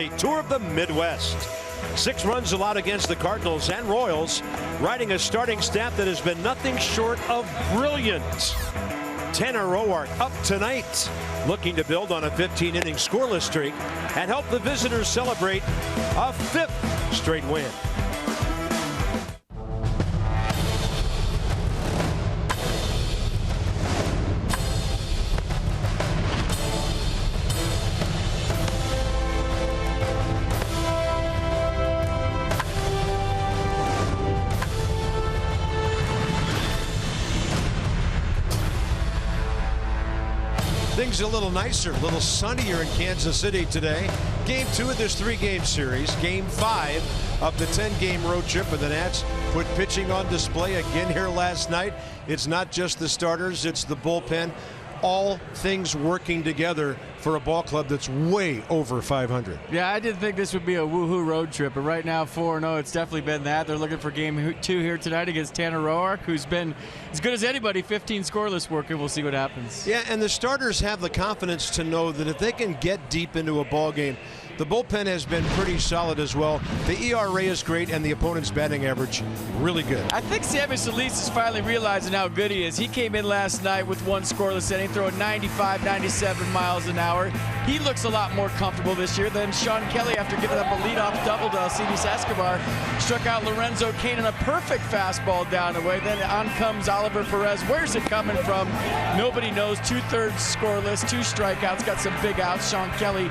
A tour of the Midwest. 6 runs allowed against the Cardinals and Royals, riding a starting staff that has been nothing short of brilliant. Tanner Roark up tonight, looking to build on a 15-inning scoreless streak and help the visitors celebrate a 5th straight win. Things a little nicer, a little sunnier in Kansas City today. Game 2 of this 3-game series. Game 5 of the 10-game road trip, and the Nats put pitching on display again here last night. It's not just the starters, it's the bullpen. All things working together for a ball club that's way over 500. Yeah, I didn't think this would be a woohoo road trip, but right now 4-0, it's definitely been that. They're looking for game 2 here tonight against Tanner Roark, who's been as good as anybody, 15 scoreless working. We'll see what happens. Yeah, and the starters have the confidence to know that if they can get deep into a ball game, the bullpen has been pretty solid as well. The ERA is great, and the opponent's batting average really good. I think Sammy Solis is finally realizing how good he is. He came in last night with 1 scoreless inning, throwing 95, 97 miles an hour. He looks a lot more comfortable this year than Sean Kelly after giving up a leadoff double to Alcides Escobar. Struck out Lorenzo Cain in a perfect fastball down the way. Then on comes Oliver Perez. Where's it coming from? Nobody knows. 2/3 scoreless, 2 strikeouts, got some big outs. Sean Kelly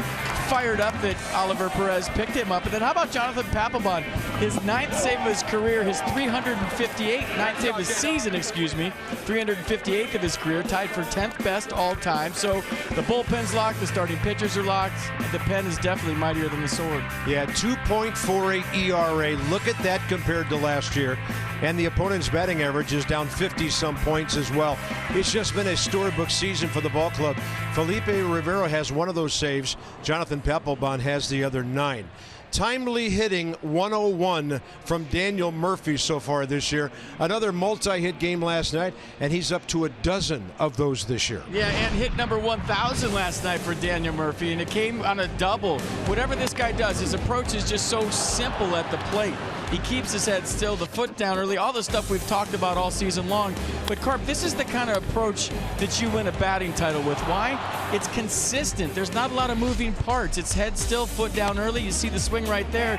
fired up that Oliver Perez picked him up. And then how about Jonathan Papelbon? His 9th save of his career, his 9th save of his season, 358th of his career, tied for 10th best all time. So the bullpen's locked, the starting pitchers are locked. The pen is definitely mightier than the sword. Yeah, 2.48 ERA. Look at that compared to last year. And the opponent's batting average is down 50-some points as well. It's just been a storybook season for the ball club. Felipe Rivero has 1 of those saves. Jonathan Papelbon has the other 9. Timely hitting 101 from Daniel Murphy so far this year. Another multi-hit game last night, and he's up to a dozen of those this year. Yeah, and hit number 1,000 last night for Daniel Murphy, and it came on a double. Whatever this guy does, his approach is just so simple at the plate. He keeps his head still, the foot down early, all the stuff we've talked about all season long. But, Carp, this is the kind of approach that you win a batting title with. Why? It's consistent. There's not a lot of moving parts. It's head still, foot down early. You see the swing right there.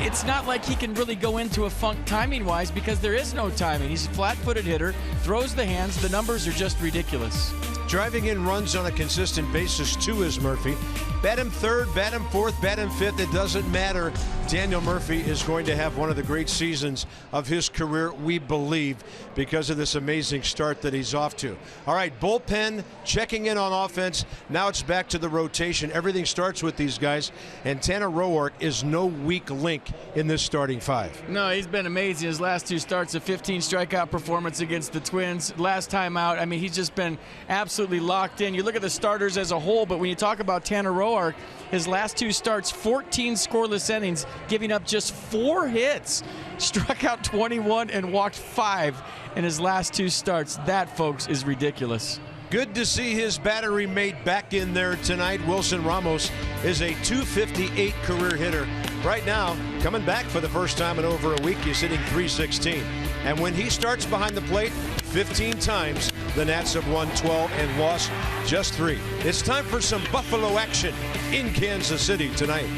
It's not like he can really go into a funk timing-wise because there is no timing. He's a flat-footed hitter, throws the hands. The numbers are just ridiculous. Driving in runs on a consistent basis, too, is Murphy. Bat him 3rd, bat him 4th, bat him 5th. It doesn't matter. Daniel Murphy is going to have one of the great seasons of his career, we believe, because of this amazing start that he's off to. All right, bullpen checking in on offense. Now it's back to the rotation. Everything starts with these guys, and Tanner Roark is no weak link in this starting 5. No, he's been amazing. His last 2 starts, a 15 strikeout performance against the Twins. Last time out, I mean, he's just been absolutely locked in. You look at the starters as a whole, but when you talk about Tanner Roark, his last 2 starts, 14 scoreless innings, giving up just 4 hits. Struck out 21 and walked 5 in his last 2 starts. That, folks, is ridiculous. Good to see his battery mate back in there tonight. Wilson Ramos is a .258 career hitter. Right now, coming back for the first time in over a week, he's hitting .316. And when he starts behind the plate, 15 times, the Nats have won 12 and lost just 3. It's time for some Buffalo action in Kansas City tonight.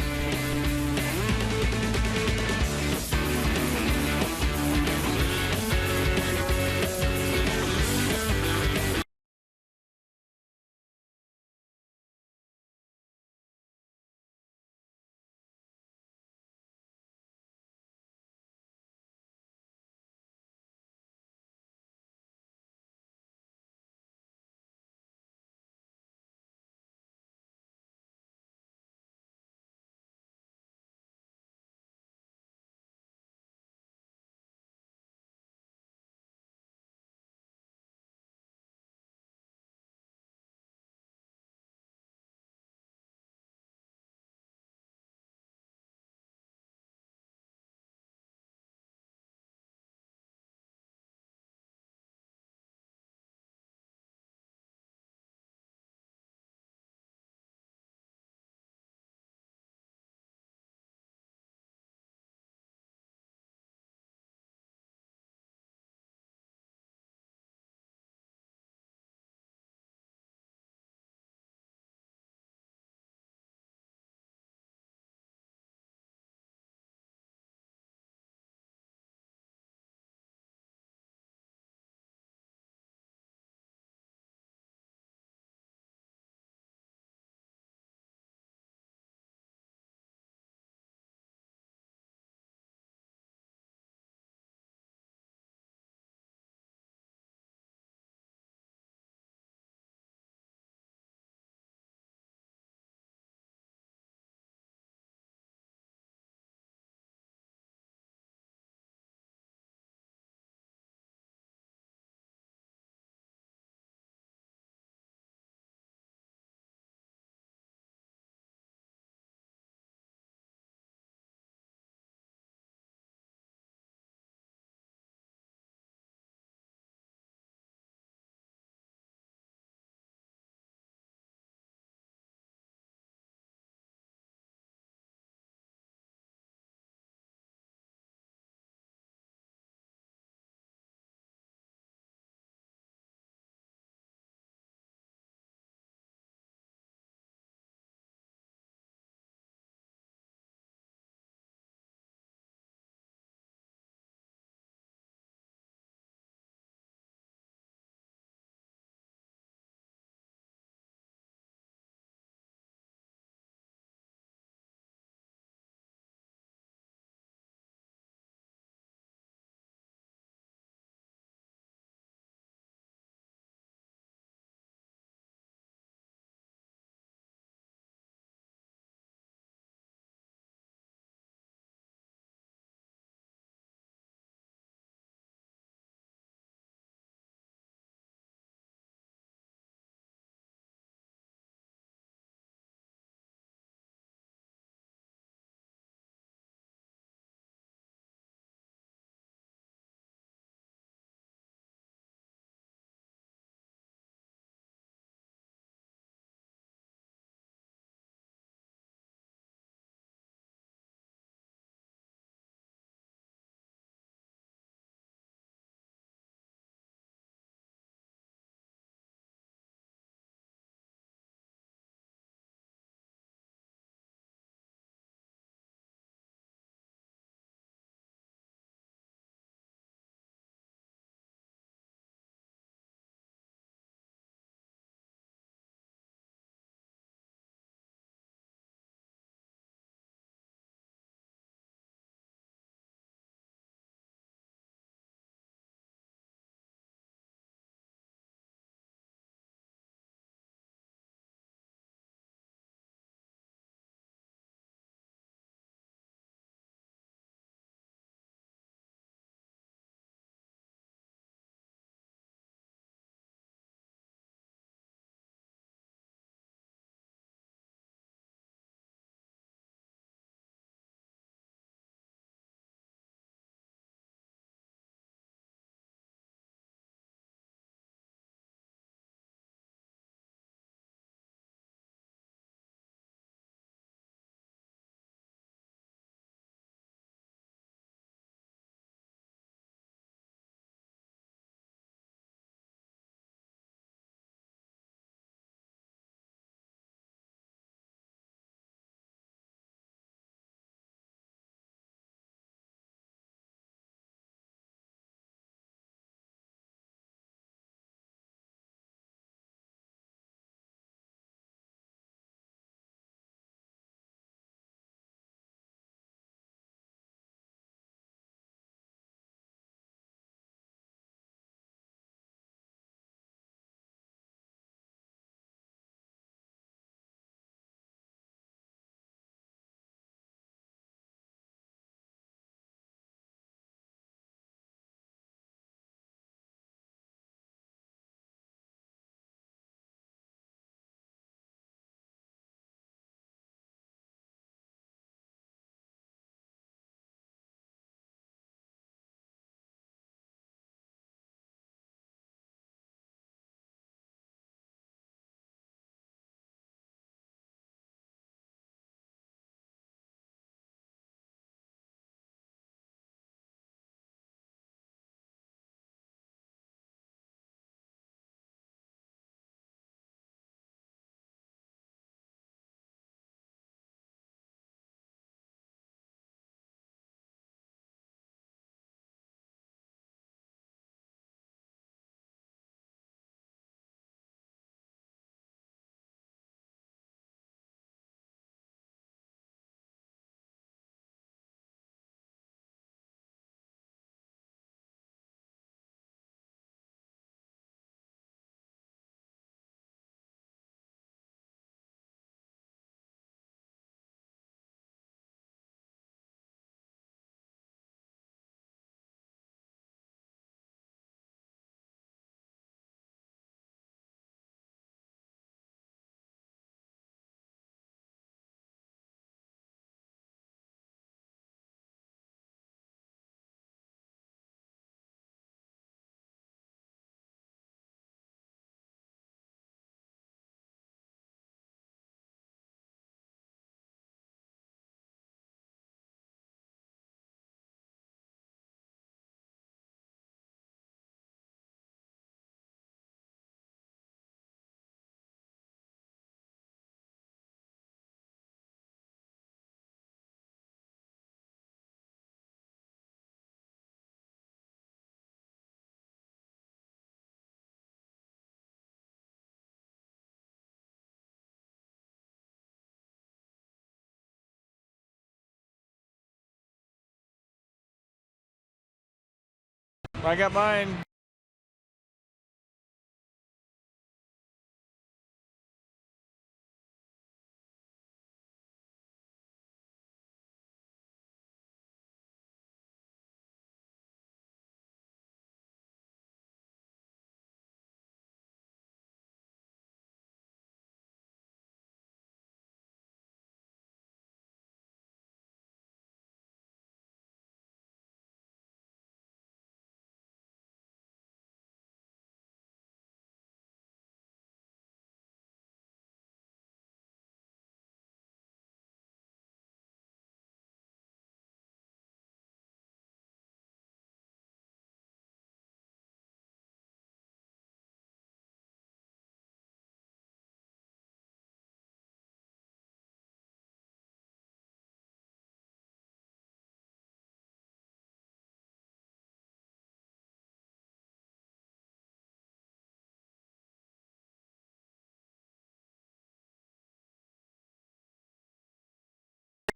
I got mine.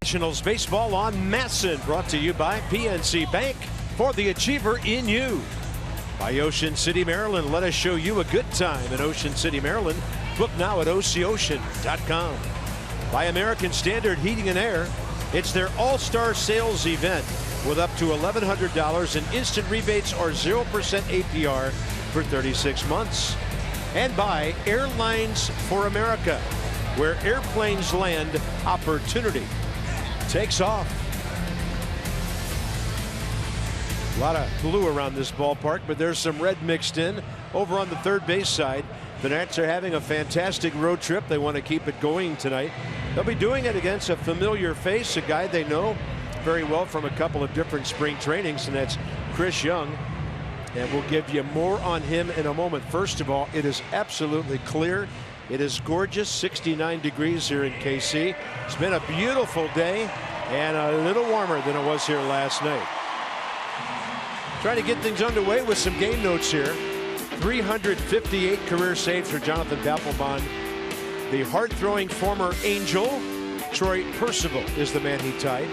Nationals baseball on Masson, brought to you by PNC Bank, for the achiever in you. By Ocean City, Maryland. Let us show you a good time in Ocean City, Maryland. Book now at OCOcean.com. By American Standard Heating and Air. It's their all-star sales event with up to $1,100 in instant rebates or 0% APR for 36 months. And by Airlines for America, where airplanes land, opportunity takes off. A lot of blue around this ballpark, but there's some red mixed in. Over on the third base side, the Nats are having a fantastic road trip. They want to keep it going tonight. They'll be doing it against a familiar face, a guy they know very well from a couple of different spring trainings, and that's Chris Young. And we'll give you more on him in a moment. First of all, it is absolutely clear. It is gorgeous, 69 degrees here in KC. It's been a beautiful day and a little warmer than it was here last night. Trying to get things underway with some game notes here. 358 career saves for Jonathan Papelbon. The hard-throwing former Angel, Troy Percival, is the man he tied.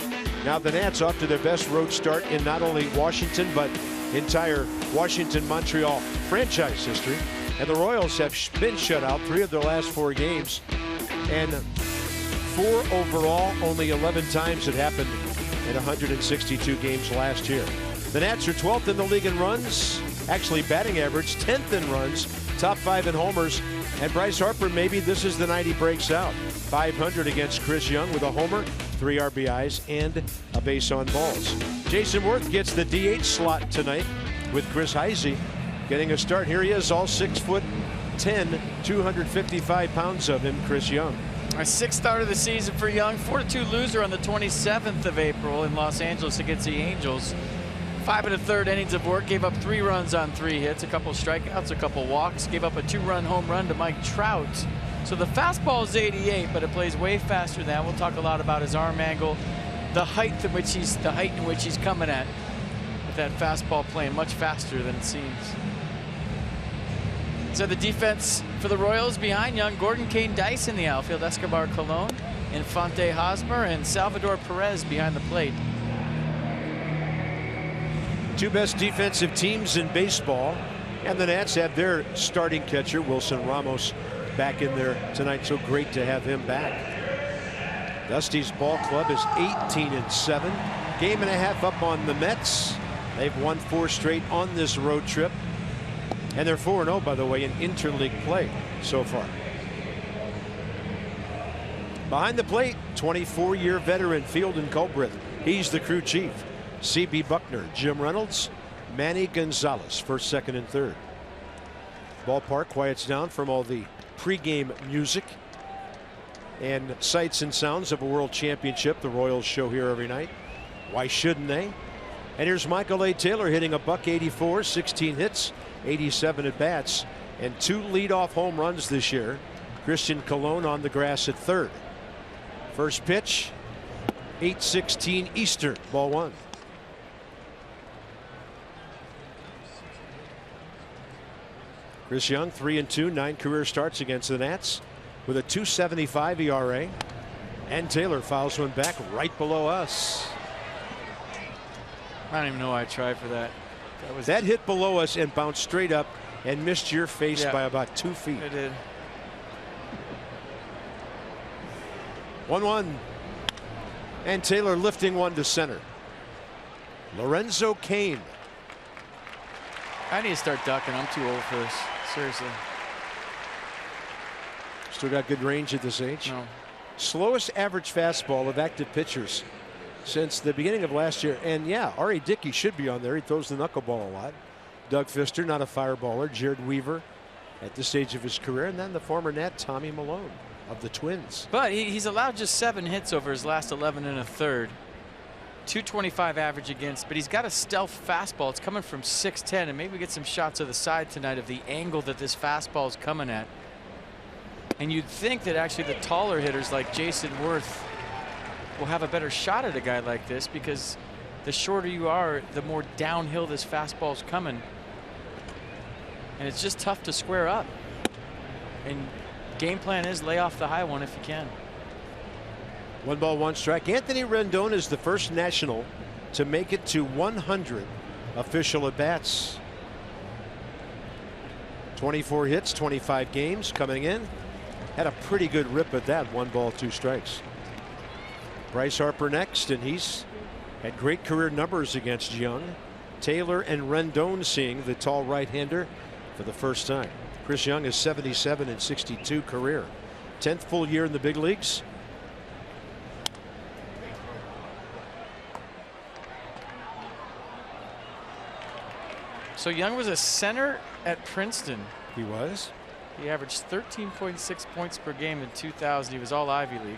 Now the Nats off to their best road start in not only Washington, but entire Washington-Montreal franchise history. And the Royals have been shut out 3 of their last 4 games. And 4 overall, only 11 times it happened in 162 games last year. The Nats are 12th in the league in runs, actually batting average, 10th in runs, top 5 in homers. And Bryce Harper, maybe this is the night he breaks out. 500 against Chris Young with a homer, 3 RBIs, and a base on balls. Jason Worth gets the DH slot tonight with Chris Heisey getting a start. Here he is, all 6'10", 255 pounds of him, Chris Young. Our 6th start of the season for Young. 4-2 loser on the 27th of April in Los Angeles against the Angels. 5 1/3 innings of work, gave up 3 runs on 3 hits, a couple strikeouts, a couple walks, gave up a 2-run home run to Mike Trout. So the fastball is 88, but it plays way faster than that. We'll talk a lot about his arm angle, the height in which he's coming at with that fastball playing much faster than it seems. So the defense for the Royals behind Young: Gordon, Kane, Dice in the outfield, Escobar, Colon, Infante, Hosmer, and Salvador Perez behind the plate. 2 best defensive teams in baseball, and the Nats have their starting catcher Wilson Ramos back in there tonight. So great to have him back. Dusty's ball club is 18-7, game and a half up on the Mets. They've won 4 straight on this road trip, and they're 4-0, by the way, in interleague play so far. Behind the plate, 24-year veteran Fielden Culbreth. He's the crew chief. C.B. Buckner, Jim Reynolds, Manny Gonzalez, first, second, and third. Ballpark quiets down from all the pregame music and sights and sounds of a world championship. The Royals show here every night. Why shouldn't they? And here's Michael A. Taylor hitting a .184, 16 hits, 87 at bats, and 2 leadoff home runs this year. Christian Colon on the grass at third. First pitch, 8:16 Eastern, ball 1. Chris Young, 3-2, 9 career starts against the Nats with a .275 ERA. And Taylor fouls one back right below us. I don't even know why I tried for that. That hit below us and bounced straight up and missed your face by about 2 feet. It did. 1-1. And Taylor lifting one to center. Lorenzo Cain. I need to start ducking. I'm too old for this. Seriously. Still got good range at this age. No. Slowest average fastball of active pitchers since the beginning of last year. And yeah, R.A. Dickey should be on there. He throws the knuckleball a lot. Doug Fister, not a fireballer. Jared Weaver at this stage of his career. And then the former Nat Tommy Malone of the Twins. But he's allowed just 7 hits over his last 11 1/3. 225 average against, but he's got a stealth fastball. It's coming from 6'10", and maybe we get some shots of the side tonight of the angle that this fastball is coming at. And you'd think that actually the taller hitters like Jason Worth will have a better shot at a guy like this, because the shorter you are, the more downhill this fastball is coming. And it's just tough to square up. And game plan is lay off the high one if you can. 1 ball, 1 strike. Anthony Rendon is the first national to make it to 100 official at bats. 24 hits, 25 games coming in. Had a pretty good rip at that. 1 ball, 2 strikes. Bryce Harper next, and he's had great career numbers against Young. Taylor and Rendon seeing the tall right-hander for the first time. Chris Young is 77 and 62 career. 10th full year in the big leagues. So Young was a center at Princeton. He was. He averaged 13.6 points per game in 2000. He was all Ivy League.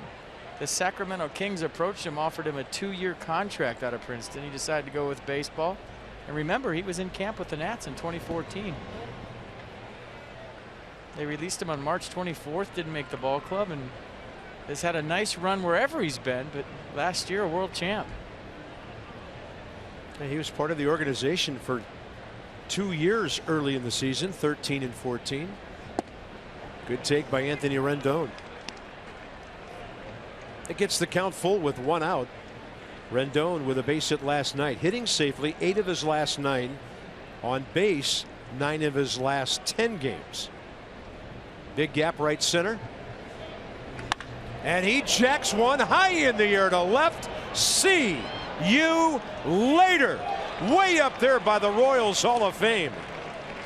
The Sacramento Kings approached him, offered him a 2-year contract out of Princeton. He decided to go with baseball. And remember, he was in camp with the Nats in 2014. They released him on March 24th, didn't make the ball club, and has had a nice run wherever he's been, but last year a world champ. And he was part of the organization for 2 years early in the season, 13 and 14. Good take by Anthony Rendon. It gets the count full with 1 out. Rendon with a base hit last night, hitting safely 8 of his last 9, on base 9 of his last 10 games. Big gap right center, and he jacks one high in the air to left. See you later. Way up there by the Royals Hall of Fame.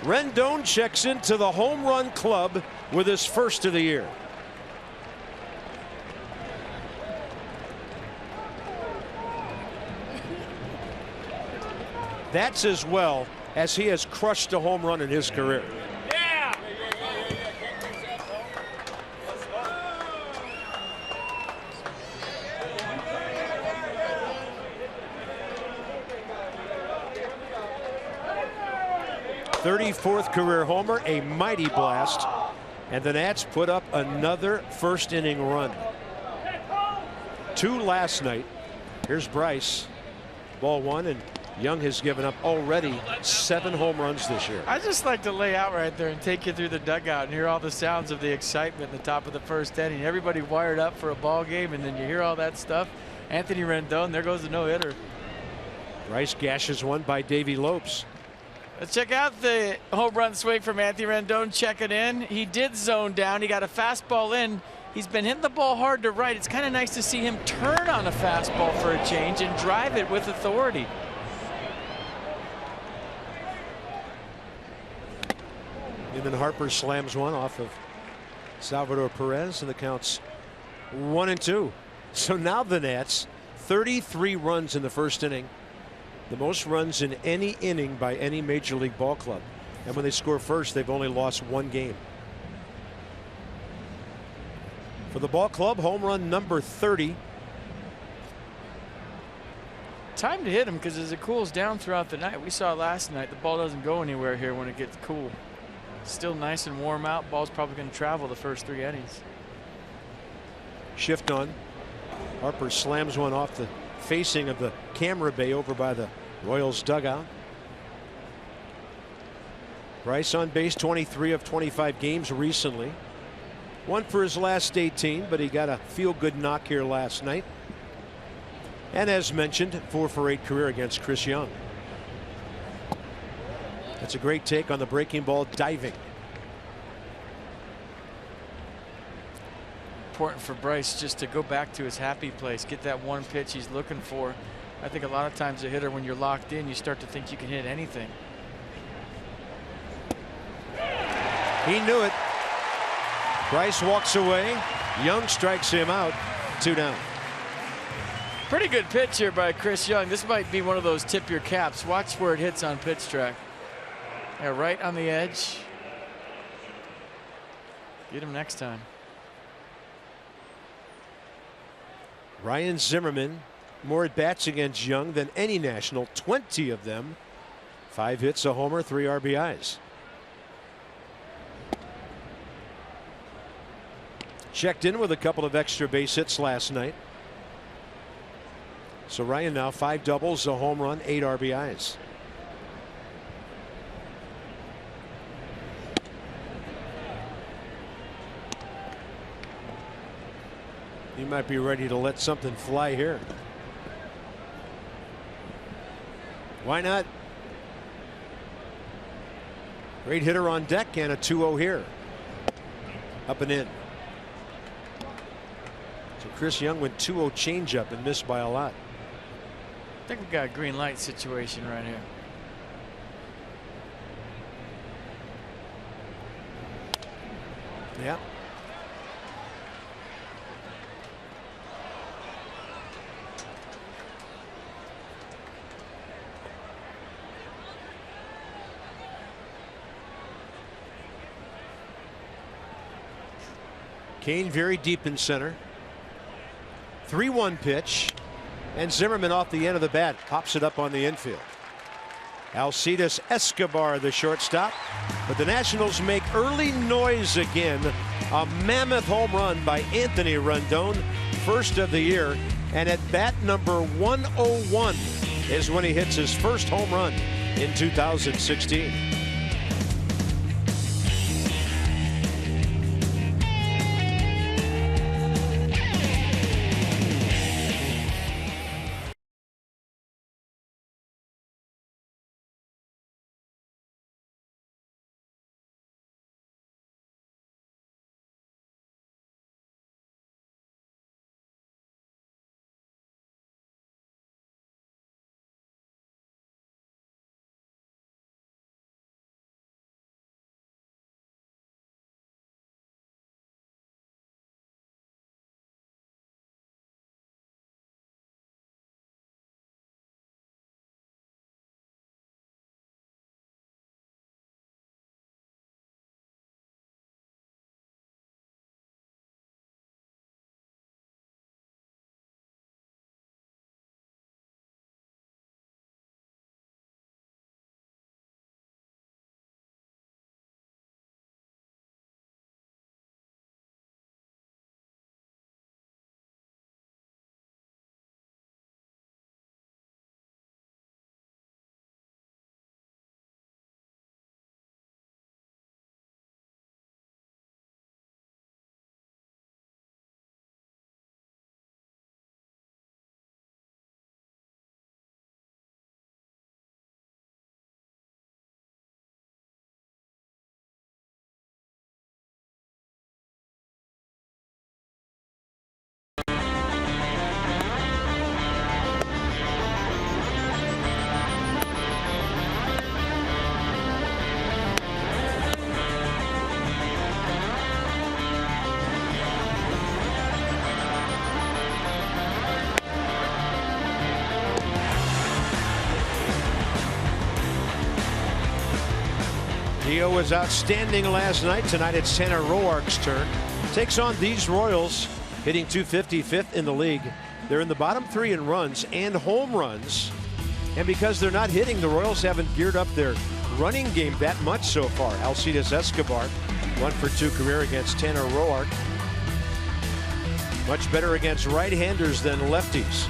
Rendon checks into the home run club with his first of the year. That's as well as he has crushed a home run in his career. Yeah. 34th career homer, a mighty blast, and the Nats put up another first inning run. 2 last night. Here's Bryce. Ball 1, and Young has given up already 7 home runs this year. I just like to lay out right there and take you through the dugout and hear all the sounds of the excitement in the top of the first inning. Everybody wired up for a ball game, and then you hear all that stuff. Anthony Rendon, there goes the no-hitter. Bryce gashes one by Davey Lopes. Let's check out the home run swing from Anthony Rendon checking in. He did zone down. He got a fastball in. He's been hitting the ball hard to right. It's kind of nice to see him turn on a fastball for a change and drive it with authority. And then Harper slams one off of Salvador Perez, and the count's 1-2. So now the Nats, 33 runs in the first inning. The most runs in any inning by any major league ball club. And when they score first, they've only lost 1 game. For the ball club, home run number 30. Time to hit him, because as it cools down throughout the night, we saw last night the ball doesn't go anywhere here when it gets cool. Still nice and warm out. Ball's probably going to travel the first 3 innings. Shift on. Harper slams one off the facing of the camera bay over by the Royals dugout. Bryce on base 23 of 25 games recently. 1 for his last 18, but he got a feel-good knock here last night. And as mentioned, 4 for 8 career against Chris Young. That's a great take on the breaking ball, diving. Important for Bryce just to go back to his happy place, get that one pitch he's looking for. I think a lot of times a hitter, when you're locked in, you start to think you can hit anything. He knew it. Bryce walks away. Young strikes him out. 2 down. Pretty good pitch here by Chris Young. This might be one of those tip your caps. Watch where it hits on pitch track. Yeah, right on the edge. Get him next time. Ryan Zimmerman, more at bats against Young than any National, 20 of them. 5 hits, a homer, 3 RBIs. Checked in with a couple of extra base hits last night. So Ryan now 5 doubles, a home run, 8 RBIs. He might be ready to let something fly here. Why not? Great hitter on deck and a 2-0 here. Up and in. So Chris Young went 2-0 changeup and missed by a lot. I think we got a green light situation right here. Yeah. Kane very deep in center. 3-1 pitch. And Zimmerman off the end of the bat pops it up on the infield. Alcides Escobar the shortstop. But the Nationals make early noise again. A mammoth home run by Anthony Rendon. First of the year. And at bat number 101 is when he hits his first home run in 2016. Dio was outstanding last night. Tonight it's Tanner Roark's turn. Takes on these Royals, hitting .250, 5th in the league. They're in the bottom 3 in runs and home runs. And because they're not hitting, the Royals haven't geared up their running game that much so far. Alcides Escobar, 1 for 2 career against Tanner Roark. Much better against right-handers than lefties.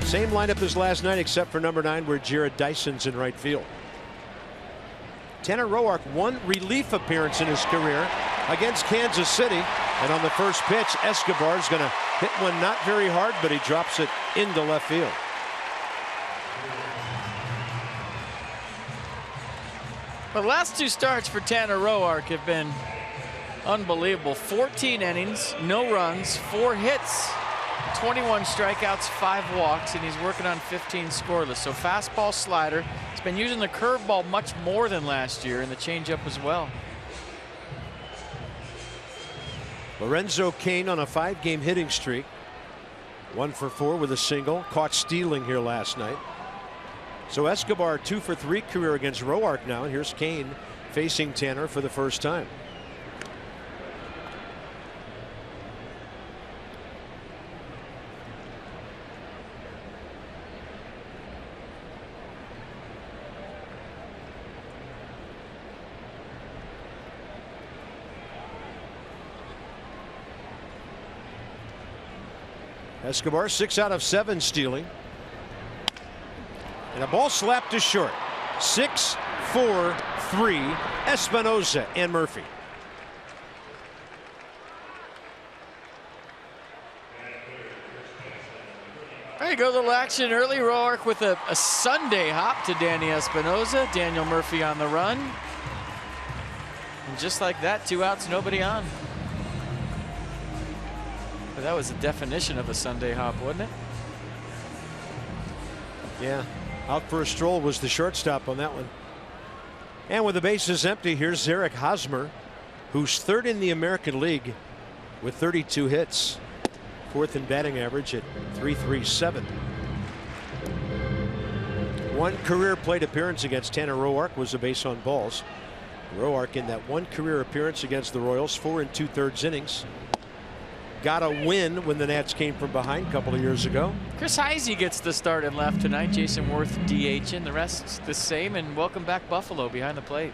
Same lineup as last night except for number 9 where Jared Dyson's in right field. Tanner Roark, 1 relief appearance in his career against Kansas City. And on the first pitch, Escobar is going to hit one not very hard, but he drops it into left field. The last 2 starts for Tanner Roark have been unbelievable. 14 innings, no runs, 4 hits, 21 strikeouts, 5 walks, and he's working on 15 scoreless. So fastball, slider. He's been using the curveball much more than last year, and the changeup as well. Lorenzo Cain on a 5-game hitting streak. 1 for 4 with a single. Caught stealing here last night. So Escobar 2 for 3 career against Roark now. And here's Cain facing Tanner for the first time. Escobar 6 out of 7 stealing. And a ball slapped to short. 6, 4, 3. Espinosa and Murphy. There you go, a little action early. Roark with a Sunday hop to Danny Espinosa. Daniel Murphy on the run. And just like that, 2 outs, nobody on. But that was the definition of a Sunday hop, wasn't it? Yeah. Out for a stroll was the shortstop on that one. And with the bases empty, here's Zarek Hosmer, who's 3rd in the American League with 32 hits. 4th in batting average at .337. 1 career plate appearance against Tanner Roark was a base on balls. Roark in that 1 career appearance against the Royals, 4 2/3 innings. Got a win when the Nats came from behind a couple of years ago. Chris Heisey gets the start in left tonight. Jason Worth DH-ing. The rest the same. And welcome back Buffalo behind the plate.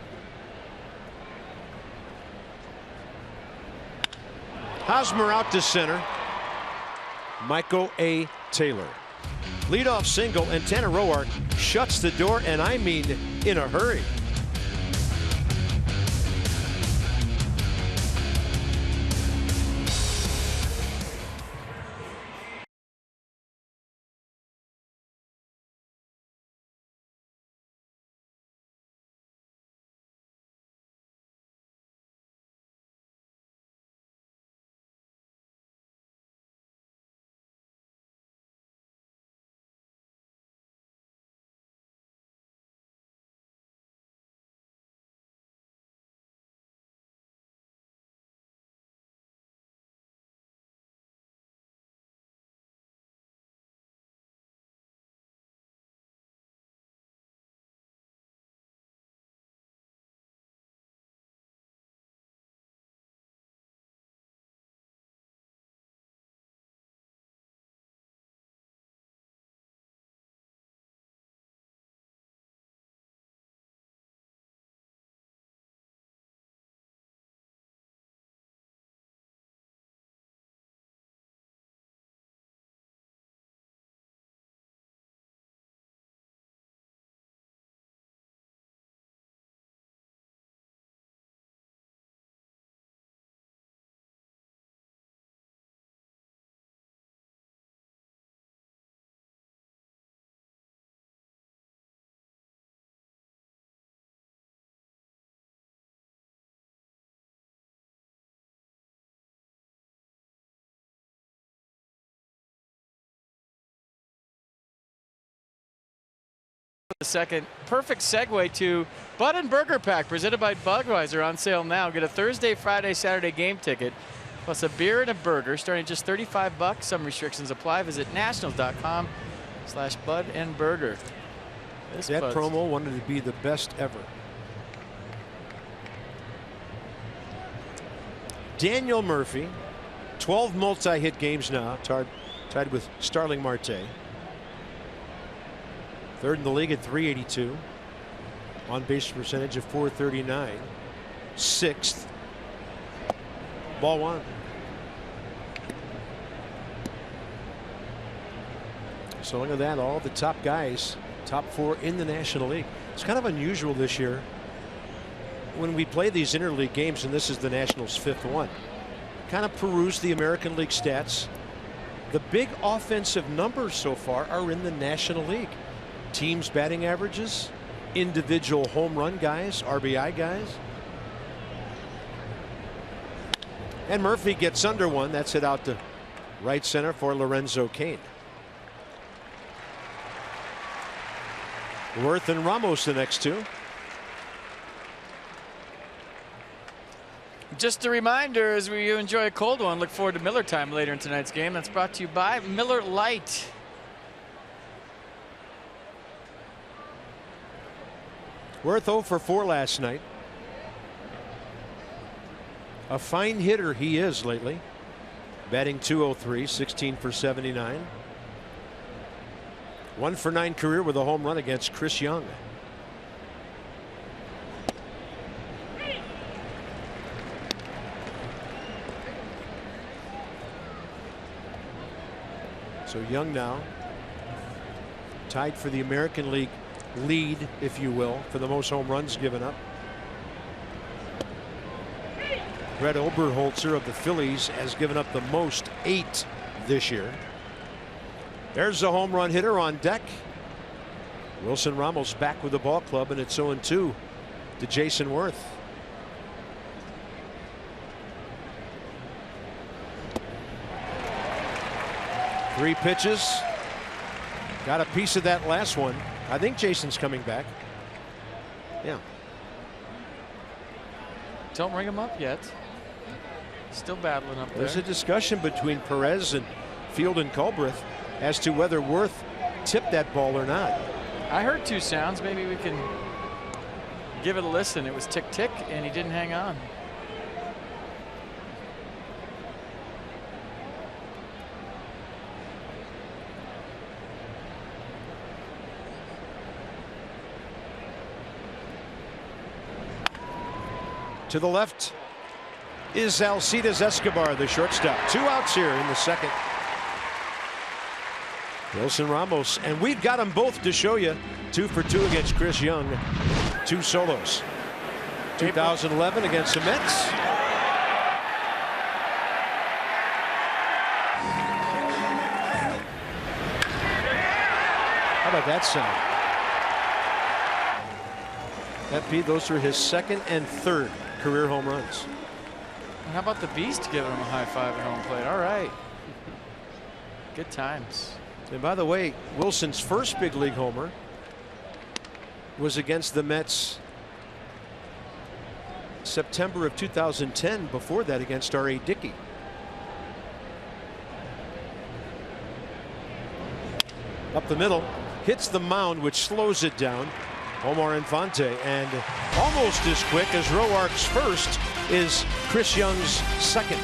Hosmer out to center. Michael A. Taylor. Leadoff single, and Tanner Roark shuts the door, and I mean in a hurry. The second perfect segue to Bud and Burger Pack presented by Budweiser, on sale now. Get a Thursday, Friday, Saturday game ticket plus a beer and a burger starting at just $35. Some restrictions apply. Visit nationals.com/Bud&Burger. That promo wanted to be the best ever. Daniel Murphy, 12 multi-hit games now, tied with Starling Marte. 3rd in the league at .382. On base percentage of .439. 6th. Ball 1. So look at that, all the top guys, top 4 in the National League. It's kind of unusual this year when we play these interleague games, and this is the Nationals' 5th one. Kind of peruse the American League stats. The big offensive numbers so far are in the National League. Teams' batting averages, individual home run guys, RBI guys. And Murphy gets under one. That's it out to right center for Lorenzo Cain. Worth and Ramos the next two. Just a reminder, as we enjoy a cold one, look forward to Miller time later in tonight's game. That's brought to you by Miller Lite. Worth 0 for 4 last night. A fine hitter he is lately. Batting .203, 16 for 79. 1 for 9 career with a home run against Chris Young. So Young now tied for the American League lead, if you will, for the most home runs given up. Brett Oberholzer of the Phillies has given up the most, 8 this year. There's the home run hitter on deck. Wilson Ramos back with the ball club, and it's 0-2 to Jason Worth. Three pitches. Got a piece of that last one. I think Jason's coming back. Yeah. Don't ring him up yet. Still battling up there. There's a discussion between Perez and Field and Culbreth as to whether Worth tipped that ball or not. I heard 2 sounds. Maybe we can give it a listen. It was tick tick, and he didn't hang on. To the left is Alcides Escobar, the shortstop. 2 outs here in the second. Wilson Ramos, and we've got them both to show you. 2 for 2 against Chris Young. 2 solos. 2011 against the Mets. How about that sound? Those are his 2nd and 3rd career home runs. And how about the Beast giving him a high five at home plate? All right. Good times. And by the way, Wilson's first big league homer was against the Mets September of 2010. Before that, against R.A. Dickey. Up the middle, hits the mound, which slows it down. Omar Infante, and almost as quick as Roark's first is Chris Young's second.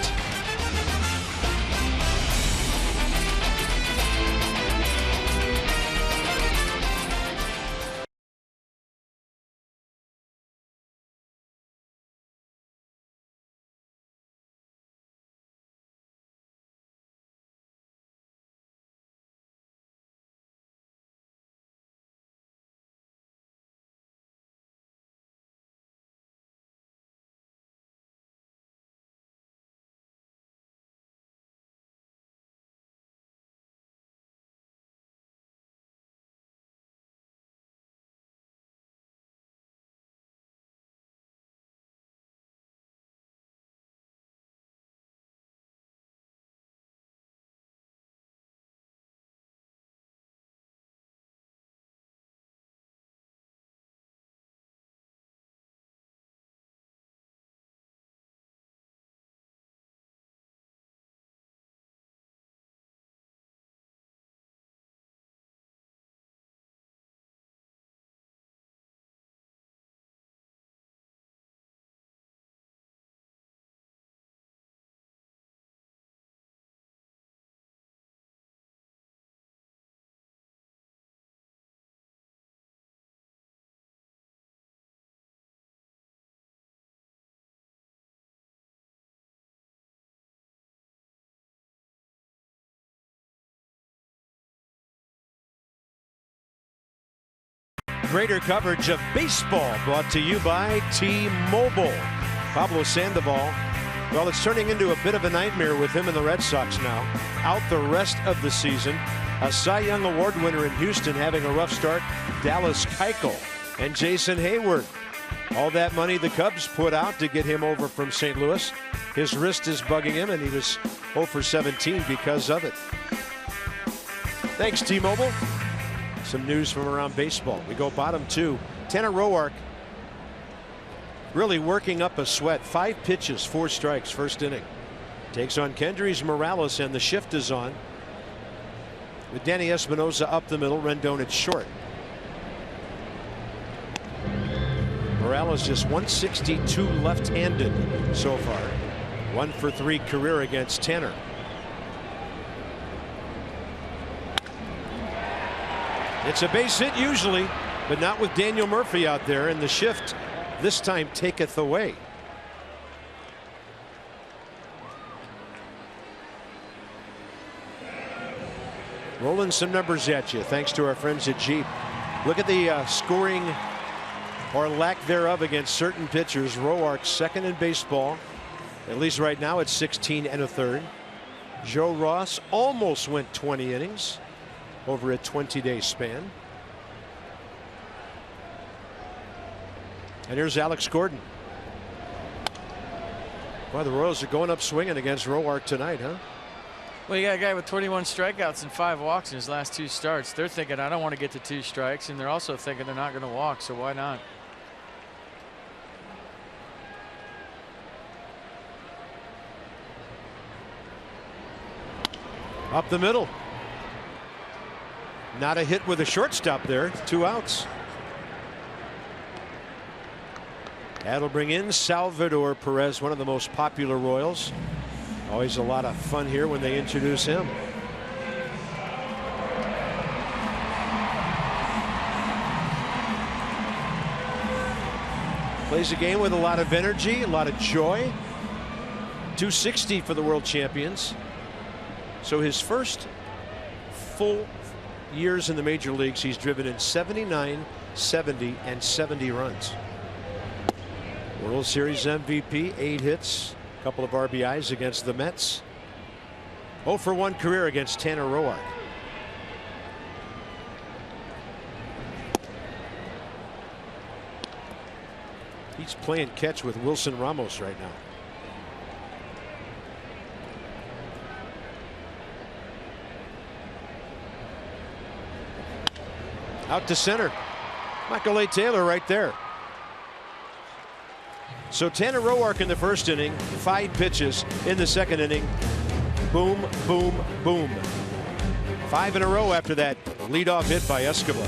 Greater coverage of baseball brought to you by T-Mobile. Pablo Sandoval, well, it's turning into a bit of a nightmare with him and the Red Sox now. Out the rest of the season. A Cy Young Award winner in Houston having a rough start. Dallas Keuchel And Jason Hayward. All that money the Cubs put out to get him over from St. Louis. His wrist is bugging him, and he was 0 for 17 because of it. Thanks, T-Mobile. Some news from around baseball. We go bottom 2. Tanner Roark really working up a sweat. 5 pitches, 4 strikes, first inning. Takes on Kendrys Morales, and the shift is on. With Danny Espinosa up the middle, Rendon at short. Morales just 162 left-handed so far. 1 for 3 career against Tanner. It's a base hit usually, but not with Daniel Murphy out there, and the shift this time taketh away. Rolling some numbers at you thanks to our friends at Jeep. Look at the scoring or lack thereof against certain pitchers. Roark second in baseball, at least right now at 16 1/3. Joe Ross almost went 20 innings over a 20-day span. And here's Alex Gordon. Well, the Royals are going up swinging against Roark tonight, huh? Well, you got a guy with 21 strikeouts and 5 walks in his last 2 starts. They're thinking, I don't want to get to 2 strikes, and they're also thinking they're not going to walk, so why not? Up the middle. Not a hit with a shortstop there. 2 outs. That'll bring in Salvador Perez, one of the most popular Royals. Always a lot of fun here when they introduce him. Plays a game with a lot of energy, a lot of joy. 260 for the world champions. So his first full years in the major leagues, he's driven in 79, 70, and 70 runs. World Series MVP, 8 hits, a couple of RBIs against the Mets. 0 for 1 career against Tanner Roark. He's playing catch with Wilson Ramos right now. Out to center. Michael A. Taylor right there. So Tanner Roark in the first inning, 5 pitches in the second inning. Boom, boom, boom. 5 in a row after that leadoff hit by Escobar.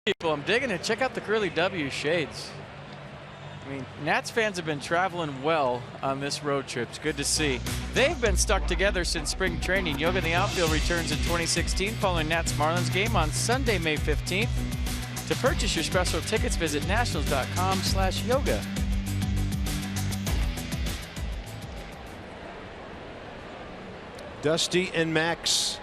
People, I'm digging it. Check out the Curly W shades. I mean, Nats fans have been traveling well on this road trip. It's good to see. They've been stuck together since spring training. Yoga in the Outfield returns in 2016 following Nats Marlins game on Sunday, May 15th. To purchase your special tickets, visit nationals.com/yoga. Dusty and Max.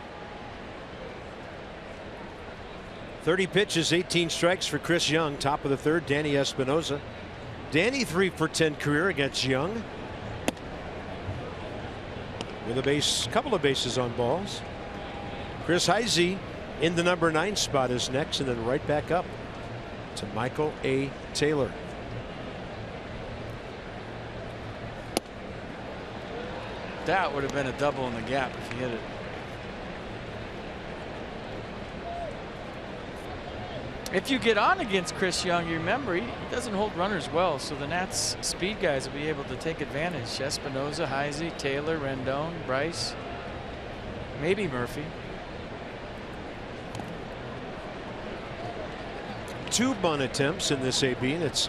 30 pitches, 18 strikes for Chris Young. Top of the third, Danny Espinosa. Danny 3 for 10 career against Young. With a couple of bases on balls. Chris Heisey in the number 9 spot is next, and then right back up to Michael A. Taylor. That would have been a double in the gap if he hit it. If you get on against Chris Young, you remember he doesn't hold runners well, so the Nats speed guys will be able to take advantage. Espinosa, Heisey, Taylor, Rendon, Bryce, maybe Murphy. 2 bunt attempts in this AB, and it's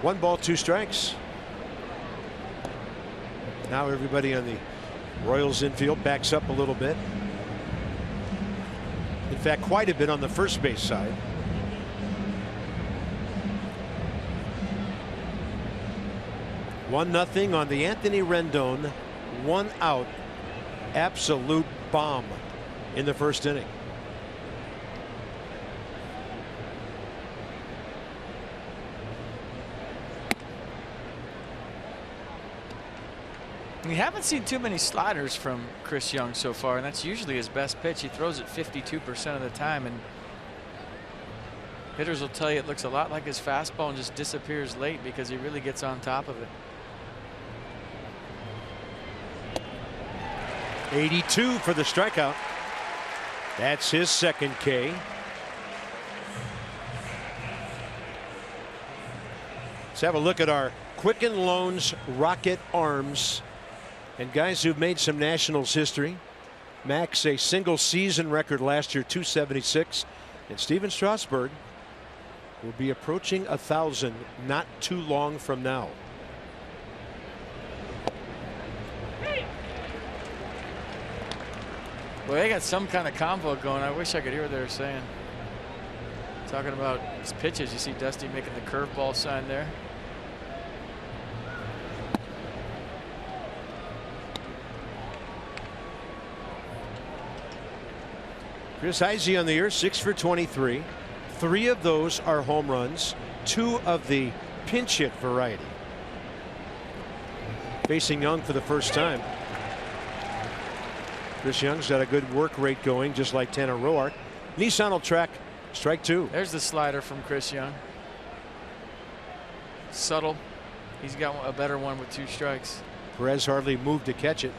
1 ball, 2 strikes. Now everybody on the Royals infield backs up a little bit. In fact, quite a bit on the first base side. One nothing on the Anthony Rendon 1 out absolute bomb in the first inning. We haven't seen too many sliders from Chris Young so far, and that's usually his best pitch. He throws it 52% of the time, and hitters will tell you it looks a lot like his fastball and just disappears late because he really gets on top of it. 82 for the strikeout. That's his second K. Let's have a look at our Quicken Loans Rocket Arms and guys who've made some Nationals history. Max, a single season record last year, 276, and Steven Strasburg will be approaching 1,000 not too long from now. Well, they got some kind of convo going. I wish I could hear what they were saying. Talking about his pitches. You see Dusty making the curveball sign there. Chris Heisey on the year, 6 for 23. 3 of those are home runs, 2 of the pinch hit variety. Facing Young for the first time. Chris Young's got a good work rate going, just like Tanner Roark. Nissan will track strike 2. There's the slider from Chris Young. Subtle. He's got a better one with 2 strikes. Perez hardly moved to catch it.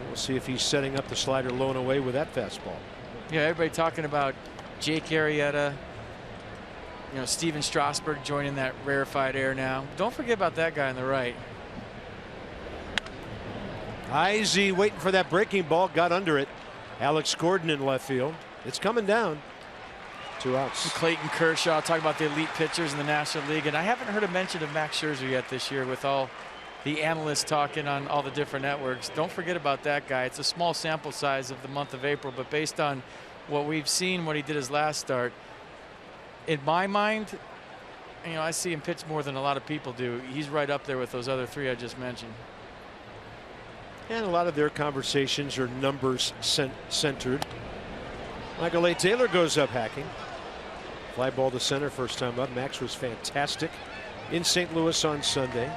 We'll see if he's setting up the slider low and away with that fastball. Yeah, everybody talking about Jake Arrieta. You know, Steven Strasburg joining that rarefied air now. Don't forget about that guy on the right. Heisey waiting for that breaking ball, got under it. Alex Gordon in left field. It's coming down. 2 outs. Clayton Kershaw, talking about the elite pitchers in the National League, and I haven't heard a mention of Max Scherzer yet this year with all the analysts talking on all the different networks. Don't forget about that guy. It's a small sample size of the month of April, but based on what we've seen, what he did his last start, in my mind, you know, I see him pitch more than a lot of people do. He's right up there with those other 3 I just mentioned. And a lot of their conversations are numbers centered. Michael A. Taylor goes up hacking. Fly ball to center first time up. Max was fantastic in St. Louis on Sunday.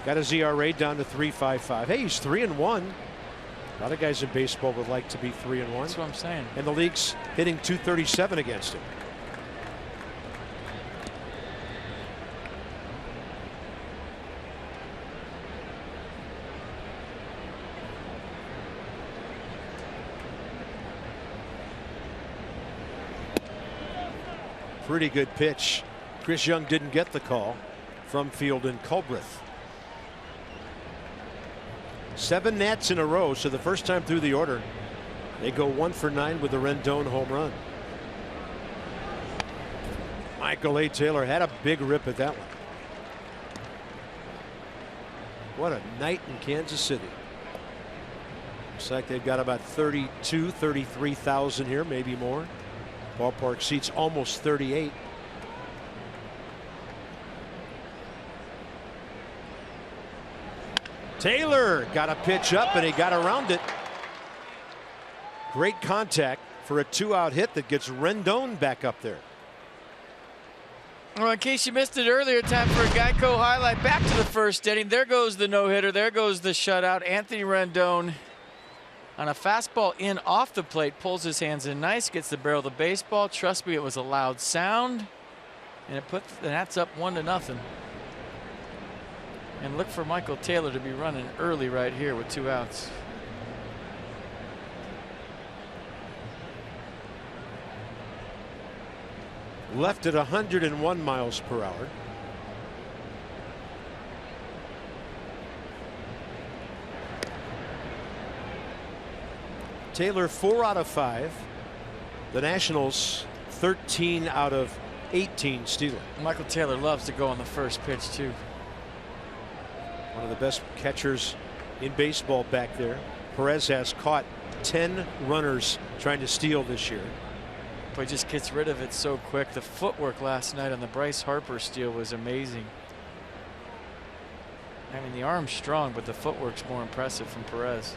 Got his ERA down to 3.55. Hey, he's 3-1. A lot of guys in baseball would like to be 3-1. That's what I'm saying. And the league's hitting .237 against him. Pretty good pitch. Chris Young didn't get the call from Field and Culbreth. 7 Nats in a row, so the first time through the order. They go 1 for 9 with the Rendon home run. Michael A. Taylor had a big rip at that one. What a night in Kansas City. Looks like they've got about 33,000 here, maybe more. Ballpark seats almost 38. Taylor got a pitch up and he got around it. Great contact for a 2-out hit that gets Rendon back up there. Well, in case you missed it earlier, time for a Geico highlight. Back to the first inning. There goes the no-hitter. There goes the shutout. Anthony Rendon on a fastball in off the plate, pulls his hands in nice, gets the barrel of the baseball. Trust me, it was a loud sound, and that's up 1-0. And look for Michael Taylor to be running early right here with 2 outs. Left at 101 miles per hour. Taylor 4 out of 5. The Nationals 13 out of 18 stealing. Michael Taylor loves to go on the first pitch too. One of the best catchers in baseball back there. Perez has caught 10 runners trying to steal this year. But he just gets rid of it so quick. The footwork last night on the Bryce Harper steal was amazing. I mean, the arm's strong, but the footwork's more impressive from Perez.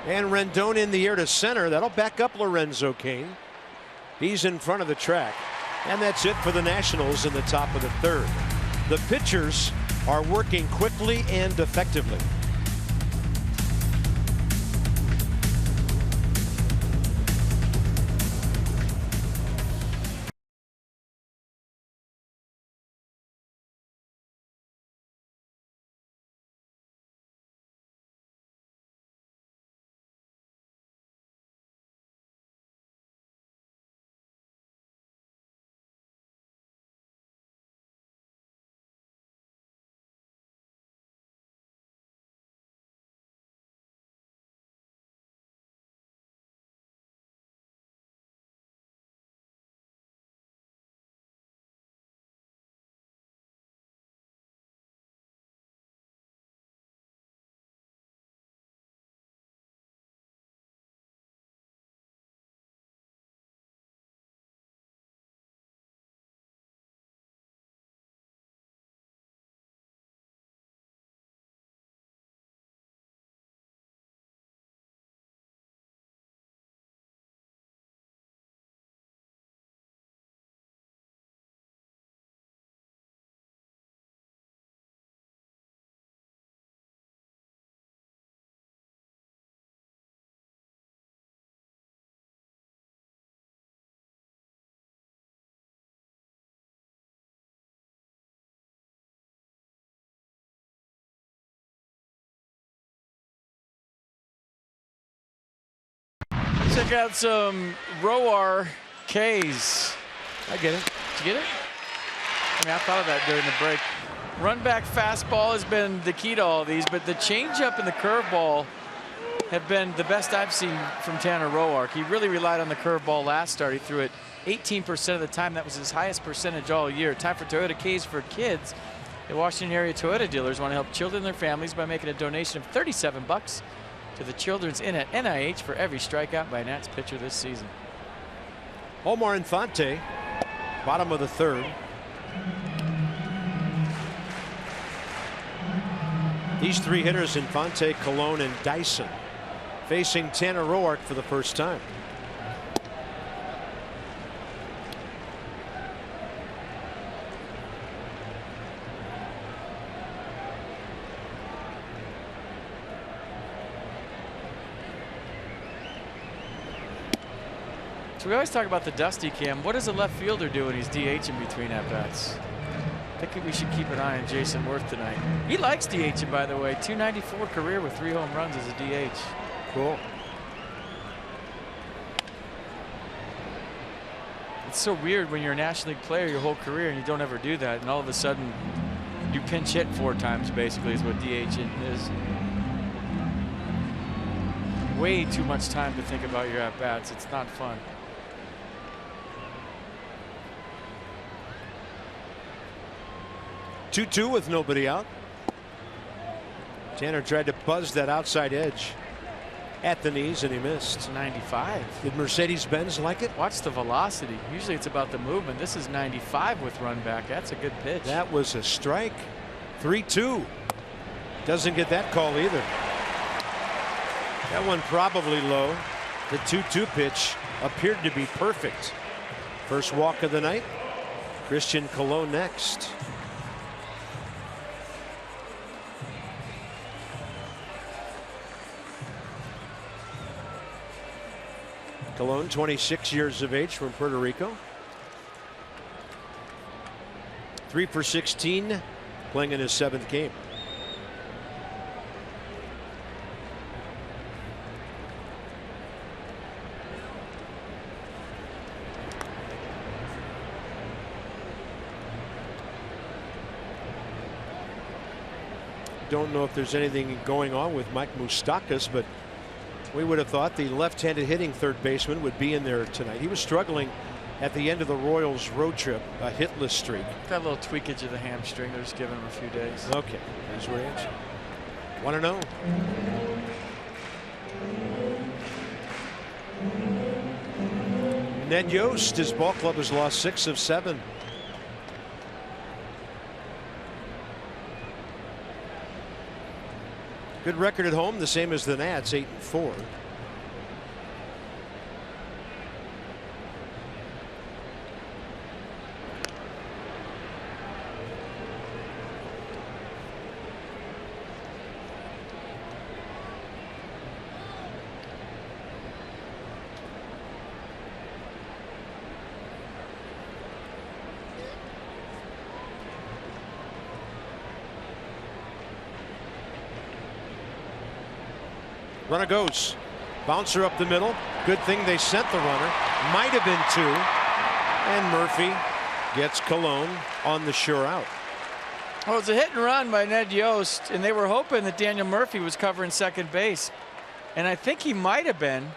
And Rendon in the air to center. That'll back up Lorenzo Cain. He's in front of the track. And that's it for the Nationals in the top of the 3rd. The pitchers are working quickly and effectively. Check out some Roar K's. I get it. Did you get it? I mean, I thought of that during the break. Run back fastball has been the key to all these, but the changeup and the curveball have been the best I've seen from Tanner Roark. He really relied on the curveball last start. He threw it 18% of the time. That was his highest percentage all year. Time for Toyota K's for kids. The Washington area Toyota dealers want to help children and their families by making a donation of $37 to the Children's Inn at NIH for every strikeout by a Nats pitcher this season. Omar Infante, bottom of the 3rd. These 3 hitters, Infante, Colon, and Dyson, facing Tanner Roark for the first time. So we always talk about the dusty cam. What does a left fielder do when he's DH in between at-bats? I think we should keep an eye on Jason Worth tonight. He likes DHing, by the way. .294 career with 3 home runs as a DH. Cool. It's so weird when you're a National League player your whole career and you don't ever do that, and all of a sudden you pinch hit 4 times, basically, is what DHing is. Way too much time to think about your at-bats. It's not fun. 2-2 with nobody out. Tanner tried to buzz that outside edge. at the knees, and he missed. It's 95. Did Mercedes-Benz like it? Watch the velocity. Usually it's about the movement. This is 95 with run back. That's a good pitch. That was a strike. 3-2. Doesn't get that call either. That one probably low. The 2-2 pitch appeared to be perfect. First walk of the night. Christian Colon next. Colon, 26 years of age, from Puerto Rico. 3 for 16, playing in his 7th game. Don't know if there's anything going on with Mike Moustakas, but we would have thought the left-handed hitting third baseman would be in there tonight. He was struggling at the end of the Royals road trip, a hitless streak. Got a little tweakage of the hamstring. They're just giving him a few days. Okay, there's where he is. 1-0. Ned Yost, his ball club has lost 6 of 7. Good record at home, the same as the Nats, 8-4. Runner goes. Bouncer up the middle. Good thing they sent the runner. Might have been 2. And Murphy gets Colon on the sure out. Well, it was a hit and run by Ned Yost, and they were hoping that Daniel Murphy was covering second base. And I think he might have been.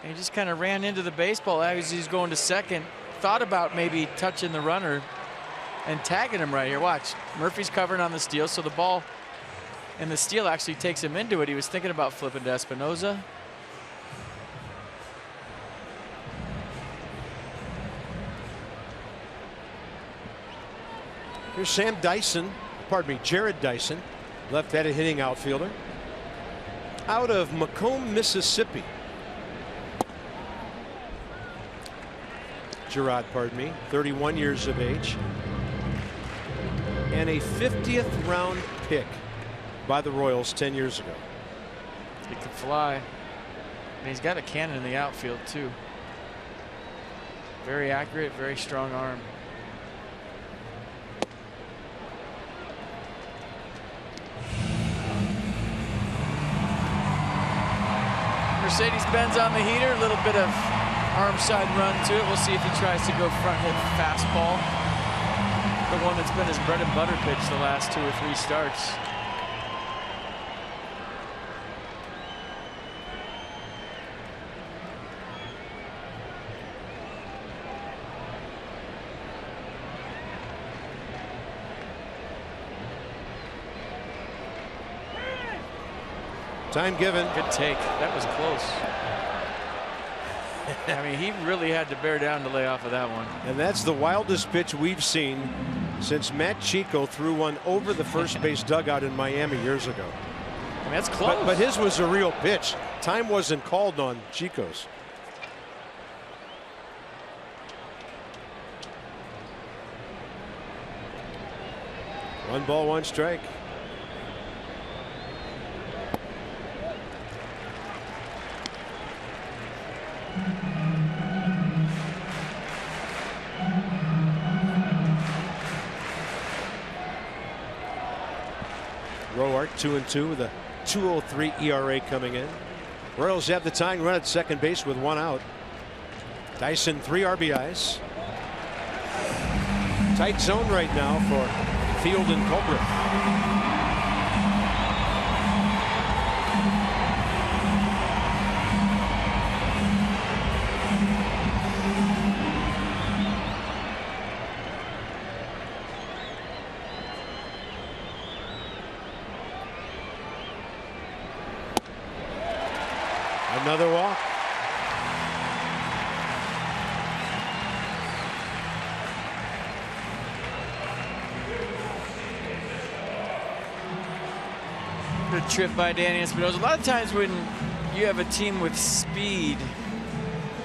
And he just kind of ran into the baseball as he's going to second. Thought about maybe touching the runner and tagging him right here. Watch. Murphy's covering on the steal, so the ball and the steal actually takes him into it. He was thinking about flipping to Espinoza. Here's Sam Dyson, pardon me, Jared Dyson, left-handed hitting outfielder, out of Macomb, Mississippi. Gerard, pardon me, 31 years of age, and a 50th round pick by the Royals 10 years ago. He can fly. And he's got a cannon in the outfield too. Very accurate, very strong arm. Mercedes-Benz on the heater, a little bit of arm side run to it. We'll see if he tries to go front hit fastball. The one that's been his bread and butter pitch the last 2 or 3 starts. Time given. Good take. That was close. I mean, he really had to bear down to lay off of that one. And that's the wildest pitch we've seen since Matt Chico threw one over the first base dugout in Miami years ago. I mean, that's close. But his was a real pitch. Time wasn't called on Chico's. One ball, one strike. Roark 2-2 with a 2.03 ERA coming in. Royals have the tying run at second base with 1 out. Dyson 3 RBIs. Tight zone right now for Field and Colbert. a trip by Danny Espinosa. A lot of times when you have a team with speed,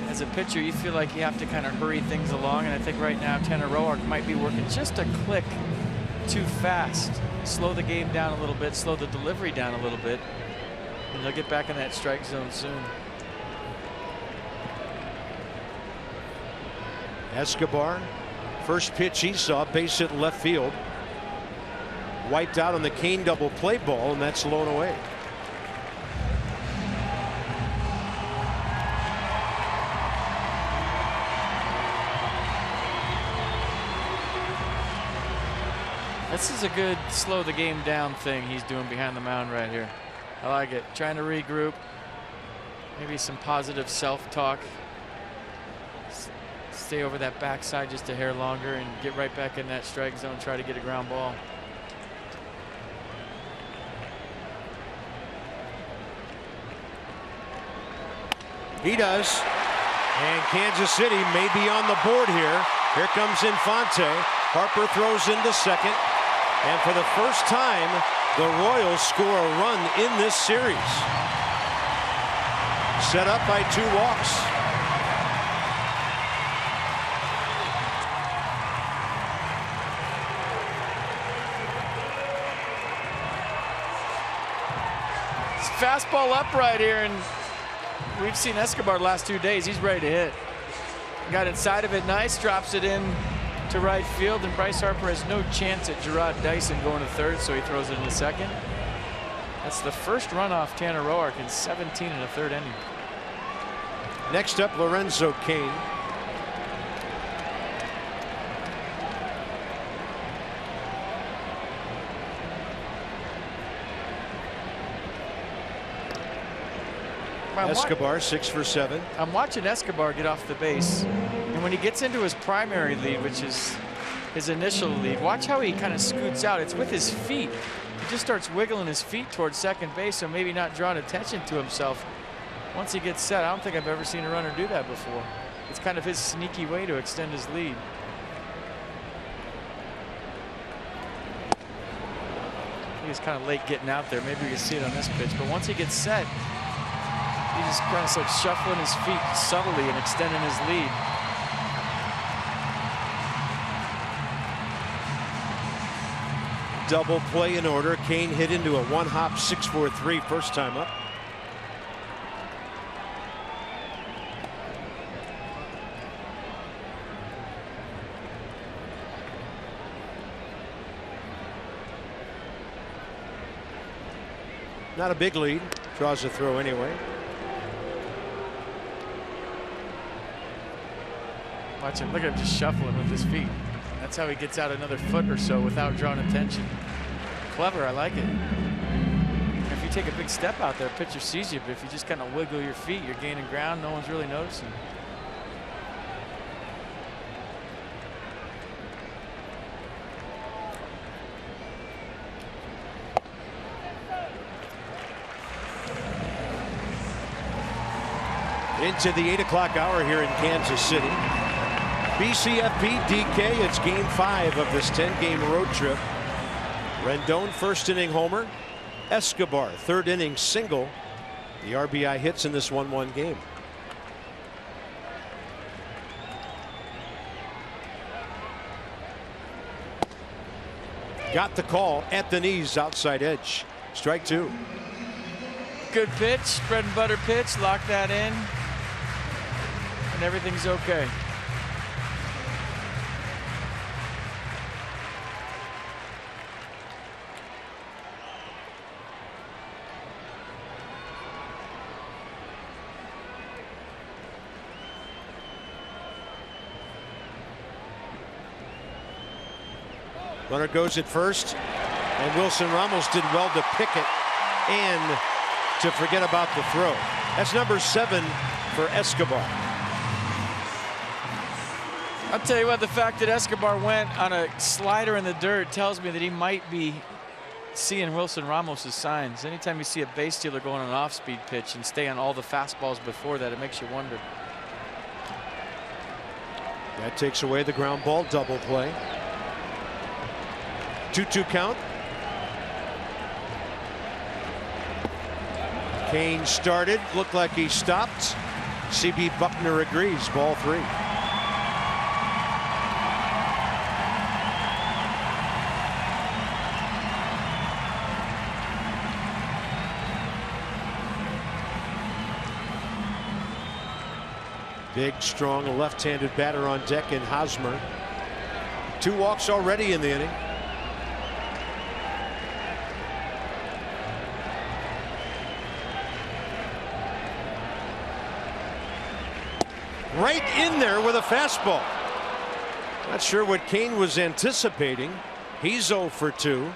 as a pitcher, you feel like you have to kind of hurry things along. And I think right now Tanner Roark might be working just a click too fast. Slow the game down a little bit, slow the delivery down a little bit, and he'll get back in that strike zone soon. Escobar, first pitch he saw, base hit left field. Wiped out on the Kane double play ball, and that's blown away. This is a good slow the game down thing he's doing behind the mound right here. I like it. Trying to regroup. Maybe some positive self-talk. Stay over that backside just a hair longer and get right back in that strike zone. Try to get a ground ball. He does. And Kansas City may be on the board here. Here comes Infante. Harper throws into second. And for the first time, the Royals score a run in this series. Set up by 2 walks. Fastball up right here, and we've seen Escobar the last 2 days. He's ready to hit. Got inside of it nice, drops it in to right field, and Bryce Harper has no chance at Gerard Dyson going to third, so he throws it in the second. That's the first run off Tanner Roark in 17 and a third inning. Next up, Lorenzo Cain. Escobar 6 for 7. I'm watching Escobar get off the base, and when he gets into his primary lead, which is his initial lead, watch how he kind of scoots out. It's with his feet. He just starts wiggling his feet towards second base, so maybe not drawing attention to himself. Once he gets set, I don't think I've ever seen a runner do that before. It's kind of his sneaky way to extend his lead. He was kind of late getting out there. Maybe we can see it on this pitch, but once he gets set, he just kind of starts shuffling his feet subtly and extending his lead. Double play in order. Cain hit into a 1-hop 6-4-3 first time up. Not a big lead. Draws a throw anyway. Watch him. Look at him just shuffling with his feet. That's how he gets out another foot or so without drawing attention. Clever. I like it. If you take a big step out there, pitcher sees you, but if you just kind of wiggle your feet, you're gaining ground. No one's really noticing. Into the 8 o'clock hour here in Kansas City. BCFP DK, it's game 5 of this 10-game road trip. Rendon first inning homer. Escobar third inning single. The RBI hits in this 1-1 game. Got the call at the knees, outside edge. Strike 2. Good pitch, bread and butter pitch. Lock that in, and everything's okay. Runner goes at first, and Wilson Ramos did well to pick it and to forget about the throw. That's number 7 for Escobar. I'll tell you what, the fact that Escobar went on a slider in the dirt tells me that he might be seeing Wilson Ramos' signs. Anytime you see a base stealer going on an off-speed pitch and stay on all the fastballs before that, it makes you wonder. That takes away the ground ball double play. 2-2 count. Kane started, looked like he stopped. CB Buckner agrees, ball 3. Big, strong left-handed batter on deck in Hosmer. 2 walks already in the inning. Right in there with a fastball. Not sure what Kane was anticipating. He's 0 for 2.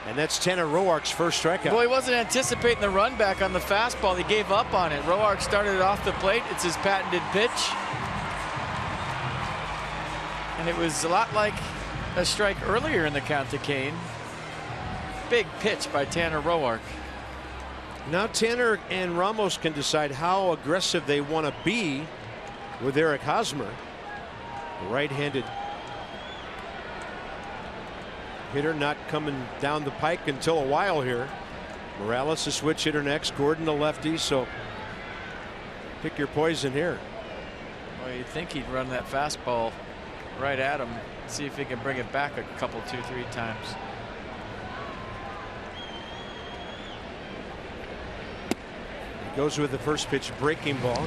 And that's Tanner Roark's first strikeout. Well, he wasn't anticipating the run back on the fastball. He gave up on it. Roark started it off the plate. It's his patented pitch. And it was a lot like a strike earlier in the count to Kane. Big pitch by Tanner Roark. Now Tanner and Ramos can decide how aggressive they want to be with Eric Hosmer. Right-handed hitter not coming down the pike until a while here. Morales a switch hitter next. Gordon a lefty, so pick your poison here. Well, you'd think he'd run that fastball right at him, see if he can bring it back a couple, 2-3 times. He goes with the first pitch, breaking ball.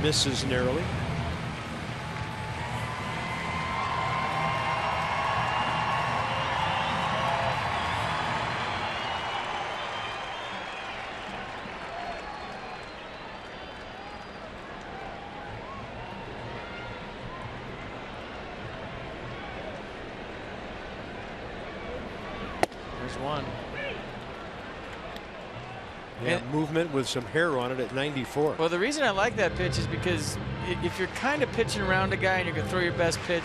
Misses narrowly. One. Yeah, movement with some hair on it at 94. Well, the reason I like that pitch is because if you're kind of pitching around a guy and you're going to throw your best pitch,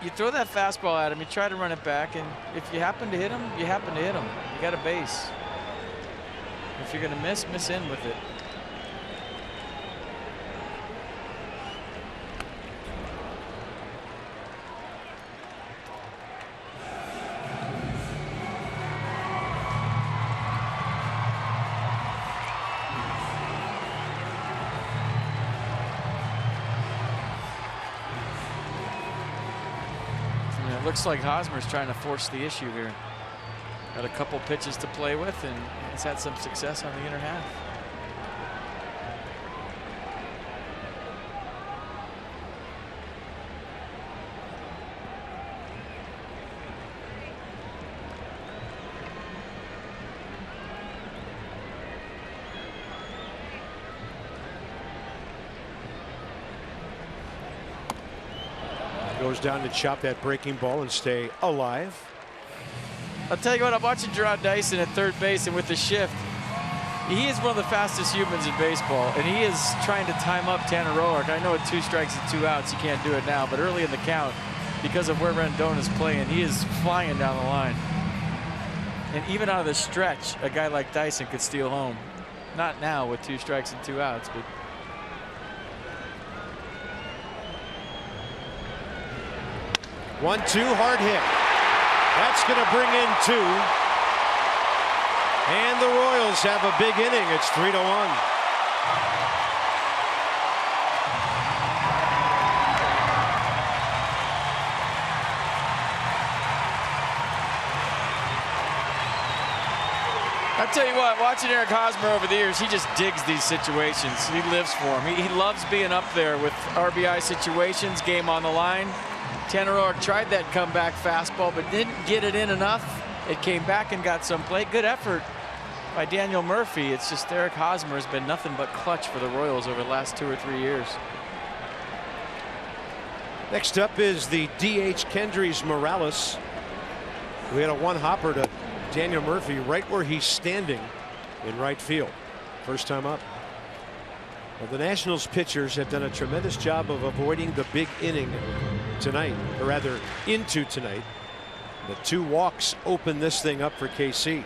you throw that fastball at him, you try to run it back, and if you happen to hit him, you happen to hit him. You got a base. If you're going to miss in with it. Looks like Hosmer's trying to force the issue here. Got a couple pitches to play with, and he's had some success on the inner half. Goes down to chop that breaking ball and stay alive. I'll tell you what, I'm watching Jarrod Dyson at third base, and with the shift, he is one of the fastest humans in baseball, and he is trying to time up Tanner Roark. I know at 2 strikes and 2 outs, you can't do it now, but early in the count, because of where Rendon's playing, he is flying down the line. And even out of the stretch, a guy like Dyson could steal home. Not now with 2 strikes and 2 outs, but 1-2, hard hit. That's going to bring in 2. And the Royals have a big inning. It's 3-1. I'll tell you what, watching Eric Hosmer over the years, he just digs these situations. He lives for them. He loves being up there with RBI situations, game on the line. Tanner Roark tried that comeback fastball, but didn't get it in enough. It came back and got some play. Good effort by Daniel Murphy. It's just Eric Hosmer has been nothing but clutch for the Royals over the last 2 or 3 years. Next up is the DH Kendrys Morales. We had a one-hopper to Daniel Murphy right where he's standing in right field. First time up. Well, the Nationals pitchers have done a tremendous job of avoiding the big inning tonight, or rather into tonight. The 2 walks open this thing up for KC.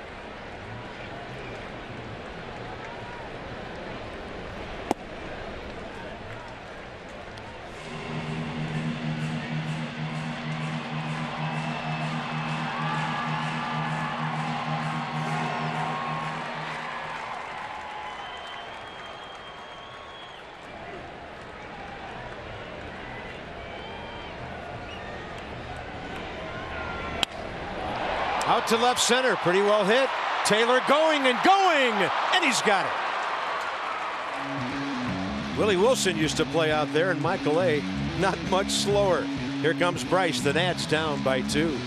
Out to left center, pretty well hit. Taylor going, and he's got it. Willie Wilson used to play out there, and Michael A. not much slower. Here comes Bryce. The Nats down by 2.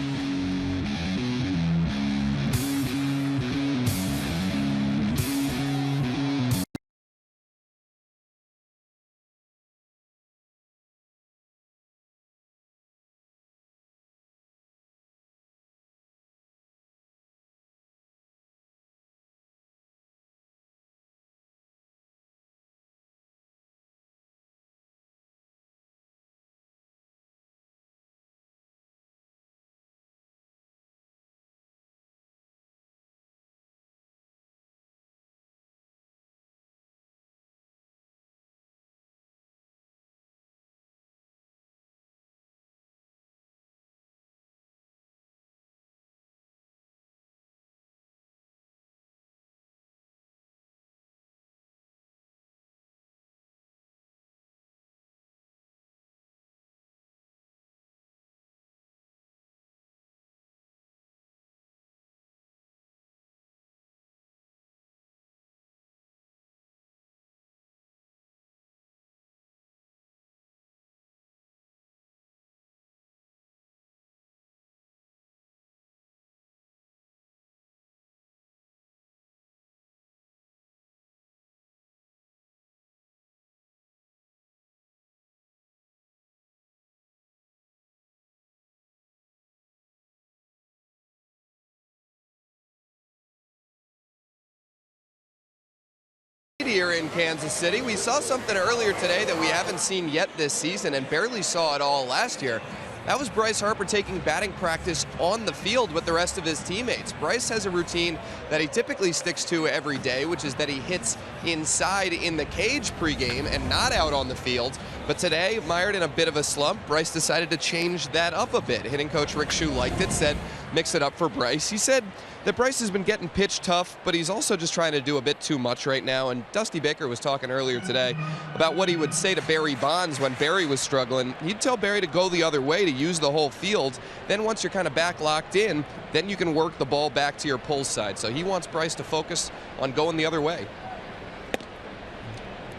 Here in Kansas City, we saw something earlier today that we haven't seen yet this season and barely saw at all last year. That was Bryce Harper taking batting practice on the field with the rest of his teammates. Bryce has a routine that he typically sticks to every day, which is that he hits inside in the cage pregame and not out on the field. But today, mired in a bit of a slump, Bryce decided to change that up a bit. Hitting coach Rick Shue liked it, said mix it up for Bryce. He said that Bryce has been getting pitch tough, but he's also just trying to do a bit too much right now. And Dusty Baker was talking earlier today about what he would say to Barry Bonds when Barry was struggling. He'd tell Barry to go the other way, to use the whole field. Then once you're kind of back locked in, then you can work the ball back to your pull side. So he wants Bryce to focus on going the other way.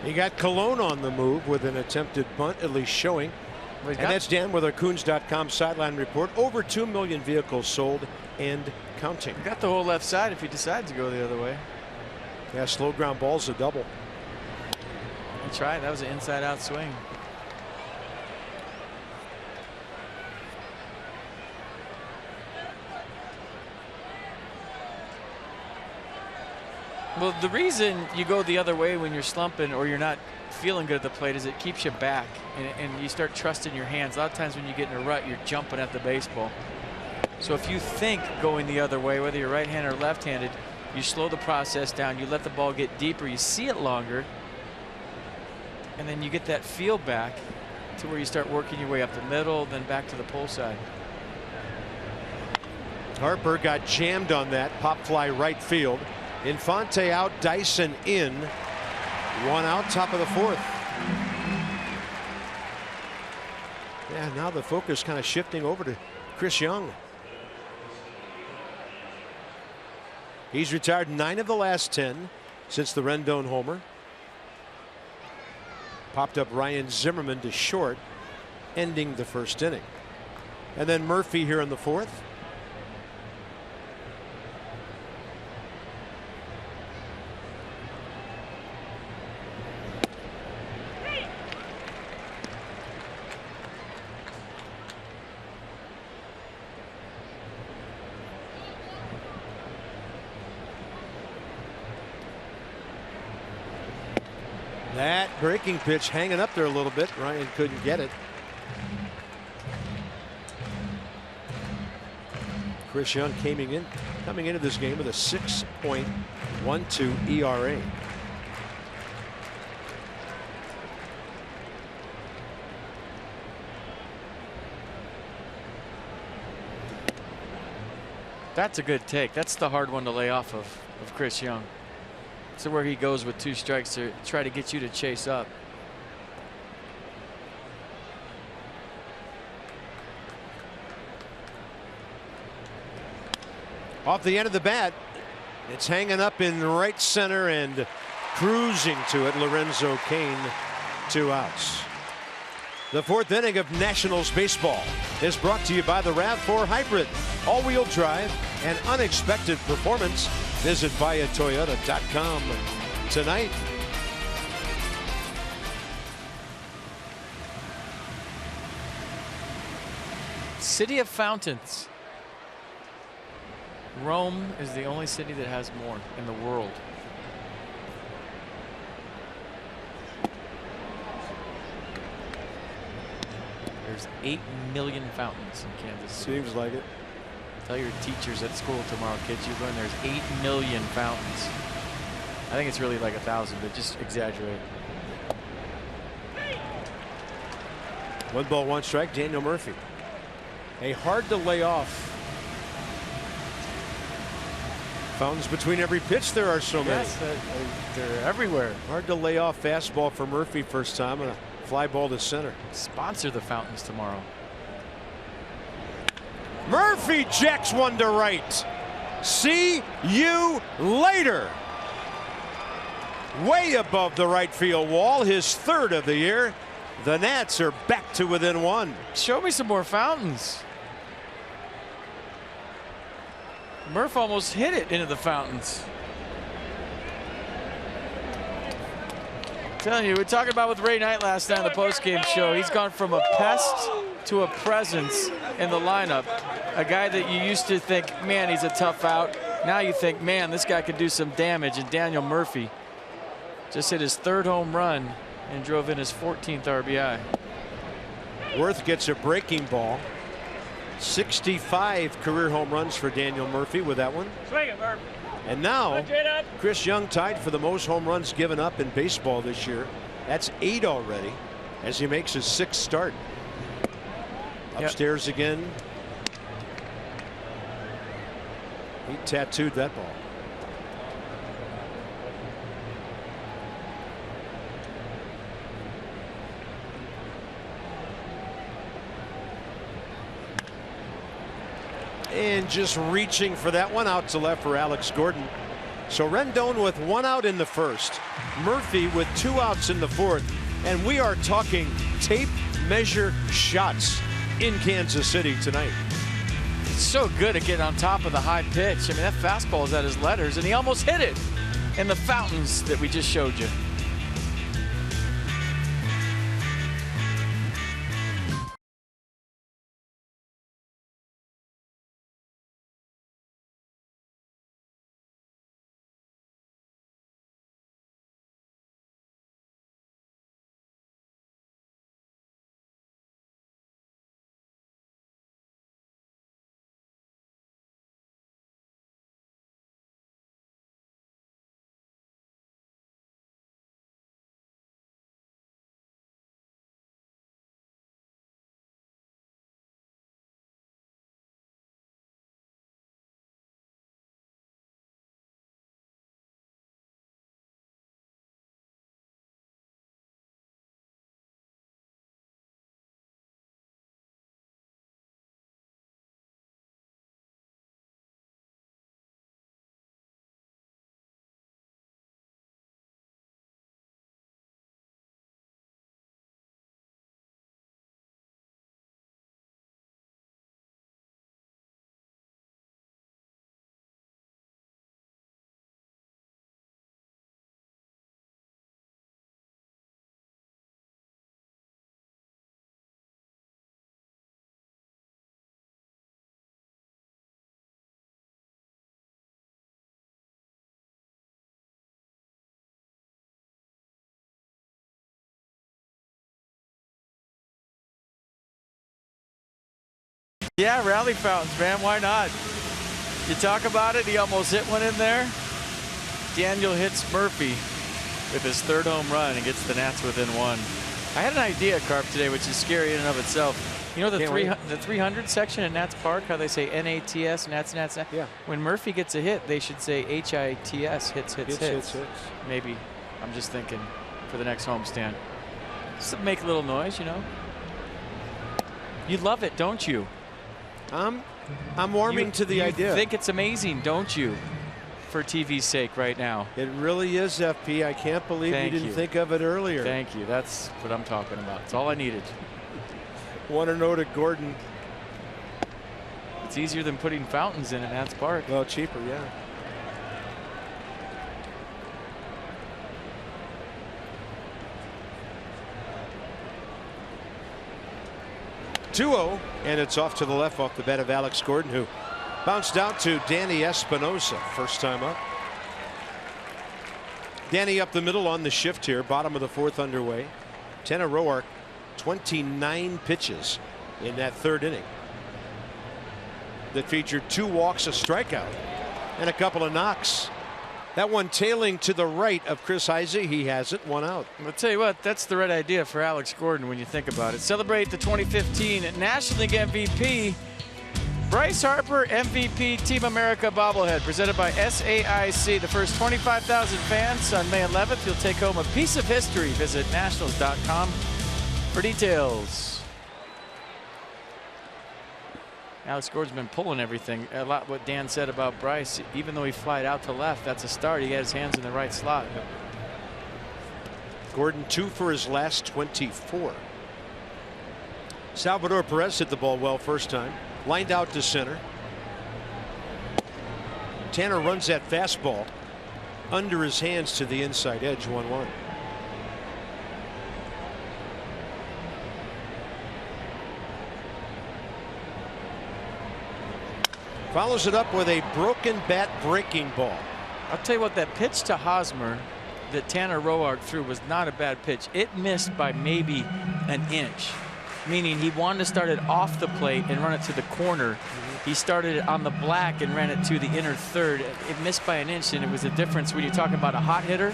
He got Cologne on the move with an attempted bunt, at least showing. And that's Dan with our Coons.com sideline report. Over 2 million vehicles sold and counting. You got the whole left side if he decides to go the other way. Yeah, slow ground ball's a double. That's right. That was an inside-out swing. Well, the reason you go the other way when you're slumping or you're not feeling good at the plate is it keeps you back and you start trusting your hands. A lot of times when you get in a rut, you're jumping at the baseball. So if you think going the other way, whether you're right-handed or left-handed, you slow the process down, you let the ball get deeper, you see it longer, and then you get that feel back to where you start working your way up the middle, then back to the pull side. Harper got jammed on that pop fly right field. Infante out, Dyson in. 1 out, top of the 4th. Yeah, now the focus kind of shifting over to Chris Young. He's retired 9 of the last 10 since the Rendon homer. Popped up Ryan Zimmerman to short, ending the 1st inning. And then Murphy here in the 4th. That breaking pitch hanging up there a little bit. Ryan couldn't get it. Chris Young coming into this game with a 6.12 ERA. That's a good take. That's the hard one to lay off of Chris Young. So where he goes with 2 strikes to try to get you to chase up. Off the end of the bat, it's hanging up in right center and cruising to it. Lorenzo Cain, 2 outs. The 4th inning of Nationals baseball is brought to you by the RAV4 Hybrid. All-wheel drive and unexpected performance. Visit viatoyota.com tonight. City of fountains. Rome is the only city that has more in the world. There's 8 million fountains in Kansas City. Seems like it. Tell your teachers at school tomorrow, kids, you learn there's 8 million fountains. I think it's really like 1,000, but just exaggerate. 1 ball, 1 strike. Daniel Murphy. A hard to lay off. Fountains between every pitch. There are so many. Yes, they're everywhere. Hard to lay off fastball for Murphy first time and a fly ball to center. Sponsor the fountains tomorrow. Murphy jacks one to right. See you later. Way above the right field wall, his 3rd of the year. The Nats are back to within 1. Show me some more fountains. Murph almost hit it into the fountains. I'm telling you, we were talking about with Ray Knight last night on the postgame show. He's gone from a pest to a presence in the lineup. A guy that you used to think, man, he's a tough out. Now you think, man, this guy could do some damage. And Daniel Murphy just hit his 3rd home run and drove in his 14th RBI. Worth gets a breaking ball. 65 career home runs for Daniel Murphy with that one. Swing it, Murph. And now Chris Young tied for the most home runs given up in baseball this year. That's 8 already as he makes his 6th start. Upstairs again. He tattooed that ball. And just reaching for that one out to left for Alex Gordon. So Rendon with 1 out in the 1st. Murphy with 2 outs in the 4th. And we are talking tape measure shots in Kansas City tonight. He's so good at getting on top of the high pitch. I mean, that fastball is at his letters, and he almost hit it in the fountains that we just showed you. Yeah, rally fountains, man. Why not? You talk about it. He almost hit one in there. Daniel hits Murphy with his 3rd home run and gets the Nats within 1. I had an idea, Carp, today, which is scary in and of itself. You know the 300 section at Nats Park, how they say N-A-T-S, Nats, Nats, Nats? Yeah. When Murphy gets a hit, they should say H-I-T-S, hits. Maybe. I'm just thinking for the next homestand. Just to make a little noise, you know. You love it, don't you? I'm warming to the idea. You think it's amazing, don't you? For TV's sake right now. It really is, FP. I can't believe you didn't think of it earlier. Thank you. That's what I'm talking about. It's all I needed. 1-0 to Gordon. It's easier than putting fountains in Nats Park. Well, cheaper, yeah. (2-0), and it's off to the left off the bat of Alex Gordon, who bounced out to Danny Espinosa, first time up. Danny up the middle on the shift here, bottom of the fourth underway. Tanner Roark, 29 pitches in that third inning that featured 2 walks, a strikeout, and a couple of knocks. That one tailing to the right of Chris Heisey. He has it, 1 out. I'll tell you what, that's the right idea for Alex Gordon when you think about it. Celebrate the 2015 National League MVP. Bryce Harper MVP Team America bobblehead presented by SAIC. The first 25,000 fans on May 11th. You'll take home a piece of history. Visit nationals.com for details. Alex Gordon's been pulling everything. A lot what Dan said about Bryce. Even though he flied out to left, that's a start. He got his hands in the right slot. Gordon 2 for his last 24. Salvador Perez hit the ball well first time. Lined out to center. Tanner runs that fastball under his hands to the inside edge, 1-1. Follows it up with a broken bat breaking ball. I'll tell you what, that pitch to Hosmer that Tanner Roark threw was not a bad pitch. It missed by maybe an inch, meaning he wanted to start it off the plate and run it to the corner. He started it on the black and ran it to the inner third. It missed by an inch, and it was a difference when you're talking about a hot hitter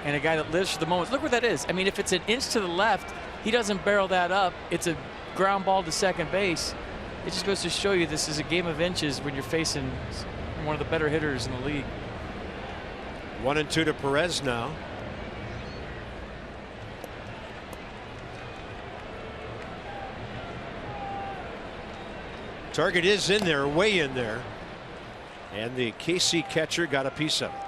and a guy that lives for the moment. Look where that is. I mean, if it's an inch to the left, he doesn't barrel that up. It's a ground ball to second base. It just goes to show you this is a game of inches when you're facing one of the better hitters in the league. 1-2 to Perez now. Target is in there, way in there. And the KC catcher got a piece of it.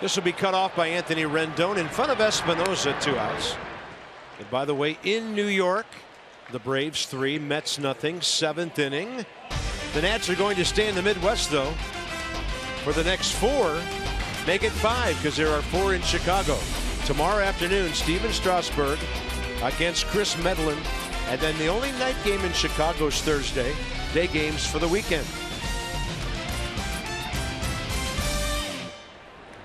This will be cut off by Anthony Rendon in front of Espinosa, 2 outs. And by the way, in New York, the Braves 3, Mets nothing, 7th inning. The Nats are going to stay in the Midwest, though, for the next 4. Make it 5, because there are 4 in Chicago. Tomorrow afternoon, Steven Strasburg against Chris Medlin. And then the only night game in Chicago is Thursday. Day games for the weekend.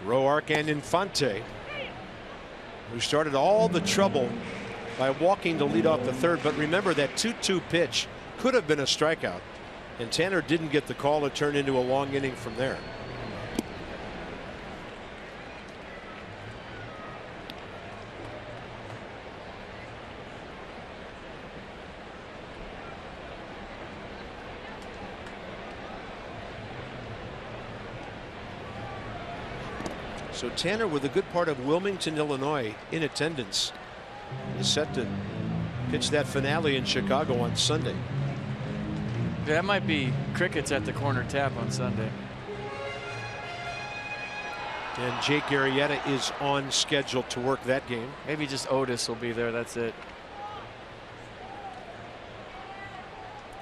Roark and Infante, who started all the trouble by walking to lead off the third. But remember, that 2-2 pitch could have been a strikeout, and Tanner didn't get the call. It turned into a long inning from there. So Tanner, with a good part of Wilmington, Illinois in attendance, is set to pitch that finale in Chicago on Sunday. That might be crickets at the corner tap on Sunday. And Jake Arrieta is on schedule to work that game. Maybe just Otis will be there. That's it.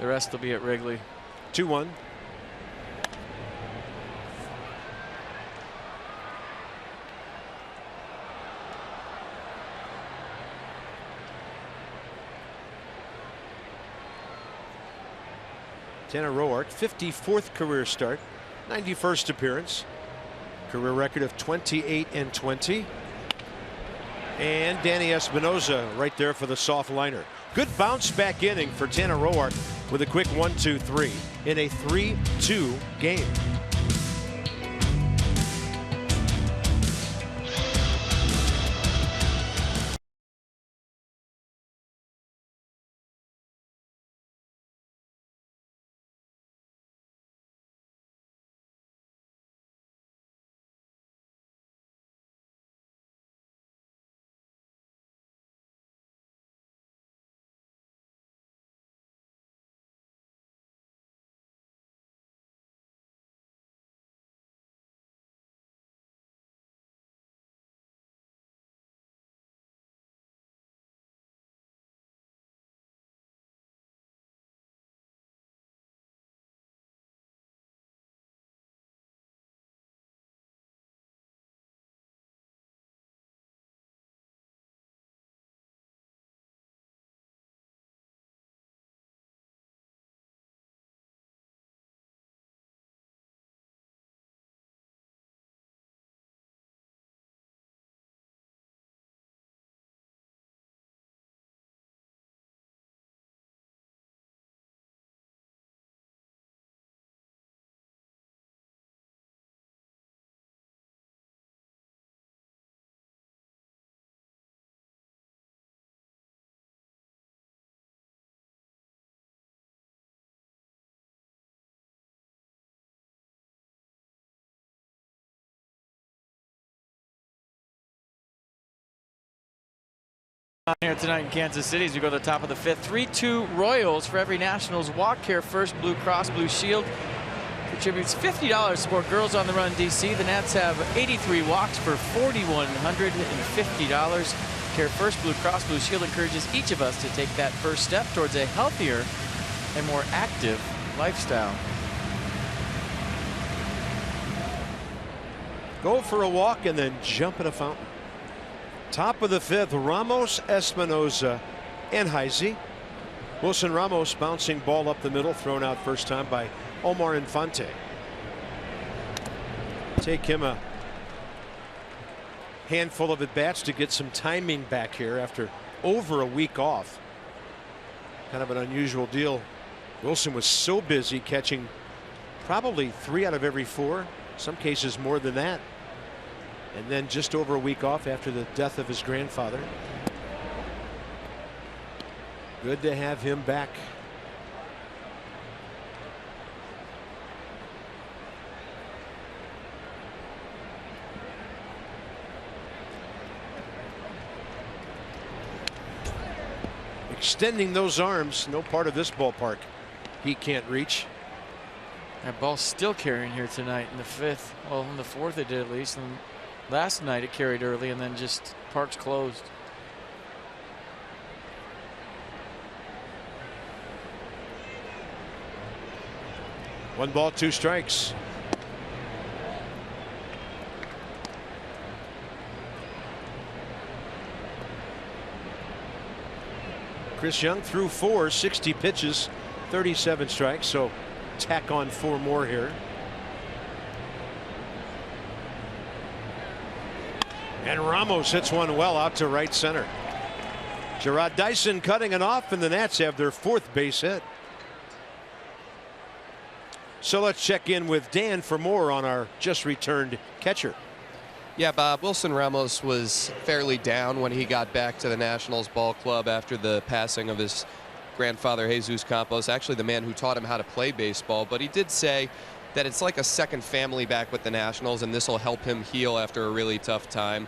The rest will be at Wrigley. 2-1. Tanner Roark, 54th career start, 91st appearance, career record of 28-20. And Danny Espinosa right there for the soft liner. Good bounce back inning for Tanner Roark with a quick 1-2-3 in a 3-2 game. Here tonight in Kansas City as we go to the top of the 5th. 3-2 Royals. For every Nationals walk, Care First Blue Cross Blue Shield contributes $50 to support Girls on the Run DC. The Nats have 83 walks for $4,150. Care First Blue Cross Blue Shield encourages each of us to take that first step towards a healthier and more active lifestyle. Go for a walk and then jump in a fountain. Top of the 5th, Ramos, Espinoza, and Heisey. Wilson Ramos bouncing ball up the middle, thrown out first time by Omar Infante. Take him a handful of at-bats to get some timing back here after over a week off. Kind of an unusual deal. Wilson was so busy catching probably 3 out of every 4, some cases more than that. And then just over a week off after the death of his grandfather. Good to have him back. Extending those arms, no part of this ballpark he can't reach. That ball's still carrying here tonight in the 5th. Well, in the 4th it did at least. And last night it carried early and then just park's closed. One ball, 2 strikes. Chris Young threw 4, 60 pitches, 37 strikes. So tack on 4 more here. And Ramos hits one well out to right center. Gerard Dyson cutting it off, and the Nats have their 4th base hit. So let's check in with Dan for more on our just returned catcher. Yeah, Bob, Wilson Ramos was fairly down when he got back to the Nationals ball club after the passing of his grandfather, Jesus Campos, actually the man who taught him how to play baseball. But he did say that it's like a second family back with the Nationals, and this will help him heal after a really tough time.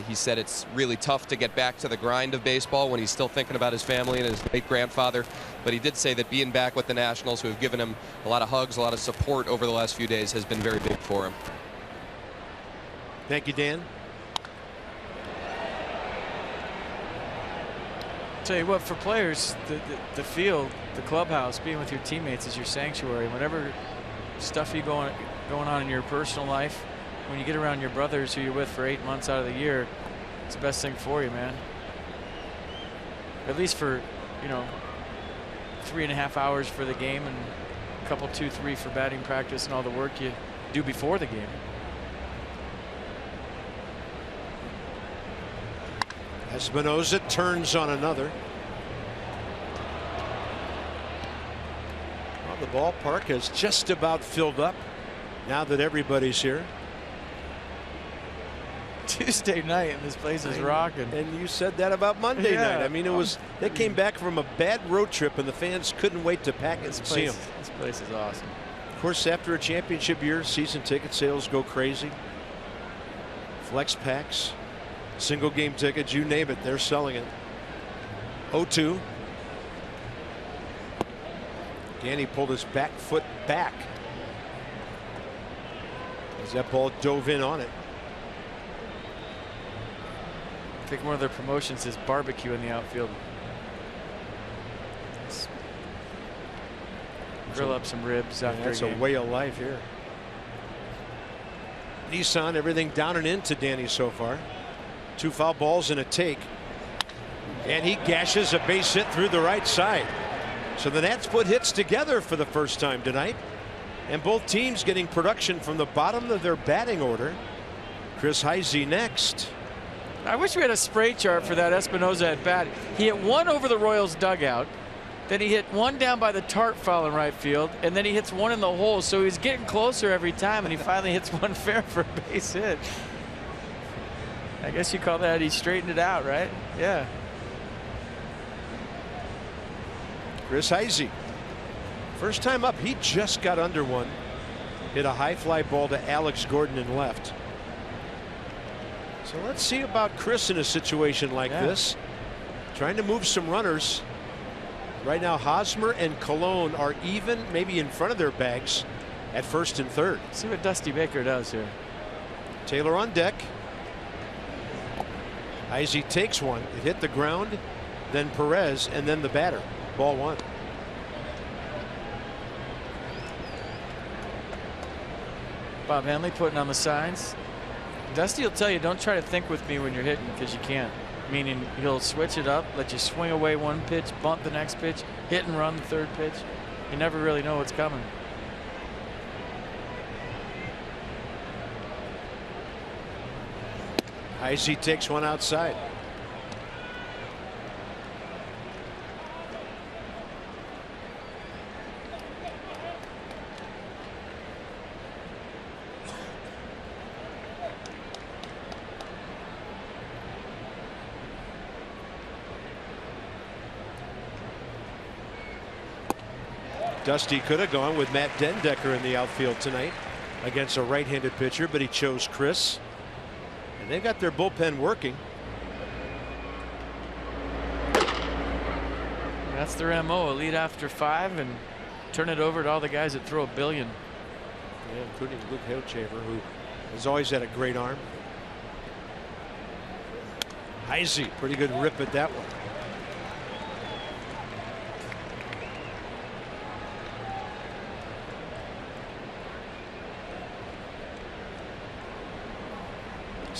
He said it's really tough to get back to the grind of baseball when he's still thinking about his family and his late grandfather. But he did say that being back with the Nationals, who have given him a lot of hugs, a lot of support over the last few days, has been very big for him. Thank you, Dan. Tell you what, for players, the field, the clubhouse, being with your teammates is your sanctuary. Whatever stuff you going on in your personal life, when you get around your brothers who you're with for 8 months out of the year, it's the best thing for you, man. At least for, 3.5 hours for the game and a couple 2-3 for batting practice and all the work you do before the game. Espinoza turns on another. Well, the ballpark is just about filled up now that everybody's here. Tuesday night and this place is rocking. And you said that about Monday night. I mean, they came back from a bad road trip and the fans couldn't wait to pack it and see them. This place is awesome. Of course, after a championship year, season ticket sales go crazy. Flex packs, single game tickets, you name it, they're selling it. 0-2. Danny pulled his back foot back as that ball dove in on it. I think one of their promotions is barbecue in the outfield. Grill up some ribs after That's a way of life here. Nissan, everything down and into Danny so far. 2 foul balls and a take. And he gashes a base hit through the right side. So the Nats put hits together for the first time tonight. And both teams getting production from the bottom of their batting order. Chris Heisey next. I wish we had a spray chart for that Espinoza at bat. He hit one over the Royals dugout. Then he hit one down by the tarp foul in right field. And then he hits one in the hole. So he's getting closer every time. And he finally hits one fair for a base hit. I guess you call that he straightened it out, right? Yeah. Chris Heisey. First time up, he just got under one. Hit a high fly ball to Alex Gordon in left. So let's see about Chris in a situation like this. trying to move some runners. Right now, Hosmer and Cologne are even, maybe in front of their bags at first and third. See what Dusty Baker does here. Taylor on deck. Izzy takes one. It hit the ground, then Perez, and then the batter. Ball one. Bob Henley putting on the signs. Dusty will tell you, don't try to think with me when you're hitting, because you can't. Meaning he'll switch it up, let you swing away one pitch, bunt the next pitch, hit and run the third pitch. You never really know what's coming. Izzy takes one outside. Dusty could have gone with Matt Dendecker in the outfield tonight against a right-handed pitcher, but he chose Chris. And they've got their bullpen working. That's their MO, a lead after 5 and turn it over to all the guys that throw a billion. Yeah, including Luke Hochevar, who has always had a great arm. Izzy, pretty good rip at that one.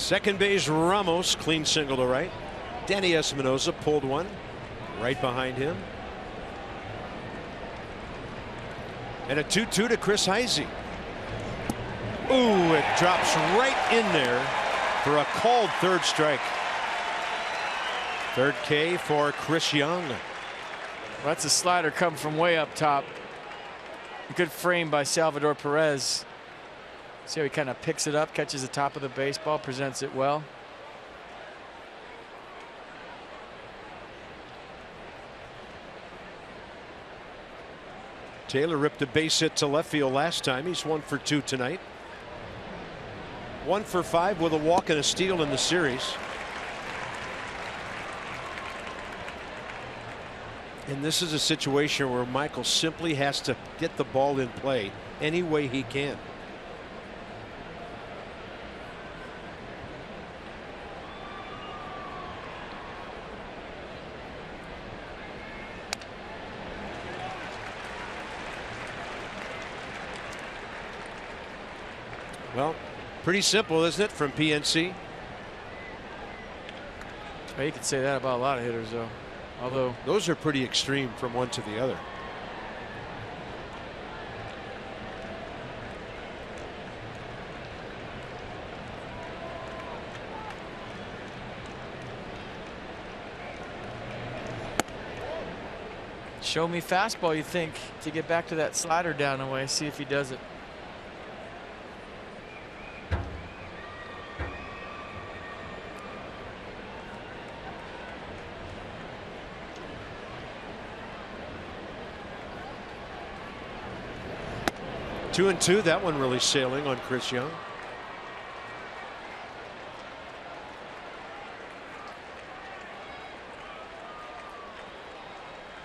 Second base, Ramos, clean single to right. Danny Espinosa pulled one right behind him. And a 2-2 to Chris Izzy. Ooh, it drops right in there for a called third strike. Third K for Chris Young. Well, that's a slider come from way up top. A good frame by Salvador Perez. See how he kind of picks it up, catches the top of the baseball, presents it well. Taylor ripped a base hit to left field last time. He's 1 for 2 tonight. 1 for 5 with a walk and a steal in the series. And this is a situation where Michael simply has to get the ball in play any way he can. Well, pretty simple, isn't it, from PNC? Well, you could say that about a lot of hitters, though. Although those are pretty extreme from one to the other. show me fastball, you think, to get back to that slider down away. See if he does it. Two and two. That one really sailing on Chris Young.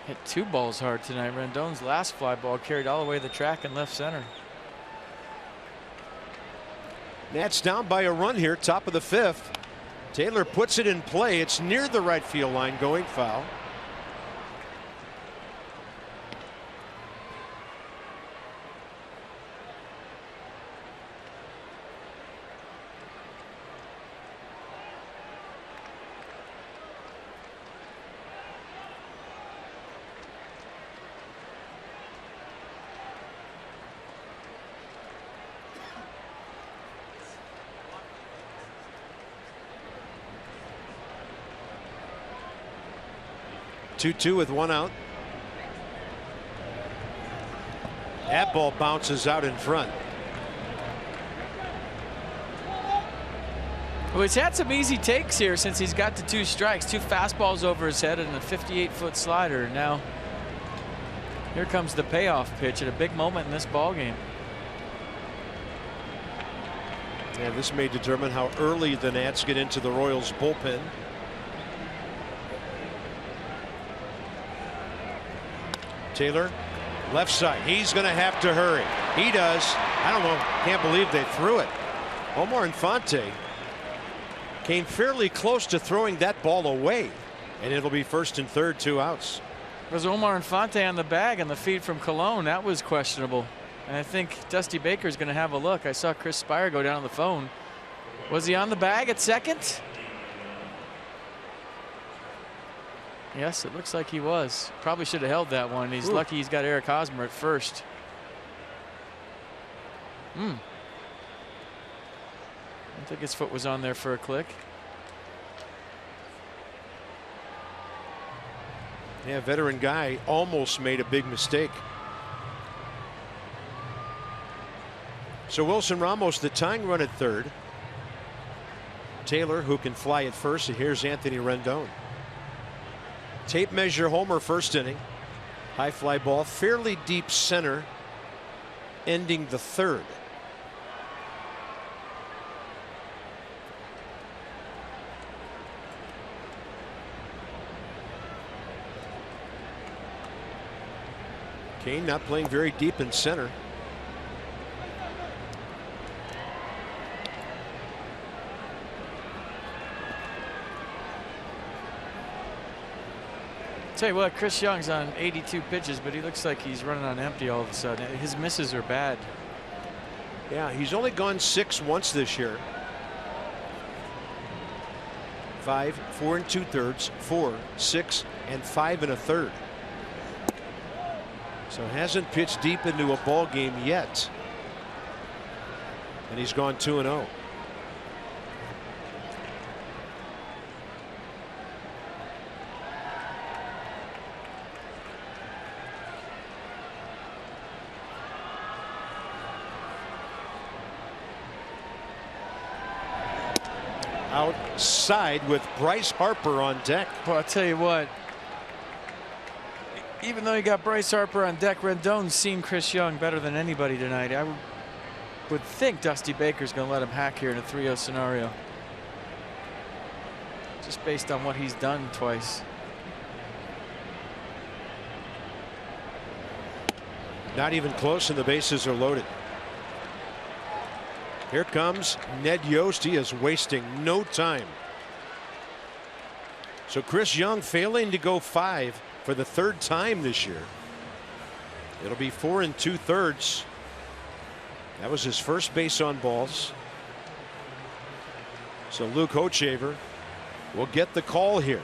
Hit two balls hard tonight. Rendon's last fly ball carried all the way to the track and left center. Nats down by a run here, top of the fifth. Taylor puts it in play. It's near the right field line, going foul. Two with one out. That ball bounces out in front. Well, he's had some easy takes here since he's got to two strikes. Two fastballs over his head and a 58-foot slider. Now here comes the payoff pitch at a big moment in this ball game. Yeah, this may determine how early the Nats get into the Royals bullpen. Taylor, left side. He's going to have to hurry. He does. I don't know. Can't believe they threw it. Omar Infante came fairly close to throwing that ball away, and it'll be first and third, 2 outs. Was Omar Infante on the bag on the feed from Cologne? That was questionable. And I think Dusty Baker's going to have a look. I saw Chris Spire go down on the phone. Was he on the bag at second? Yes, it looks like he was. Probably should have held that one. He's lucky he's got Eric Hosmer at first. I think his foot was on there for a click. Yeah, veteran guy almost made a big mistake. So Wilson Ramos, the tying run at third. Taylor, who can fly at first, and here's Anthony Rendon. Tape measure homer first inning. High fly ball, fairly deep center, ending the third. Kane not playing very deep in center. Tell you what, Chris Young's on 82 pitches, but he looks like he's running on empty all of a sudden. His misses are bad. Yeah, he's only gone 6 once this year. 5, 4 2/3, 4, 6, and 5 1/3. So hasn't pitched deep into a ball game yet. And he's gone 2-0. Outside with Bryce Harper on deck. Well, I'll tell you what, even though you got Bryce Harper on deck, Rendon's seen Chris Young better than anybody tonight. I would think Dusty Baker's going to let him hack here in a 3-0 scenario, just based on what he's done twice. Not even close, and the bases are loaded. Here comes Ned Yost. He is wasting no time. So Chris Young failing to go 5 for the 3rd time this year. It'll be 4 2/3. That was his first base on balls. So Luke Hochevar will get the call here.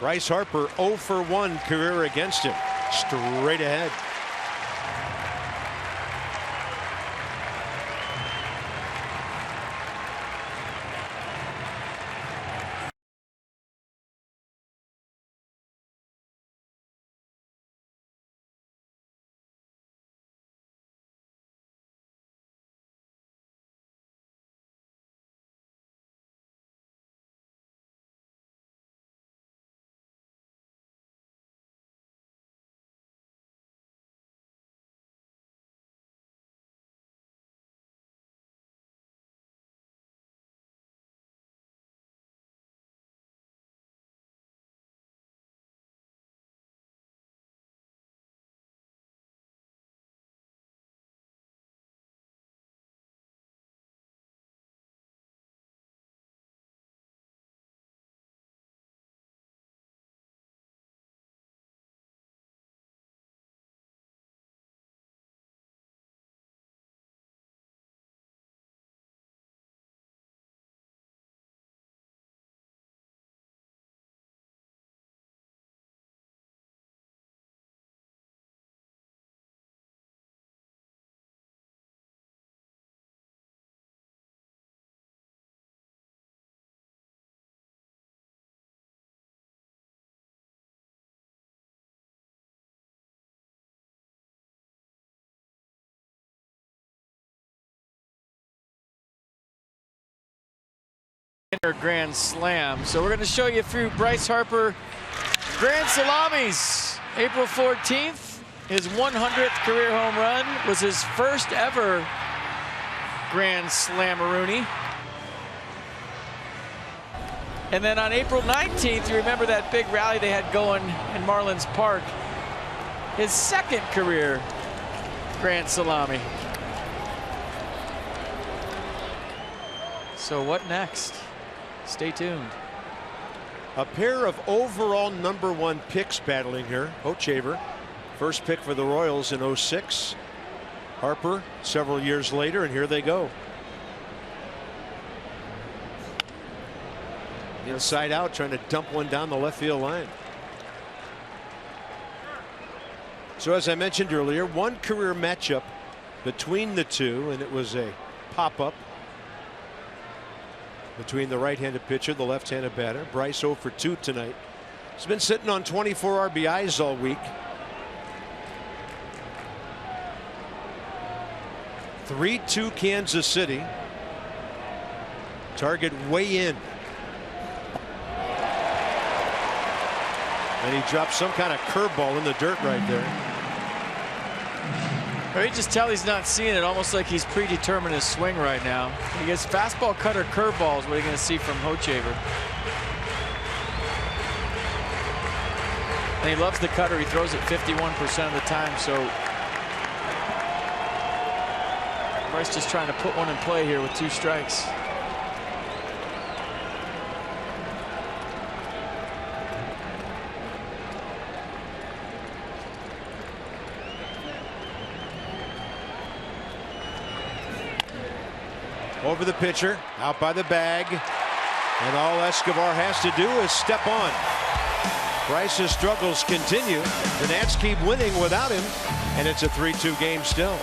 Bryce Harper 0 for 1 career against him. Straight ahead. Grand slam. So we're going to show you through Bryce Harper grand salamis. April 14th, his 100th career home run was his first ever grand slam-a-rooney. And then on April 19th, you remember that big rally they had going in Marlins Park. his second career grand salami. So what next? Stay tuned. A pair of overall #1 picks battling here. Hochevar, first pick for the Royals in '06. Harper several years later, and here they go. Inside out, trying to dump one down the left field line. So as I mentioned earlier, one career matchup between the two, and it was a pop-up between the right-handed pitcher, the left-handed batter. Bryce 0 for 2 tonight. He's been sitting on 24 RBIs all week. 3-2 Kansas City. Target way in. And he dropped some kind of curveball in the dirt right there. You just tell he's not seeing it, almost like he's predetermined his swing right now. He gets fastball, cutter, curveball is what you're going to see from Hochevar. And he loves the cutter. He throws it 51% of the time. So Bryce just trying to put one in play here with 2 strikes. Over the pitcher, out by the bag, and all Escobar has to do is step on. Bryce's struggles continue. The Nats keep winning without him, and it's a 3-2 game still.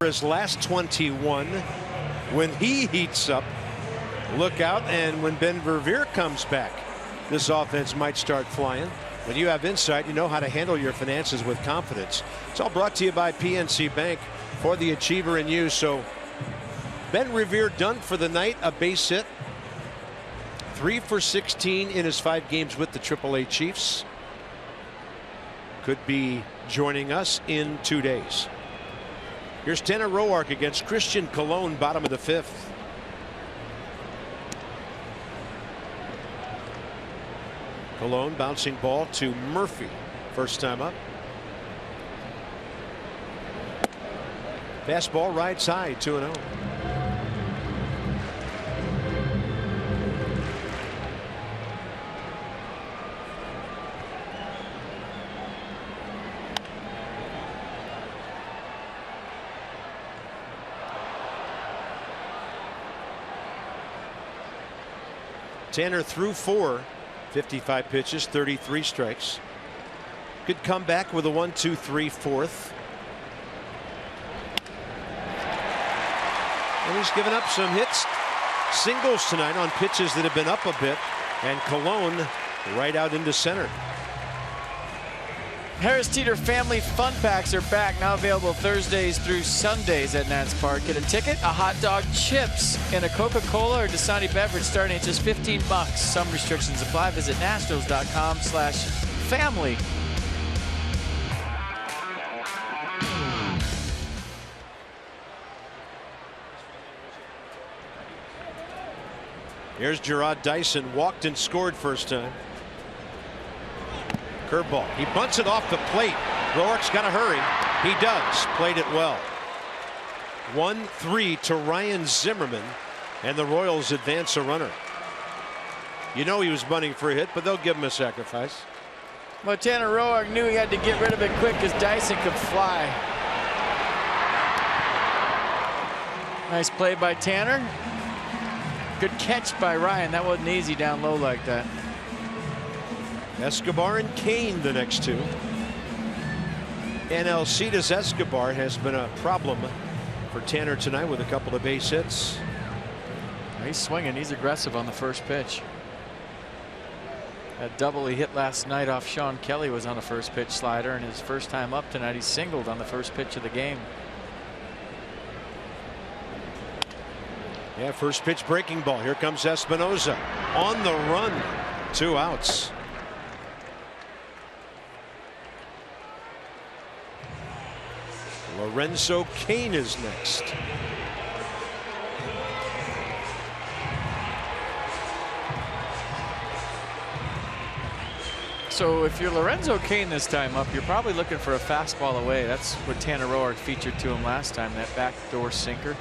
His last 21. When he heats up, look out. And when Ben Verveer comes back, this offense might start flying. When you have insight, you know how to handle your finances with confidence. It's all brought to you by PNC Bank, for the achiever in you. So Ben Verveer done for the night, a base hit. 3 for 16 in his 5 games with the AAA Chiefs. Could be joining us in 2 days. Here's Tanner Roark against Christian Colon, bottom of the 5th. Colon bouncing ball to Murphy, first time up. Fastball right side, 2-0. Tanner threw 4, 55 pitches, 33 strikes. Good comeback with a 1-2-3 fourth. And he's given up some hits, singles tonight on pitches that have been up a bit. And Colon right out into center. Harris Teeter Family Fun Packs are back, now available Thursdays through Sundays at Nats Park. Get a ticket, a hot dog, chips, and a Coca-Cola or Dasani beverage starting at just $15. Some restrictions apply. Visit Astros.com/family. Here's Gerard Dyson, walked and scored first time. Curveball. He bunts it off the plate. Roark's got to hurry. He does. Played it well. 1-3 to Ryan Zimmerman, and the Royals advance a runner. You know he was bunting for a hit, but they'll give him a sacrifice. Well, Tanner Roark knew he had to get rid of it quick because Dyson could fly. Nice play by Tanner. Good catch by Ryan. That wasn't easy down low like that. Escobar and Kane the next two. And Alcides Escobar has been a problem for Tanner tonight with a couple of base hits. He's swinging. He's aggressive on the first pitch. That double he hit last night off Sean Kelly was on a first pitch slider, and his first time up tonight he singled on the first pitch of the game. Yeah, first pitch breaking ball. Here comes Espinosa on the run. 2 outs. Lorenzo Cain is next. So if you're Lorenzo Cain this time up, you're probably looking for a fastball away. That's what Tanner Roark featured to him last time, that backdoor sinker.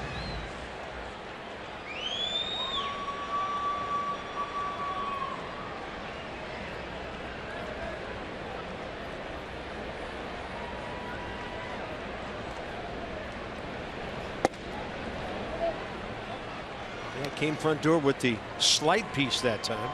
Came front door with the slight piece that time.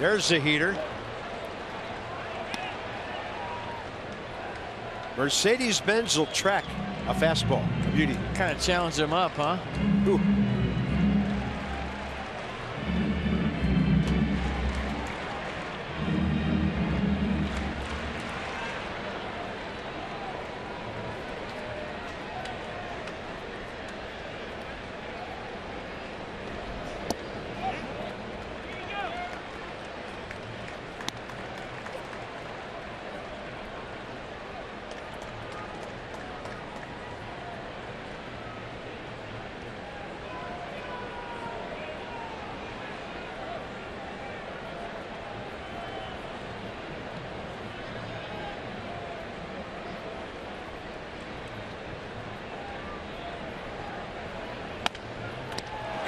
There's the heater. Mercedes-Benz will track a fastball. Beauty. Kind of challenged him up, huh? Ooh.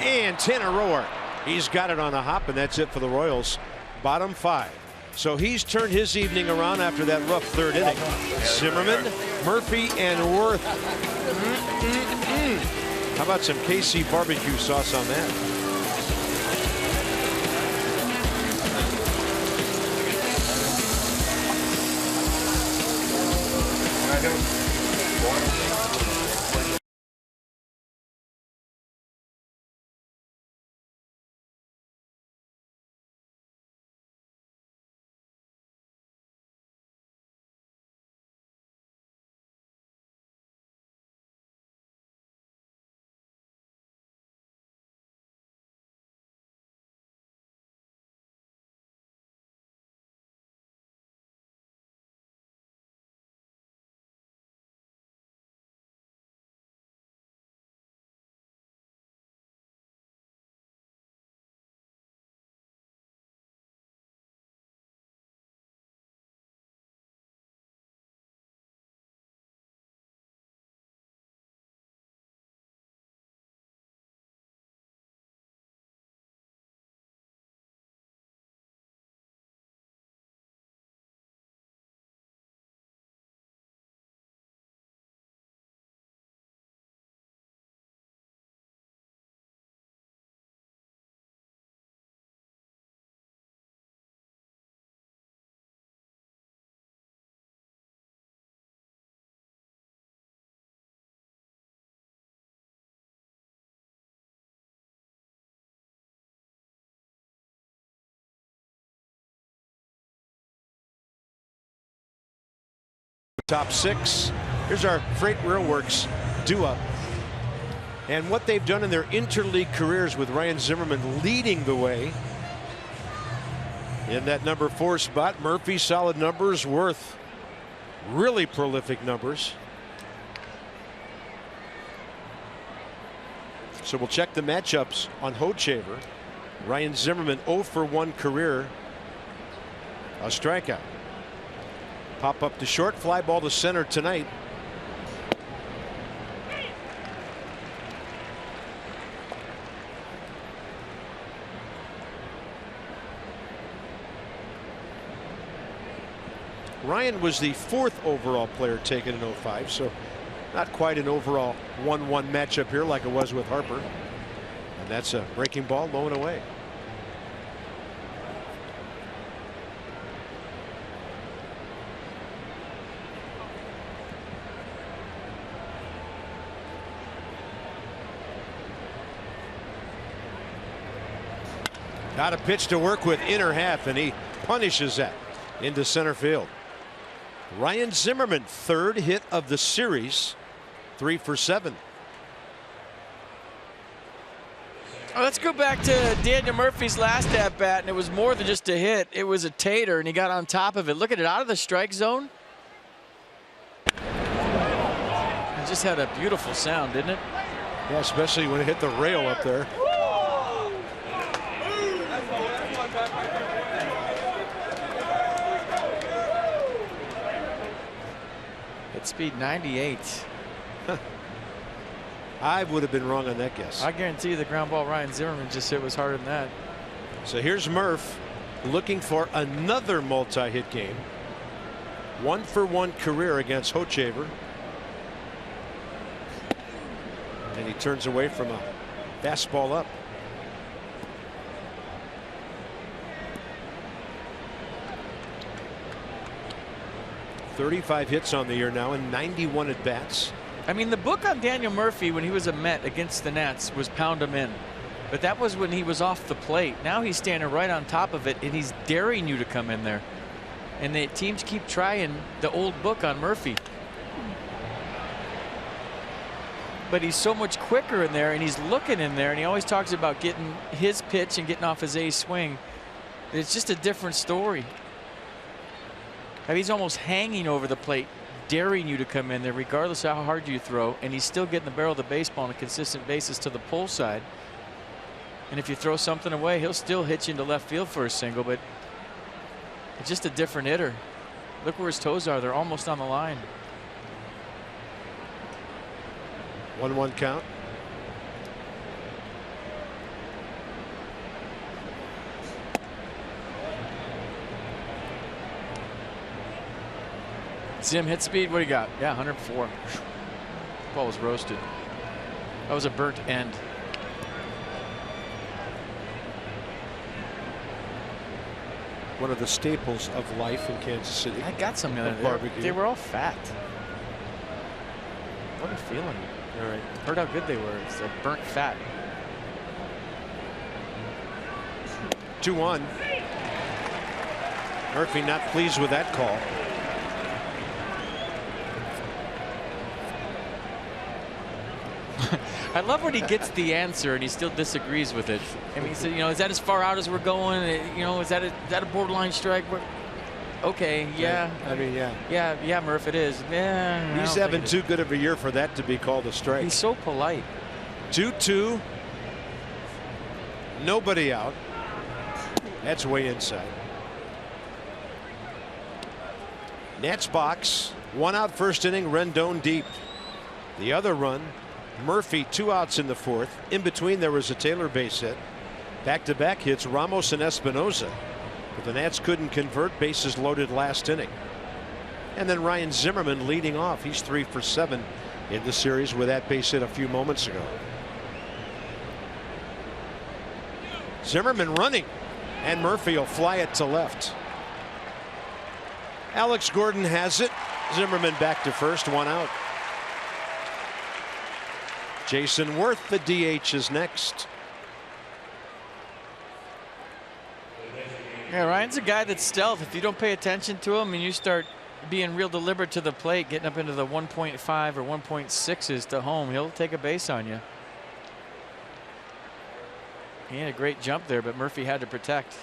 And Tanner Roark, he's got it on a hop, and that's it for the Royals. Bottom 5. So he's turned his evening around after that rough third inning. Zimmerman, Murphy, and Worth. How about some KC barbecue sauce on that? Top 6. Here's our Freight Railworks do-up. And what they've done in their interleague careers with Ryan Zimmerman leading the way. In that number 4 spot, Murphy, solid numbers. Worth, really prolific numbers. So we'll check the matchups on Hochevar. Ryan Zimmerman 0 for 1 career. A strikeout. Pop up to short, fly ball to center tonight. Ryan was the 4th overall player taken in 05, so not quite an overall 1-1 matchup here like it was with Harper. And that's a breaking ball, low and away. Got a pitch to work with, inner half, and he punishes that into center field. Ryan Zimmerman, 3rd hit of the series, 3 for 7. Oh, let's go back to Daniel Murphy's last at bat, and it was more than just a hit. It was a tater, and he got on top of it. Look at it, out of the strike zone. It just had a beautiful sound, didn't it? Yeah, especially when it hit the rail up there. Hit speed 98. I would have been wrong on that guess. I guarantee you the ground ball Ryan Zimmerman just hit was harder than that. So here's Murph looking for another multi-hit game. 1 for 1 career against Hochevar. And he turns away from a fastball up. .35 hits on the year now and 91 at bats. I mean, the book on Daniel Murphy when he was a Met against the Nats was pound him in. But that was when he was off the plate. Now he's standing right on top of it, and he's daring you to come in there. And the teams keep trying the old book on Murphy. But he's so much quicker in there, and he's looking in there, and he always talks about getting his pitch and getting off his A swing. It's just a different story. I mean, he's almost hanging over the plate, daring you to come in there regardless of how hard you throw, and he's still getting the barrel of the baseball on a consistent basis to the pull side. And if you throw something away, he'll still hit you into left field for a single, but it's just a different hitter. Look where his toes are. They're almost on the line. 1-1 count. Zim hit speed. What do you got? Yeah, 104. Ball was roasted. That was a burnt end. One of the staples of life in Kansas City. I got some the other day. Barbecue. They were all fat. What a feeling. All right. Heard how good they were. It's like burnt fat. 2-1. Murphy not pleased with that call. I love when he gets the answer and he still disagrees with it. I mean, he said, you know, is that as far out as we're going? You know, is that a borderline strike? Okay, yeah. I mean, yeah. Yeah, Murph, it is. Yeah. He's having too good of a year for that to be called a strike. He's so polite. 2-2. Nobody out. That's way inside. Nats box. 1 out first inning. Rendon deep. The other run. Murphy 2 outs in the 4th. In between there was a Taylor base hit. Back-to-back hits Ramos and Espinoza. But the Nats couldn't convert. Bases loaded last inning. And then Ryan Zimmerman leading off. He's 3 for 7 in the series with that base hit a few moments ago. Zimmerman running. And Murphy will fly it to left. Alex Gordon has it. Zimmerman back to first. 1 out. Jason Worth, the DH, is next. Yeah, Ryan's a guy that's stealth. If you don't pay attention to him and you start being real deliberate to the plate, getting up into the 1.5 or 1.6s to home. He'll take a base on you. He had a great jump there, but Murphy had to protect.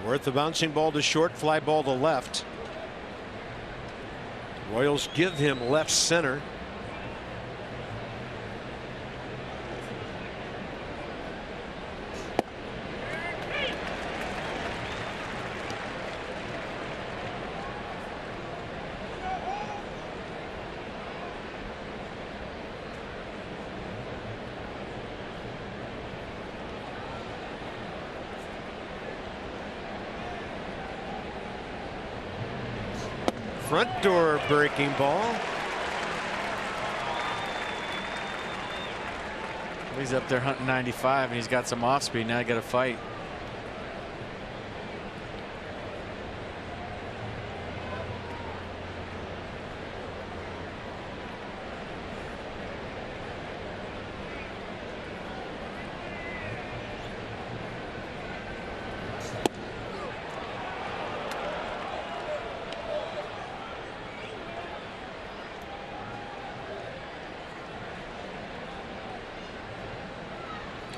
Worth the bouncing ball to short, fly ball to left. Royals give him left center. Front door breaking ball. He's up there hunting 95, and he's got some off speed. Now he got to fight.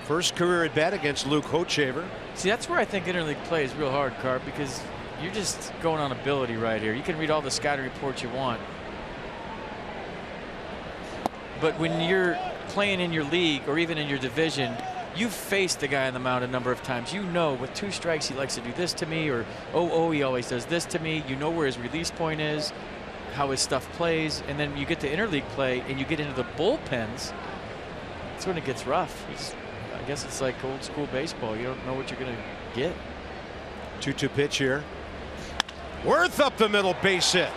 First career at bat against Luke Hochevar. See, that's where I think interleague play is real hard, Carp, because you're just going on ability right here. You can read all the scouting reports you want, but when you're playing in your league or even in your division, you've faced the guy on the mound a number of times. You know, with 2 strikes, he likes to do this to me, or he always does this to me. You know where his release point is, how his stuff plays, and then you get to interleague play and you get into the bullpens. That's when it gets rough. I guess it's like old school baseball. You don't know what you're going to get. 2-2 pitch here. Worth up the middle, base hit.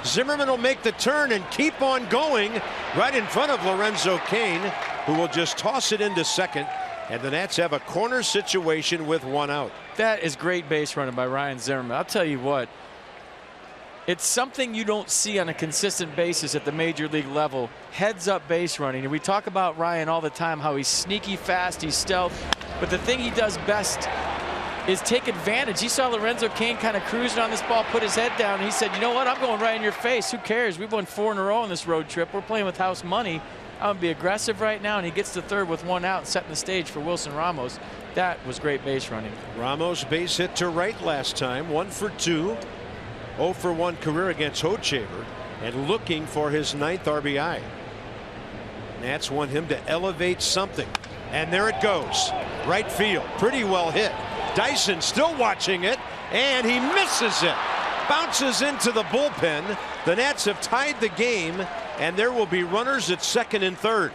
Zimmerman will make the turn and keep on going right in front of Lorenzo Cain, who will just toss it into second. And the Nats have a corner situation with 1 out. That is great base running by Ryan Zimmerman. I'll tell you what. It's something you don't see on a consistent basis at the major league level. Heads up base running. And we talk about Ryan all the time, how he's sneaky fast, he's stealth. But the thing he does best is take advantage. He saw Lorenzo Cain kind of cruising on this ball, put his head down, and he said, you know what, I'm going right in your face. Who cares? We've won 4 in a row on this road trip. We're playing with house money. I'm going to be aggressive right now. And he gets to third with 1 out, setting the stage for Wilson Ramos. That was great base running. Ramos base hit to right last time, 1 for 2. 0 for 1 career against Hochevar, and looking for his 9th RBI. Nats want him to elevate something, and there it goes. Right field, pretty well hit. Dyson still watching it, and he misses it. Bounces into the bullpen. The Nats have tied the game, and there will be runners at second and third.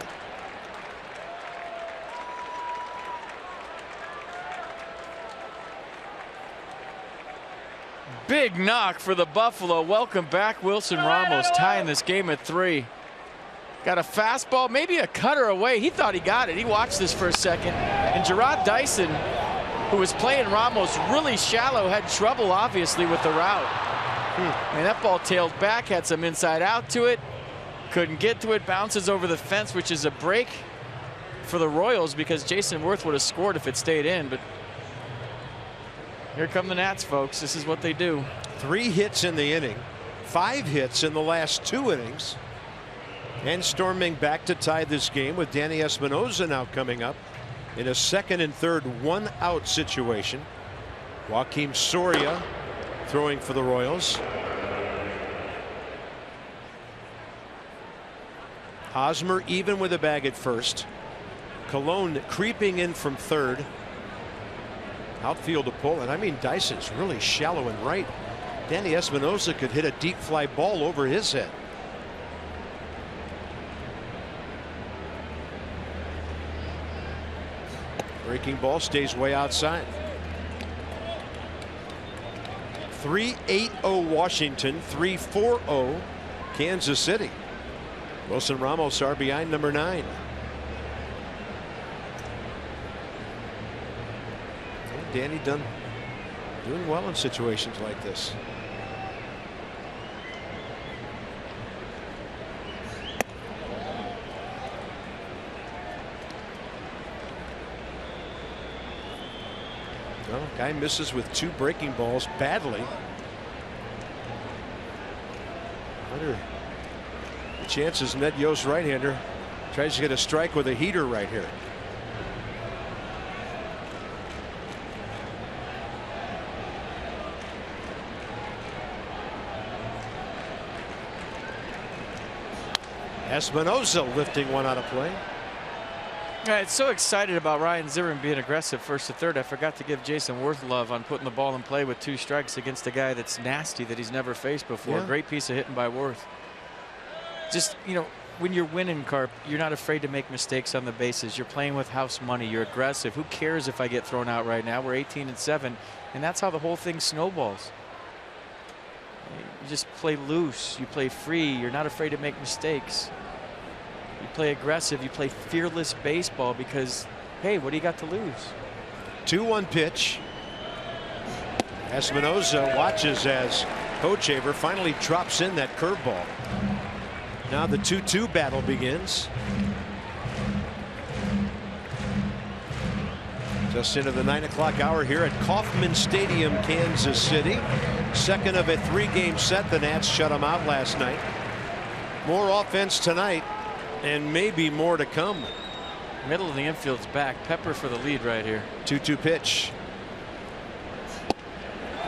Big knock for the Buffalo. Welcome back, Wilson Ramos, tying this game at 3. Got a fastball, maybe a cutter away. He thought he got it. He watched this for a second. And Gerard Dyson, who was playing Ramos really shallow, had trouble, obviously, with the route. And that ball tailed back, had some inside out to it. Couldn't get to it, bounces over the fence, which is a break for the Royals because Jason Worth would have scored if it stayed in. But here come the Nats, folks. This is what they do. 3 hits in the inning, 5 hits in the last 2 innings. And storming back to tie this game with Danny Espinosa now coming up in a second and third 1 out situation. Joakim Soria throwing for the Royals. Hosmer even with a bag at first. Colon creeping in from third. Outfield to pull, and I mean Dyson's really shallow and right. Danny Espinosa could hit a deep fly ball over his head. Breaking ball stays way outside. 3-8-0 Washington, 3-4-0 Kansas City. Wilson Ramos RBI number 9. Danny doing well in situations like this. Well, guy misses with 2 breaking balls badly. Under the chances Ned Yost, right-hander, tries to get a strike with a heater right here. Espinosa lifting one out of play. Yeah, it's so excited about Ryan Zimmerman being aggressive first to third. I forgot to give Jason Worth love on putting the ball in play with 2 strikes against a guy that's nasty that he's never faced before. Yeah. Great piece of hitting by Worth. Just, you know, when you're winning, Carp, you're not afraid to make mistakes on the bases. You're playing with house money. You're aggressive. Who cares if I get thrown out right now? We're 18-7, and that's how the whole thing snowballs. You just play loose. You play free. You're not afraid to make mistakes. You play aggressive. You play fearless baseball because, hey, what do you got to lose? 2-1 pitch. Espinosa watches as Hochevar finally drops in that curveball. Now the 2-2 battle begins. Just into the 9 o'clock hour here at Kauffman Stadium, Kansas City. Second of a 3-game set. The Nats shut them out last night. More offense tonight, and maybe more to come. Middle of the infield's back. Pepper for the lead right here. 2-2 pitch.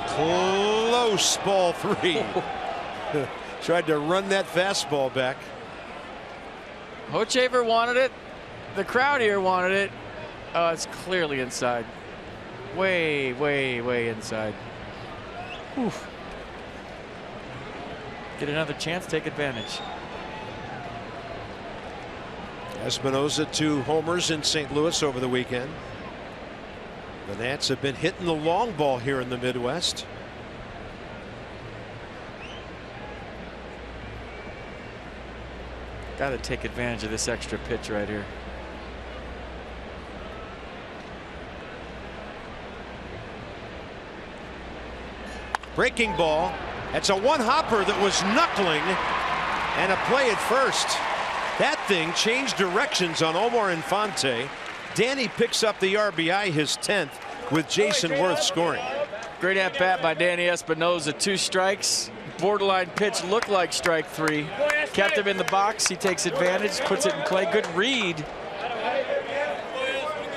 Close, ball 3. Tried to run that fastball back. Hochevar wanted it. The crowd here wanted it. Oh, it's clearly inside. Way, way, way inside. Oof. Get another chance, take advantage. Espinosa 2 homers in St. Louis over the weekend. The Nats have been hitting the long ball here in the Midwest. Got to take advantage of this extra pitch right here. Breaking ball. That's a one-hopper that was knuckling, and a play at first. That thing changed directions on Omar Infante. Danny picks up the RBI, his 10th, with Jason Worth scoring. Great at bat by Danny Espinosa. 2 strikes. Borderline pitch, looked like strike 3. Kept him in the box. He takes advantage, puts it in play. Good read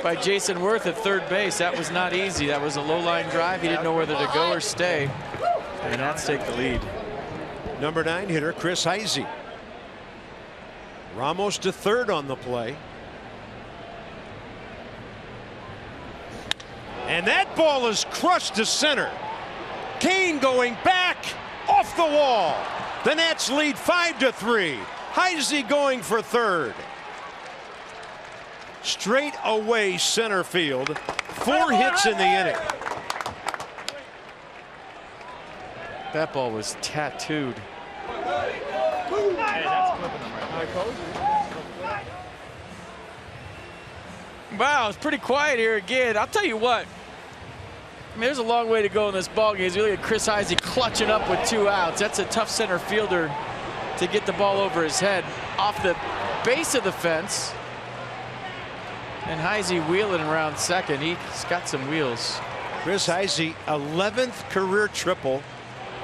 by Jason Worth at third base. That was not easy. That was a low line drive. He didn't know whether to go or stay. And Nats take the lead. Number 9 hitter Chris Heisey. Ramos to third on the play. And that ball is crushed to center. Kane going back off the wall. The Nats lead 5-3. Heisey going for third. Straight away center field. 4 hits in the inning. That ball was tattooed. Wow, it's pretty quiet here again. I'll tell you what. I mean, there's a long way to go in this ballgame. As you look at Chris Heisey clutching up with 2 outs. That's a tough center fielder to get the ball over his head off the base of the fence. And Heisey wheeling around second. He's got some wheels. Chris Heisey, 11th career triple,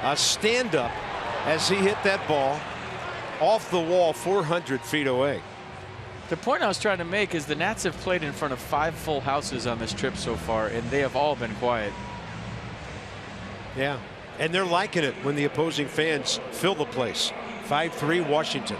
a stand-up as he hit that ball off the wall 400 feet away. The point I was trying to make is the Nats have played in front of 5 full houses on this trip so far, and they have all been quiet. Yeah, and they're liking it when the opposing fans fill the place. 5-3 Washington.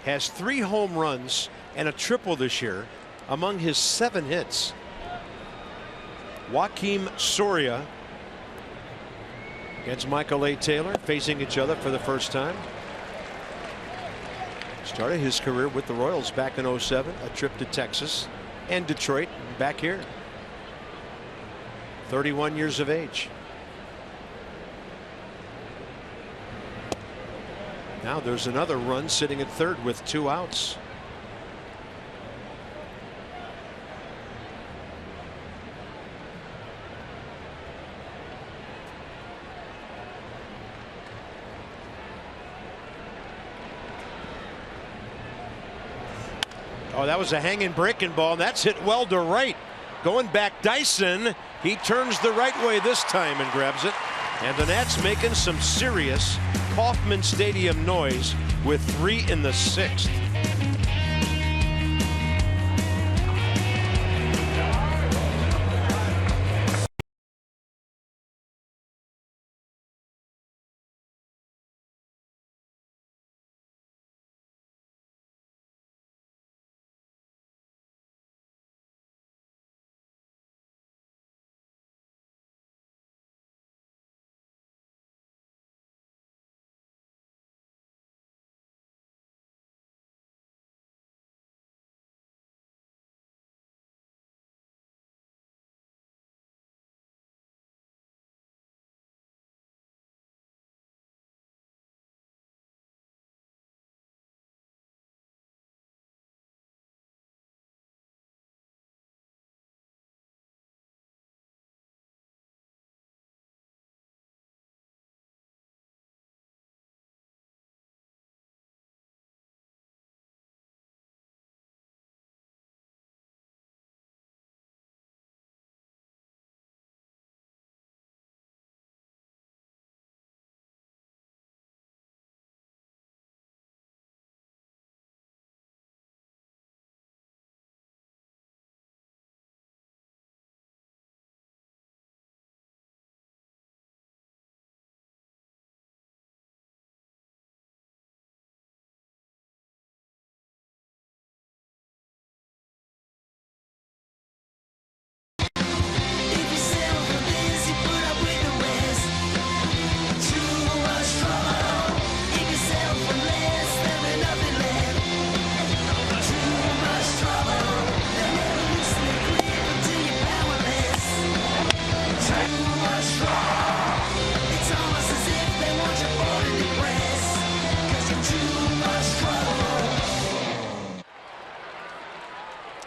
has 3 home runs and a triple this year among his 7 hits. Joakim Soria against Michael A. Taylor, facing each other for the first time. Started his career with the Royals back in '07, a trip to Texas and Detroit, and back here. 31 years of age. Now there's another run sitting at third with 2 outs. Oh, that was a hanging breaking ball. That's hit well to right. Going back, Dyson. He turns the right way this time and grabs it. And the Nats making some serious Kauffman Stadium noise with 3 in the 6th.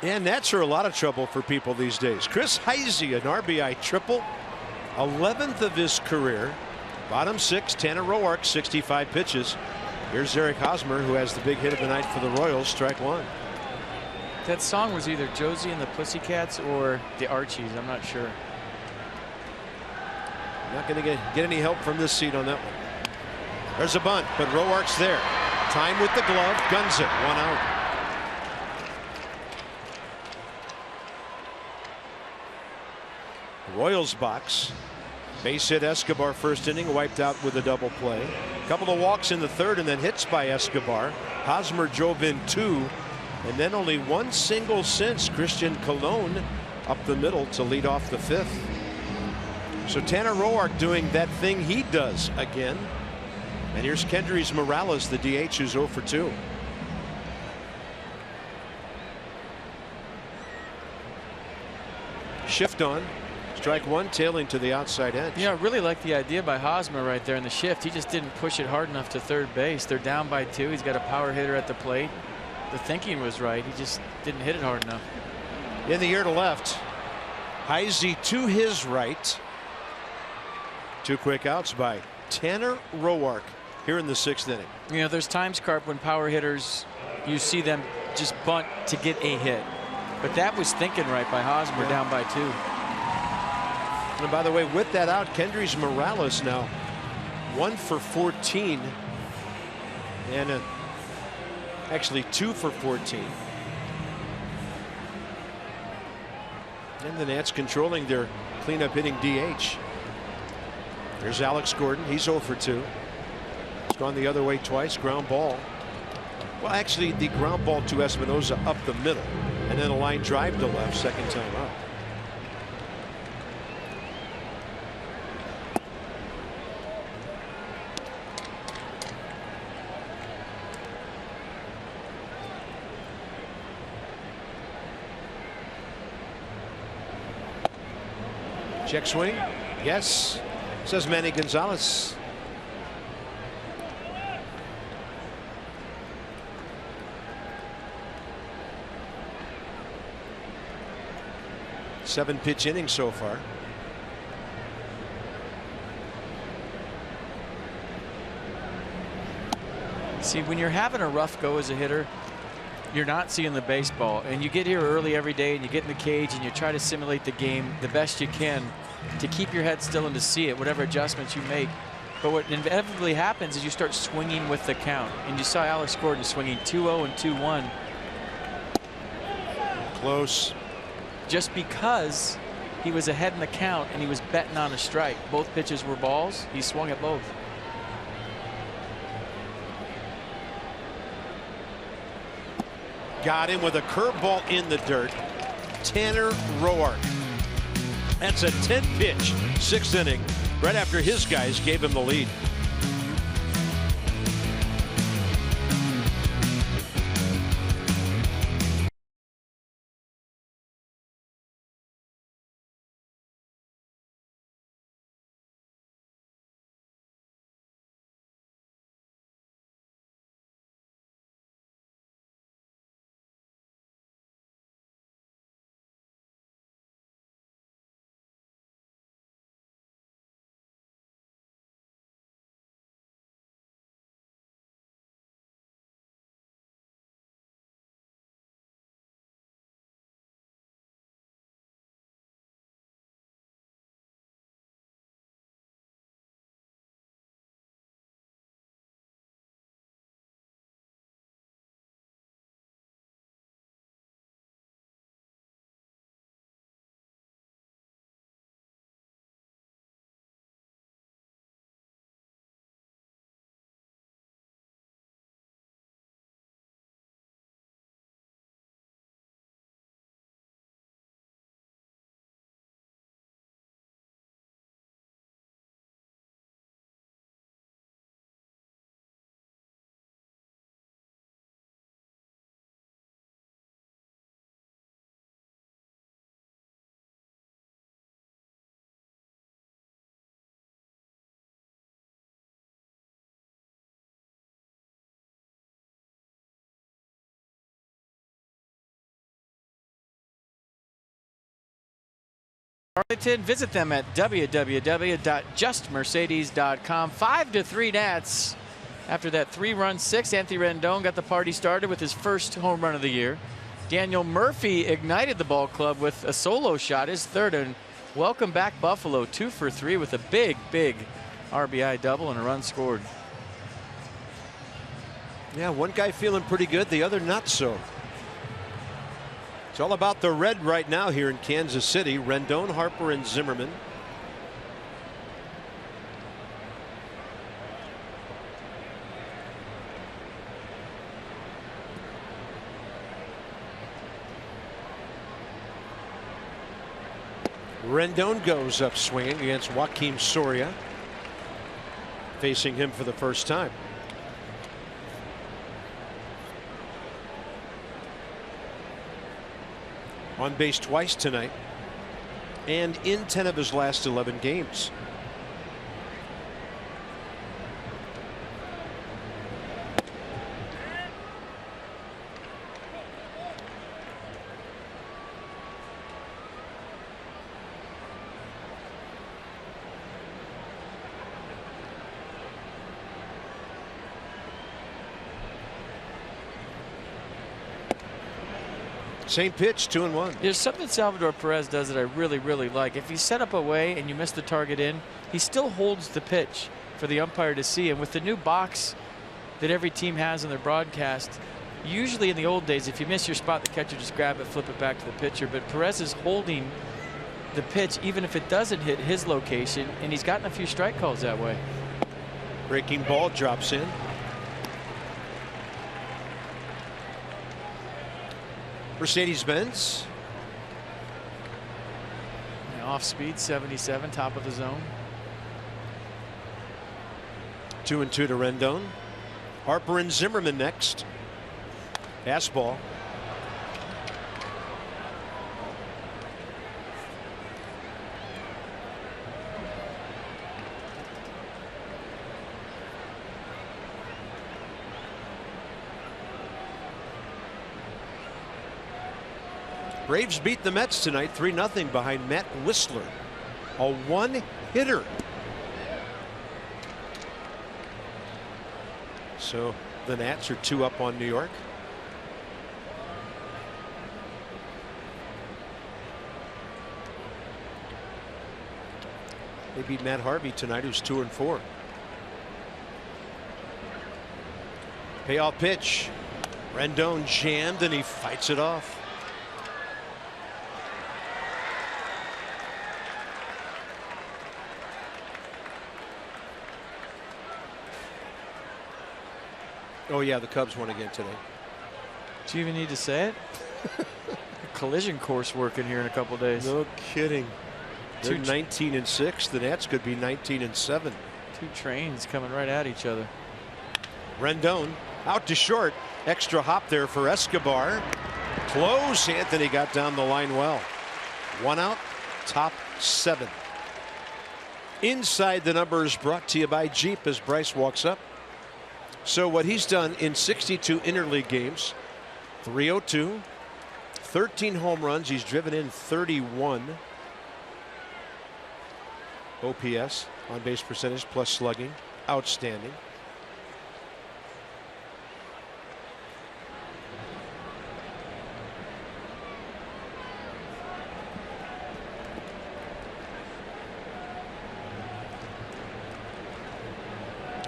And Nats are a lot of trouble for people these days. Chris Heisey, an RBI triple, 11th of his career. Bottom 6, Tanner Roark, 65 pitches. Here's Eric Hosmer, who has the big hit of the night for the Royals, strike 1. That song was either Josie and the Pussycats or the Archies. I'm not sure. Not going to get any help from this seat on that one. There's a bunt, but Roark's there. Time with the glove, guns it, 1 out. Royals box. Base hit Escobar first inning, wiped out with a double play. A couple of walks in the 3rd and then hits by Escobar. Hosmer drove in 2, and then only 1 single since. Christian Colon up the middle to lead off the 5th. So Tanner Roark doing that thing he does again. And here's Kendrys Morales, the DH, who's 0 for 2. Shift on. Strike 1, tailing to the outside edge. Yeah, I really like the idea by Hosmer right there in the shift. He just didn't push it hard enough to third base. They're down by 2. He's got a power hitter at the plate. The thinking was right. He just didn't hit it hard enough. In the air to left. Heisey to his right. 2 quick outs by Tanner Roark here in the 6th inning. You know, there's times, Carp, when power hitters, you see them just bunt to get a hit. But that was thinking right by Hosmer, down by 2. And by the way, with that out, Kendrys Morales now 1 for 14 and actually 2 for 14. And the Nats controlling their cleanup hitting DH. There's Alex Gordon. He's 0 for 2. He's gone the other way twice. Ground ball. Well, actually, the ground ball to Espinosa up the middle, and then a line drive to left, second time up. Check swing. Yes, says Manny Gonzalez. Seven pitch inning so far. See, when you're having a rough go as a hitter, you're not seeing the baseball, and you get here early every day and you get in the cage and you try to simulate the game the best you can to keep your head still and to see it, whatever adjustments you make. But what inevitably happens is you start swinging with the count, and you saw Alex Gordon swinging 2-0 and 2-1. Close. Just because he was ahead in the count and he was betting on a strike. Both pitches were balls. He swung at both. Got him with a curveball in the dirt. Tanner Roark. That's a 10-pitch, sixth inning, right after his guys gave him the lead. Arlington, visit them at www.justmercedes.com. 5-3 Nats. After that 3-run sixth, Anthony Rendon got the party started with his first home run of the year. Daniel Murphy ignited the ball club with a solo shot, his third, and welcome back Buffalo, 2 for 3 with a big RBI double and a run scored. Yeah, one guy feeling pretty good, the other not so. It's all about the red right now here in Kansas City. Rendon, Harper, and Zimmerman. Rendon goes up swinging against Joakim Soria, facing him for the first time. On base twice tonight, and in 10 of his last 11 games. Same pitch, 2-1. There's something Salvador Perez does that I really like. If he's set up away and you miss the target in, he still holds the pitch for the umpire to see. And with the new box that every team has in their broadcast, usually in the old days, if you miss your spot, the catcher just grab it, flip it back to the pitcher. But Perez is holding the pitch even if it doesn't hit his location, and he's gotten a few strike calls that way. Breaking ball drops in. Mercedes-Benz. Off speed, 77, top of the zone. 2-2 to Rendon. Harper and Zimmerman next. Fastball. Braves beat the Mets tonight 3-0 behind Matt Whistler, a one-hitter. So the Nats are 2 up on New York. They beat Matt Harvey tonight, who's 2-4. Payoff pitch. Rendon jammed and he fights it off. Oh yeah, the Cubs won again today. Do you even need to say it? Collision course working here in a couple days. No kidding. They're 19-6. The Nats could be 19-7. 2 trains coming right at each other. Rendon out to short. Extra hop there for Escobar. Close. Anthony got down the line well. 1 out. Top 7. Inside the Numbers brought to you by Jeep as Bryce walks up. So what he's done in 62 interleague games, 302, 13 home runs. He's driven in 31. OPS, on base percentage plus slugging, outstanding.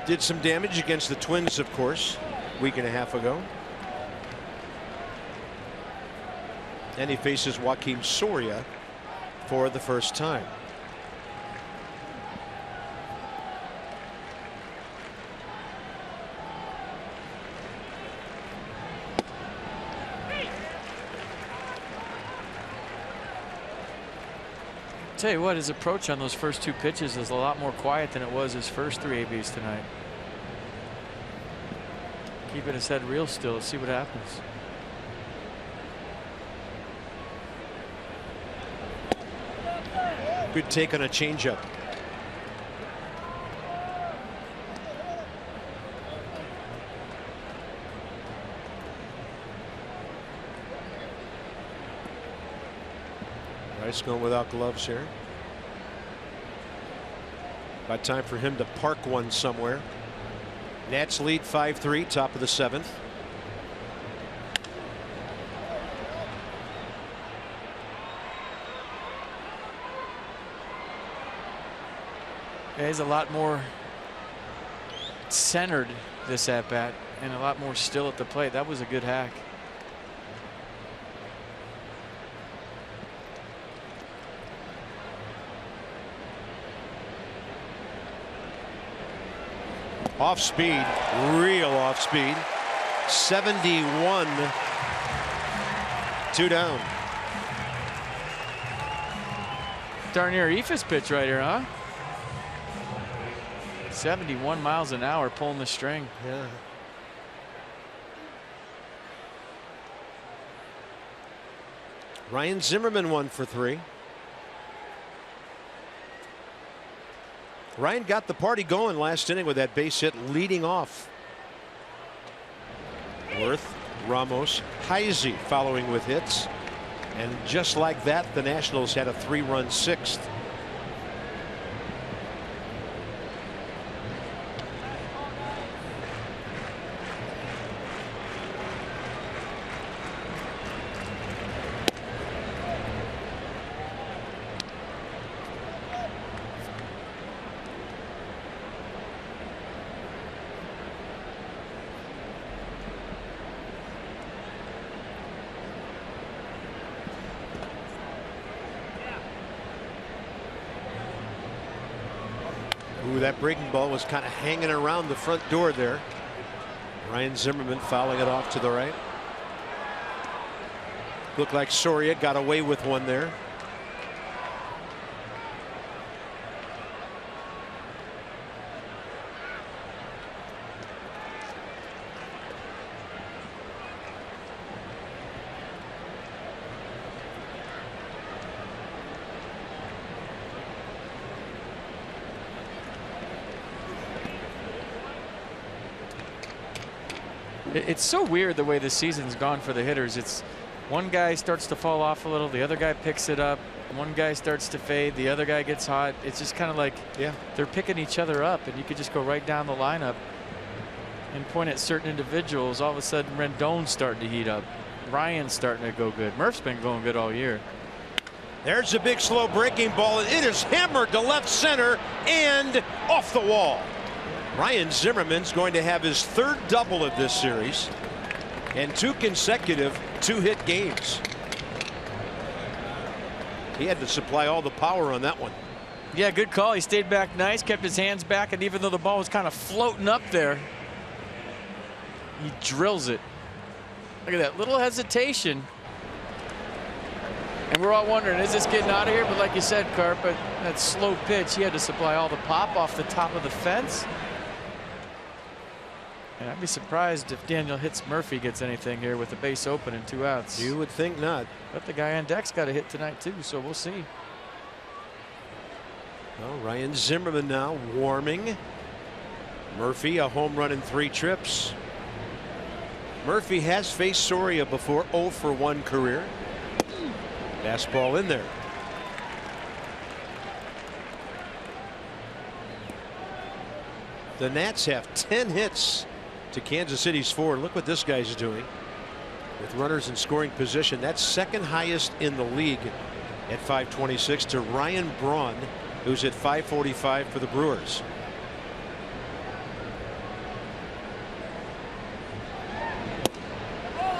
Did some damage against the Twins, of course, a week and a half ago. And he faces Joakim Soria for the first time. Tell you what, his approach on those first 2 pitches is a lot more quiet than it was his first 3 ABs tonight. Keeping his head real still. Let's see what happens. Good take on a changeup. Rice going without gloves here. About time for him to park one somewhere. Nats lead 5-3, top of the 7th. Yeah, he's a lot more centered this at bat and a lot more still at the plate. That was a good hack. Off speed, real off speed. 71. 2 down. Darn near Ephus pitch right here, huh? 71 miles an hour pulling the string. Yeah. Ryan Zimmerman 1 for 3. Ryan got the party going last inning with that base hit leading off. Worth, Ramos, Heisey following with hits. And just like that, the Nationals had a 3-run 6th. Ooh, that breaking ball was kind of hanging around the front door there. Ryan Zimmerman fouling it off to the right. Looked like Soria got away with one there. It's so weird the way this season's gone for the hitters. It's one guy starts to fall off a little, the other guy picks it up. One guy starts to fade, the other guy gets hot. It's just kind of like they're picking each other up, and you could just go right down the lineup and point at certain individuals. All of a sudden, Rendon's starting to heat up. Ryan's starting to go good. Murph's been going good all year. There's a big slow breaking ball, and it is hammered to left center and off the wall. Ryan Zimmerman's going to have his third double of this series and 2 consecutive 2-hit games. He had to supply all the power on that one. Yeah, good call. He stayed back nice, kept his hands back, and even though the ball was kind of floating up there, he drills it. Look at that little hesitation. And we're all wondering, is this getting out of here? But like you said, Carp, that slow pitch, he had to supply all the pop off the top of the fence. And I'd be surprised if Daniel hits Murphy gets anything here with the base open and 2 outs. You would think not. But the guy on deck's got a hit tonight too, so we'll see. Well, Ryan Zimmerman now warming. Murphy a home run in 3 trips. Murphy has faced Soria before, 0 for 1 career. Fastball in there. The Nats have 10 hits to Kansas City's 4. Look what this guy's doing with runners in scoring position. That's second highest in the league at 526 to Ryan Braun, who's at 545 for the Brewers.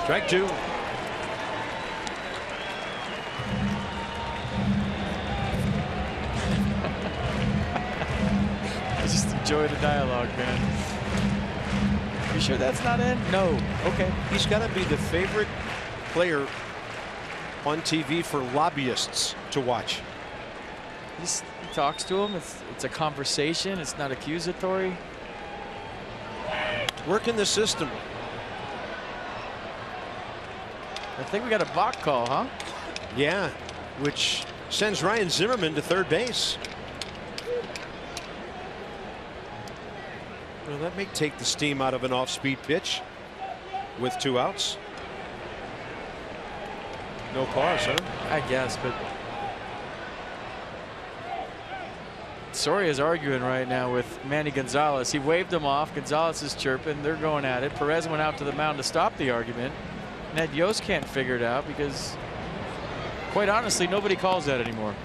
Strike 2. I just enjoy the dialogue, man. You sure that's not in? No. Okay. He's got to be the favorite player on TV for lobbyists to watch. He talks to him. It's a conversation. It's not accusatory. Working the system. I think we got a balk call, huh? Yeah, which sends Ryan Zimmerman to third base. Well, that may take the steam out of an off-speed pitch with 2 outs. No pause, huh? I guess, but Soria's arguing right now with Manny Gonzalez. He waved him off. Gonzalez is chirping. They're going at it. Perez went out to the mound to stop the argument. Ned Yost can't figure it out because, quite honestly, nobody calls that anymore.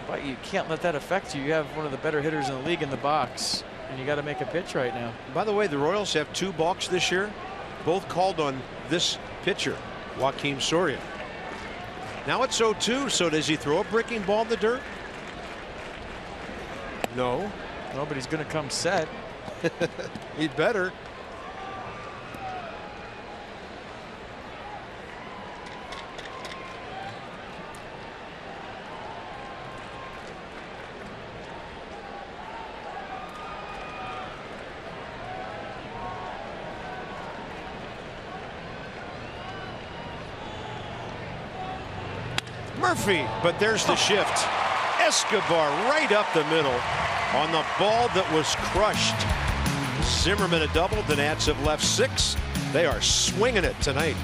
But you can't let that affect you. You have one of the better hitters in the league in the box, and you got to make a pitch right now. By the way, the Royals have 2 balks this year, both called on this pitcher, Joakim Soria. Now it's 0-2, so does he throw a breaking ball in the dirt? No. No, but he's going to come set. He'd better. Murphy, but there's the shift. Escobar right up the middle on the ball that was crushed. Zimmerman a double. The Nats have left 6. They are swinging it tonight.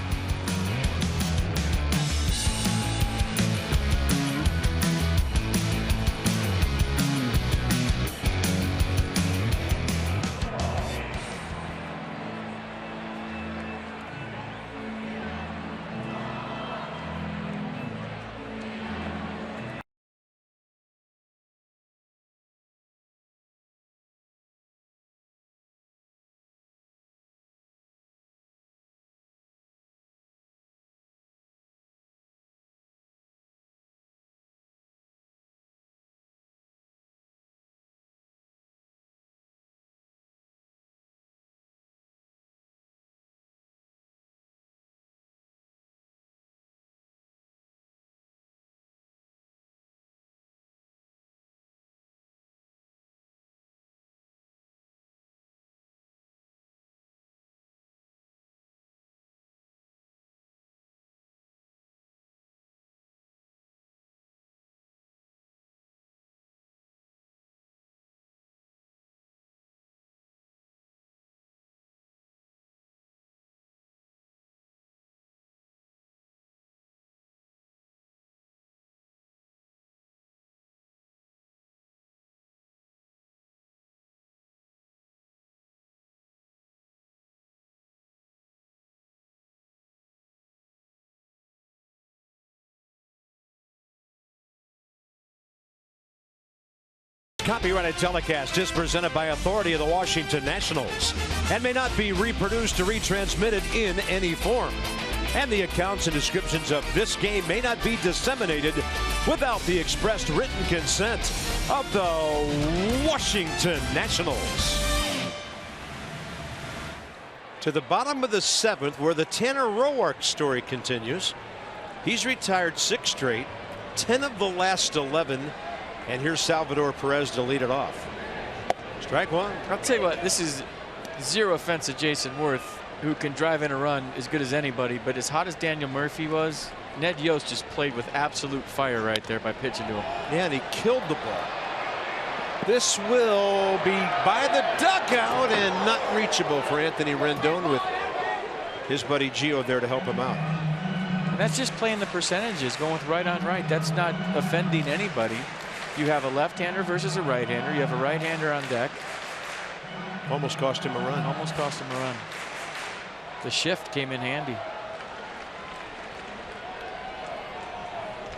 Copyrighted telecast is presented by authority of the Washington Nationals and may not be reproduced or retransmitted in any form. And the accounts and descriptions of this game may not be disseminated without the expressed written consent of the Washington Nationals. To the bottom of the 7th, where the Tanner Roark story continues. He's retired 6 straight, 10 of the last 11. And here's Salvador Perez to lead it off. Strike one. I'll tell you what, this is zero offense to Jason Worth, who can drive in a run as good as anybody, but as hot as Daniel Murphy was, Ned Yost just played with absolute fire right there by pitching to him. Yeah, and he killed the ball. This will be by the dugout and not reachable for Anthony Rendon, with his buddy Gio there to help him out. And that's just playing the percentages, going with right on right. That's not offending anybody. You have a left-hander versus a right-hander. You have a right-hander on deck. Almost cost him a run. Almost cost him a run. The shift came in handy.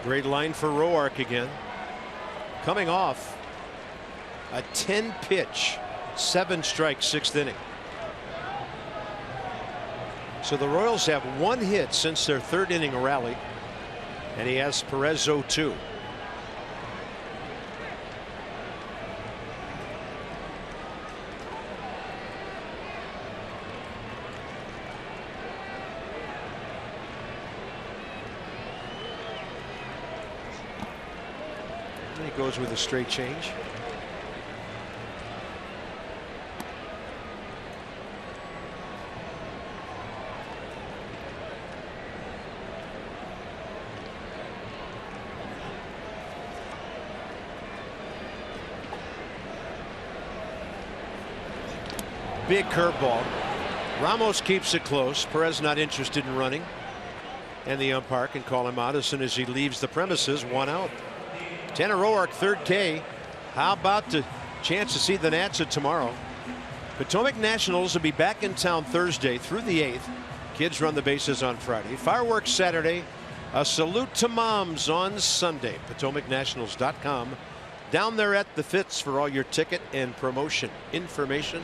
Great line for Roark again. Coming off a 10-pitch, 7-strike 6th inning. So the Royals have 1 hit since their 3rd inning rally, and he has Perez 0-2. He goes with a straight change. Big curveball. Ramos keeps it close. Perez not interested in running, and the umpire can call him out as soon as he leaves the premises. 1 out. Tanner Roark, 3rd K. How about the chance to see the Nats tomorrow? Potomac Nationals will be back in town Thursday through the 8th. Kids run the bases on Friday. Fireworks Saturday. A salute to moms on Sunday. PotomacNationals.com. Down there at the Fitz for all your ticket and promotion information.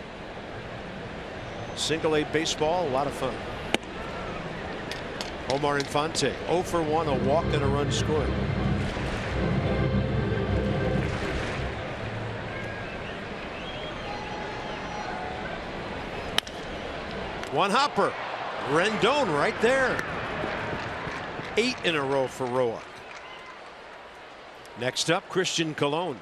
Single A baseball, a lot of fun. Omar Infante, 0 for 1, a walk and a run scored. One hopper. Rendon right there. 8 in a row for Roark. Next up, Christian Colon.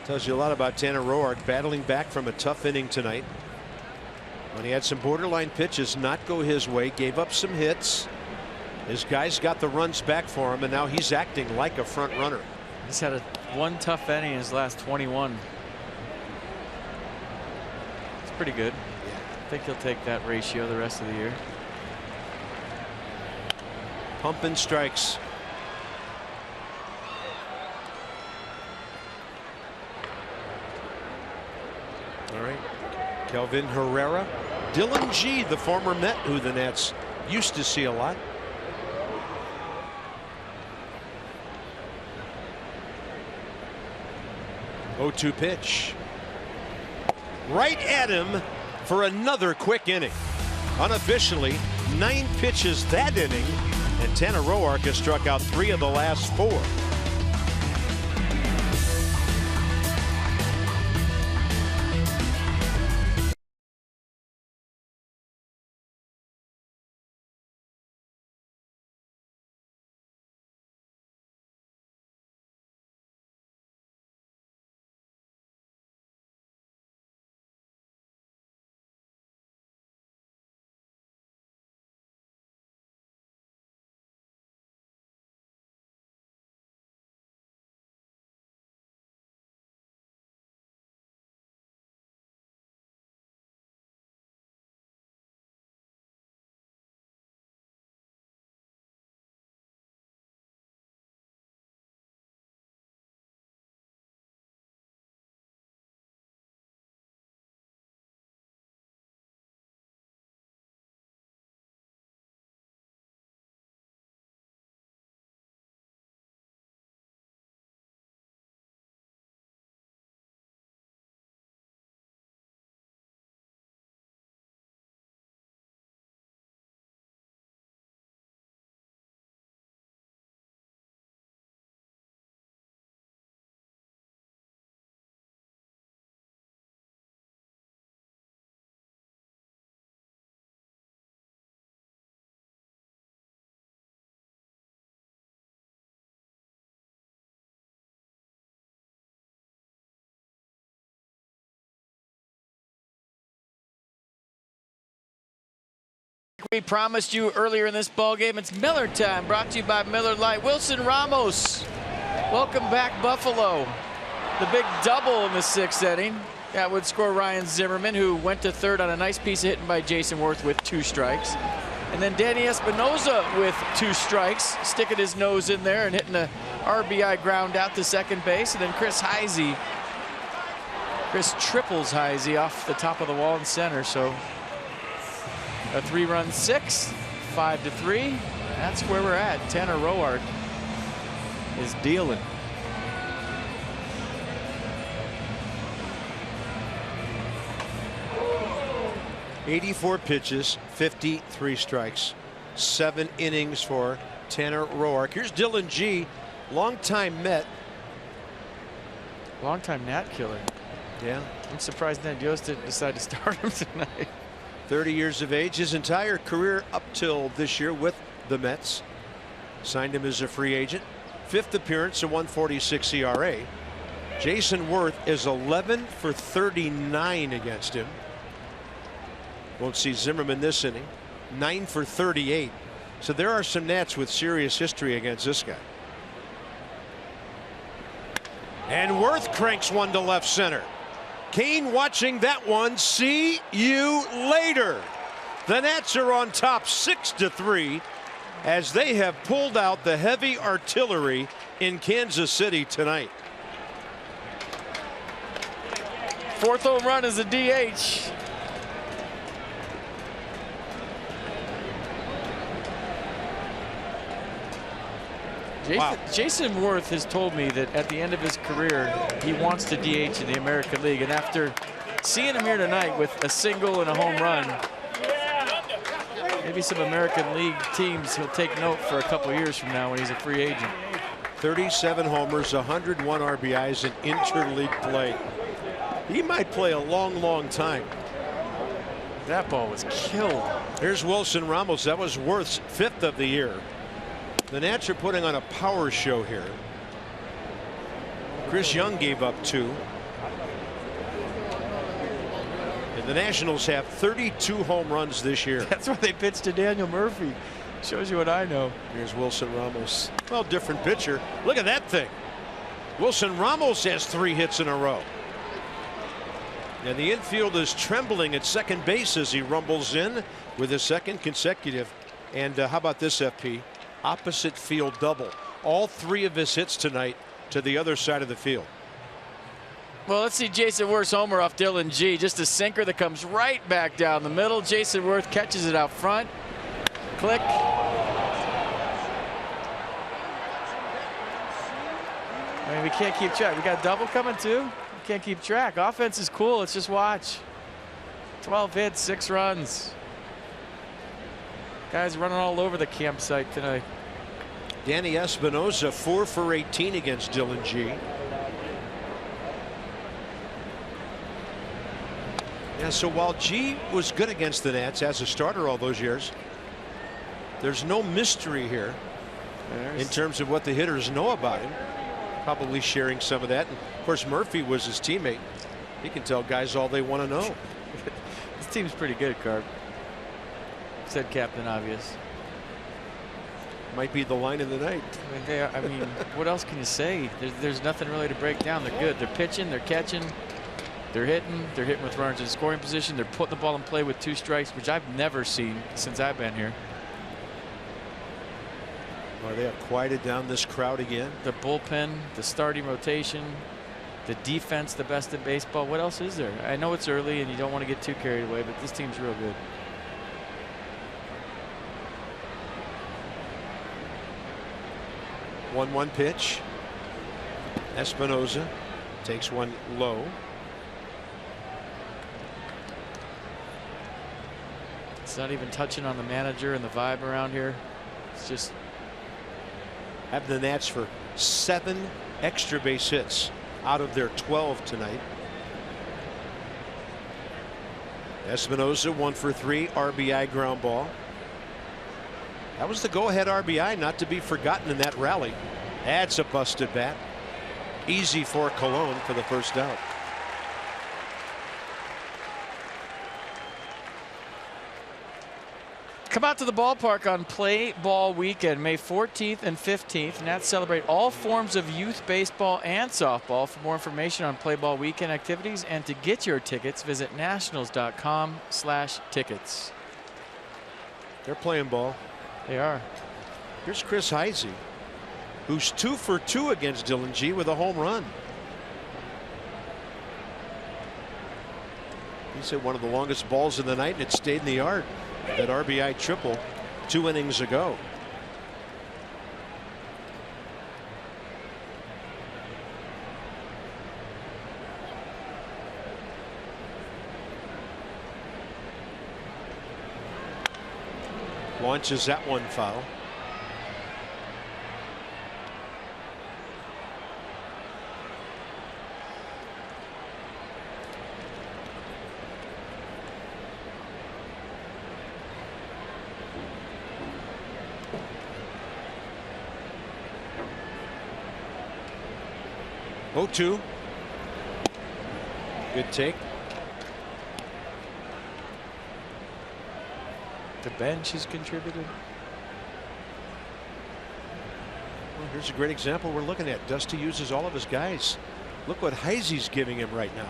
Tells you a lot about Tanner Roark, battling back from a tough inning tonight. When he had some borderline pitches not go his way, gave up some hits. His guys got the runs back for him, and now he's acting like a front runner. He's had one tough inning in his last 21. It's pretty good. I think he'll take that ratio the rest of the year. Pumping strikes. All right. Kelvin Herrera. Dylan G, the former Met, who the Nats used to see a lot. 0-2 pitch. Right at him for another quick inning. Unofficially, 9 pitches that inning, and Tanner Roark has struck out 3 of the last 4. We promised you earlier in this ball game, it's Miller time, brought to you by Miller Lite. Wilson Ramos, welcome back, Buffalo. The big double in the 6th inning. That would score Ryan Zimmerman, who went to third on a nice piece of hitting by Jason Worth with 2 strikes. And then Danny Espinosa with 2 strikes, sticking his nose in there and hitting a RBI ground out to second base. And then Chris triples Heisey off the top of the wall in center. So a 3-run 6, 5-3. That's where we're at. Tanner Roark is dealing. "84 pitches, 53 strikes, 7 innings for Tanner Roark." Here's Dylan G, longtime Met. Longtime Nat killer. Yeah. I'm surprised Ned Yost didn't decide to start him tonight. 30 years of age, his entire career up till this year with the Mets. Signed him as a free agent. 5th appearance, a 1.46 ERA. Jason Worth is 11 for 39 against him. Won't see Zimmerman this inning. 9 for 38. So there are some Nats with serious history against this guy. And Worth cranks one to left center. Kane watching that one. See you later. The Nats are on top 6-3 as they have pulled out the heavy artillery in Kansas City tonight. 4th home run is a DH. Jason Worth has told me that at the end of his career, he wants to DH in the American League. And after seeing him here tonight with a single and a home run, maybe some American League teams he'll take note for a couple years from now when he's a free agent. 37 homers, 101 RBIs in interleague play. He might play a long, long time. That ball was killed. Here's Wilson Ramos. That was Worth's 5th of the year. The Nats are putting on a power show here. Chris Young gave up 2. And the Nationals have 32 home runs this year. That's why they pitched to Daniel Murphy. Shows you what I know. Here's Wilson Ramos. Well, different pitcher. Look at that thing. Wilson Ramos has 3 hits in a row. And the infield is trembling at second base as he rumbles in with his 2nd consecutive. And how about this, FP? Opposite field double. All 3 of his hits tonight to the other side of the field. Well, let's see Jason Worth's homer off Dylan G. Just a sinker that comes right back down the middle. Jason Worth catches it out front. Click. I mean, we can't keep track. We got a double coming too. We can't keep track. Offense is cool. Let's just watch. 12 hits, 6 runs. Guys running all over the campsite tonight. Danny Espinosa 4 for 18 against Dylan G. Yeah, so while G was good against the Nats as a starter all those years, there's no mystery here in terms of what the hitters know about him. Probably sharing some of that. And of course, Murphy was his teammate. He can tell guys all they want to know. This team's pretty good, Carp. Said Captain Obvious. Might be the line of the night. I mean, what else can you say? There's nothing really to break down. They're good. They're pitching. They're catching. They're hitting. They're hitting with runners in scoring position. They're putting the ball in play with 2 strikes, which I've never seen since I've been here. Well, they have quieted down this crowd again. The bullpen, the starting rotation, the defense, the best in baseball. What else is there? I know it's early and you don't want to get too carried away, but this team's real good. One pitch. Espinosa takes one low. It's not even touching on the manager and the vibe around here. It's just having the Nats for 7 extra base hits out of their 12 tonight. Espinosa 1 for 3 RBI ground ball. That was the go-ahead RBI, not to be forgotten in that rally. That's a busted bat. Easy for Colon for the first out. Come out to the ballpark on Play Ball Weekend, May 14th and 15th. Nats celebrate all forms of youth baseball and softball. For more information on Play Ball Weekend activities and to get your tickets, visit nationals.com/tickets. They're playing ball. They are. Here's Chris Heisey, who's 2 for 2 against Dylan G with a home run. He's hit one of the longest balls of the night, and it stayed in the yard. That RBI triple 2 innings ago. Launches that one foul. Oh, 2. Good take. The bench has contributed. Well, here's a great example we're looking at. Dusty uses all of his guys. Look what Heisey's giving him right now.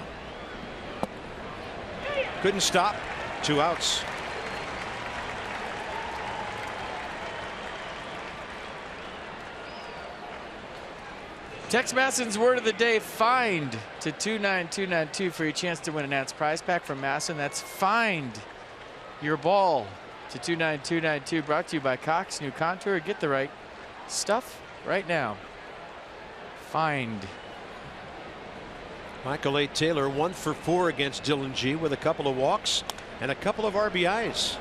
Couldn't stop. 2 outs. Tex Masson's word of the day: find to 29292 for your chance to win a Nats prize pack from Masson. That's find your ball to 29292. Brought to you by Cox New Contour. Get the right stuff right now. Find. Michael A. Taylor 1 for 4 against Dylan G with a couple of walks and a couple of RBIs.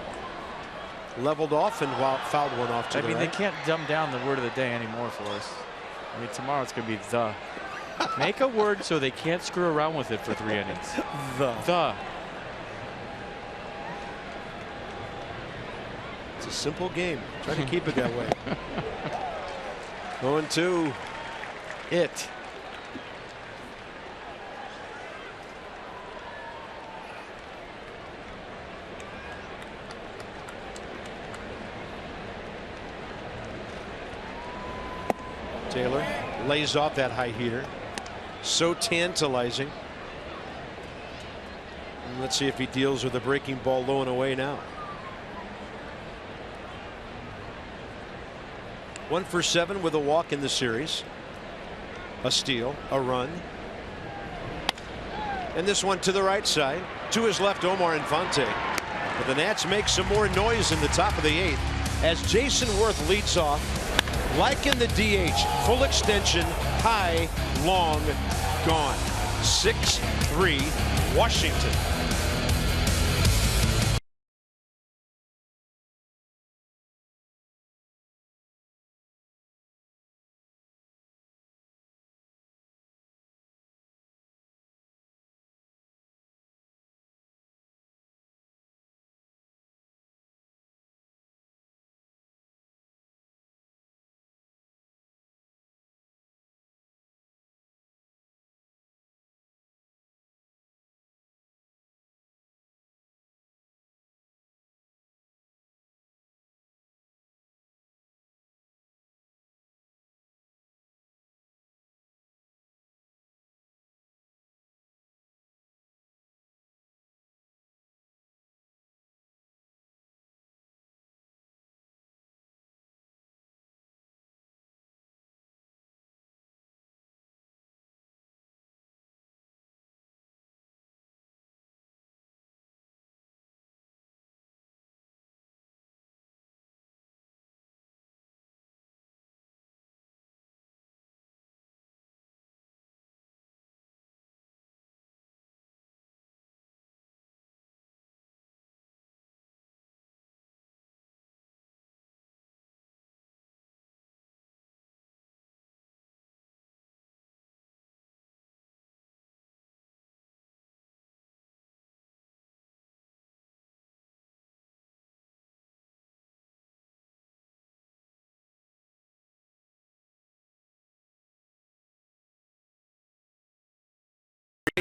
Leveled off and fouled one off to the right. They can't dumb down the word of the day anymore for us. I mean, tomorrow it's going to be the. Make a word so they can't screw around with it for 3 innings. The. It's a simple game. Try to keep it that way. 0-2. It. Taylor lays off that high heater. So tantalizing. And let's see if he deals with a breaking ball low and away now. 1 for 7 with a walk in the series. A steal, a run. And this one to the right side. To his left, Omar Infante. But the Nats make some more noise in the top of the 8th as Jason Worth leads off. Like in the DH, full extension, high, long, gone. 6-3 Washington.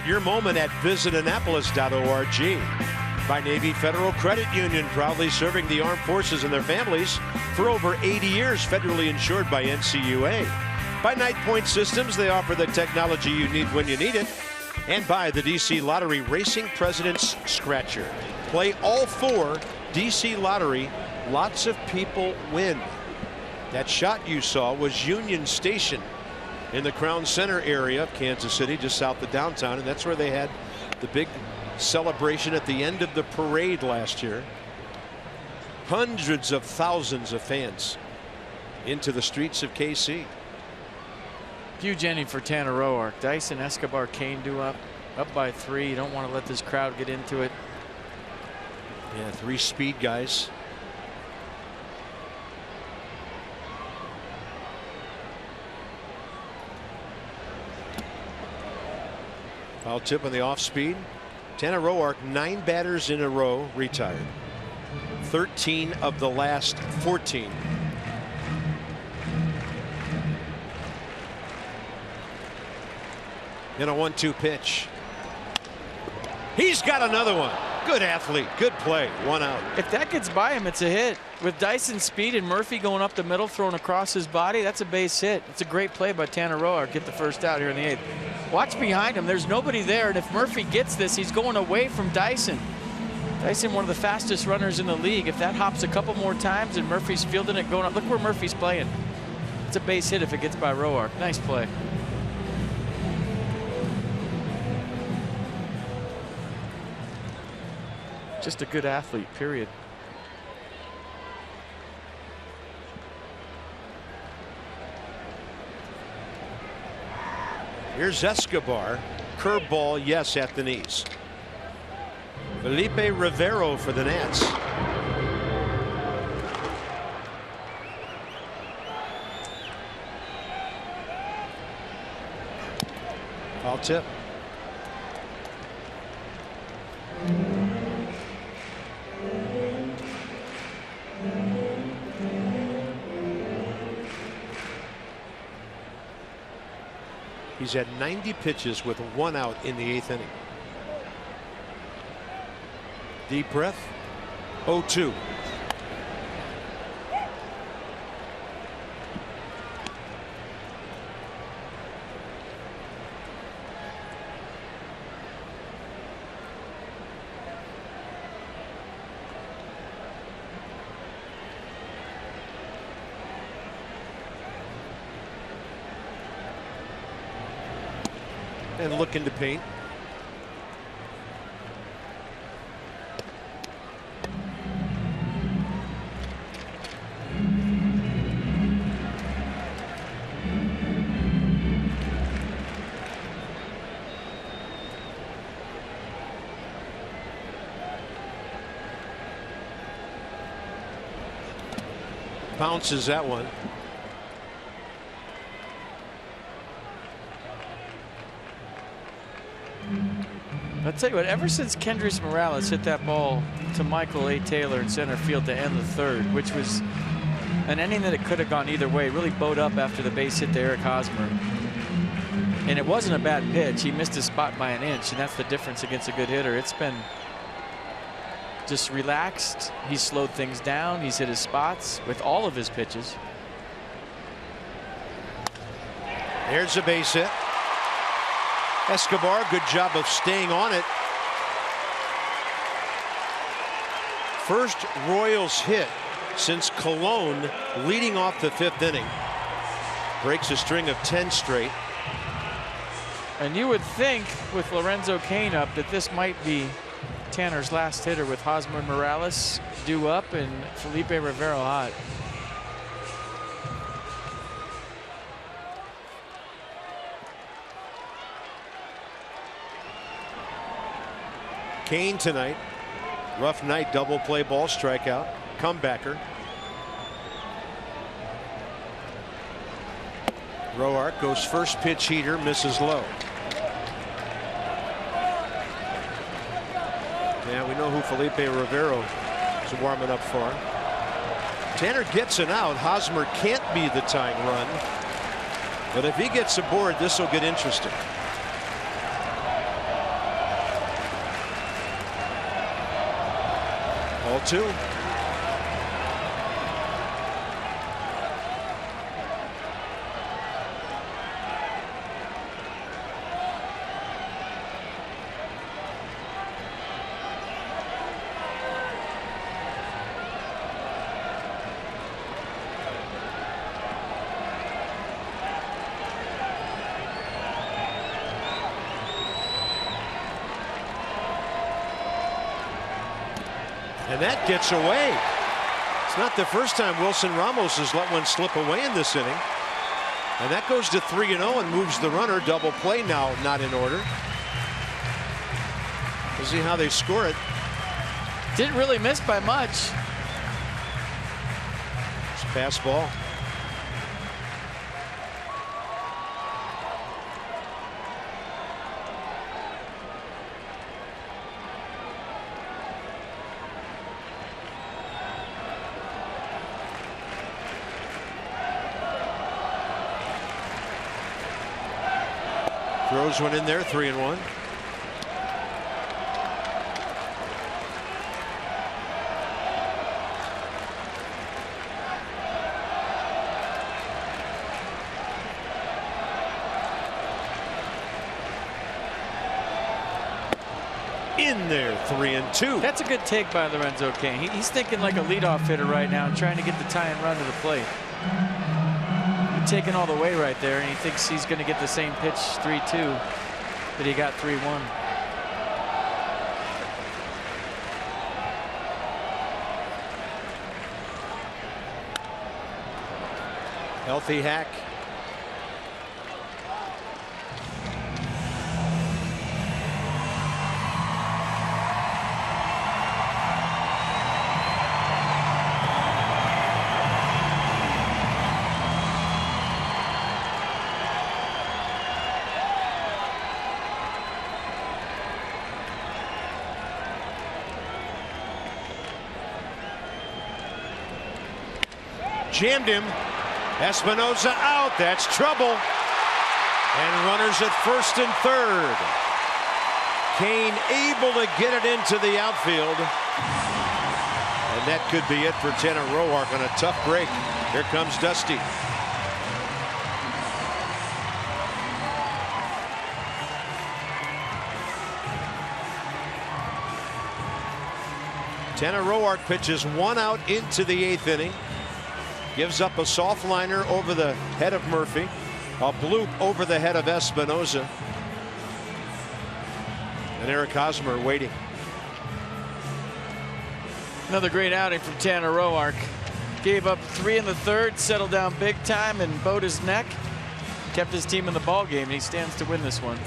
Your moment at visitannapolis.org. By Navy Federal Credit Union, proudly serving the armed forces and their families for over 80 years, federally insured by NCUA. By Night Point Systems, they offer the technology you need when you need it. And by the DC Lottery Racing President's Scratcher. Play all 4 DC Lottery. Lots of people win. That shot you saw was Union Station in the Crown Center area of Kansas City, just south of downtown, and that's where they had the big celebration at the end of the parade last year. Hundreds of thousands of fans into the streets of KC. Huge inning for Tanner Roark. Dyson, Escobar, Kane do up by 3. You don't want to let this crowd get into it. Yeah, 3 speed guys. Foul tip on the off speed. Tanner Roark, 9 batters in a row retired. 13 of the last 14. In a 1-2 pitch. He's got another one. Good athlete. Good play. 1 out. If that gets by him, it's a hit. With Dyson's speed and Murphy going up the middle, throwing across his body, that's a base hit. It's a great play by Tanner Roark. Get the first out here in the 8th. Watch behind him. There's nobody there. And if Murphy gets this, he's going away from Dyson. Dyson, one of the fastest runners in the league. If that hops a couple more times and Murphy's fielding it going up, look where Murphy's playing. It's a base hit if it gets by Roark. Nice play. Just a good athlete, period. Here's Escobar. Curveball, yes, at the knees. Felipe Rivero for the Nats. Foul tip. He's had 90 pitches with 1 out in the 8th inning. Deep breath. 0-2. And looking to paint. Bounces that one. I'll tell you what, ever since Kendrys Morales hit that ball to Michael A. Taylor in center field to end the 3rd, which was an inning that it could have gone either way, really bowed up after the base hit to Eric Hosmer. And it wasn't a bad pitch. He missed his spot by an inch, and that's the difference against a good hitter. It's been just relaxed. He's slowed things down. He's hit his spots with all of his pitches. There's a base hit. Escobar, good job of staying on it. First Royals hit since Cologne leading off the 5th inning. Breaks a string of 10 straight. And you would think with Lorenzo Cain up that this might be Tanner's last hitter with Hosmer and Morales due up and Felipe Rivero hot. Cain tonight. Rough night, double play ball, strikeout, comebacker. Roark goes first pitch heater, misses low. Yeah, we know who Felipe Rivero is warming up for. Tanner gets an out. Hosmer can't be the tying run. But if he gets aboard, this will get interesting. 0-2. And that gets away. It's not the first time Wilson Ramos has let one slip away in this inning. And that goes to 3-0 and moves the runner. Double play now not in order. We'll see how they score it. Didn't really miss by much. It's a pass ball. Throws one in there, 3-1. In there, 3-2. That's a good take by Lorenzo Cain. He's thinking like a leadoff hitter right now and trying to get the tie-in run to the plate. Taking all the way right there, and he thinks he's going to get the same pitch 3-2 that he got 3-1. Healthy hack. Jammed him. Espinosa out. That's trouble. And runners at first and third. Cain able to get it into the outfield. And that could be it for Tanner Roark on a tough break. Here comes Dusty. Tanner Roark pitches one out into the 8th inning. Gives up a soft liner over the head of Murphy, a bloop over the head of Espinosa, and Eric Hosmer waiting. Another great outing from Tanner Roark. Gave up 3 in the 3rd, settled down big time and bowed his neck. Kept his team in the ball game, and he stands to win this one.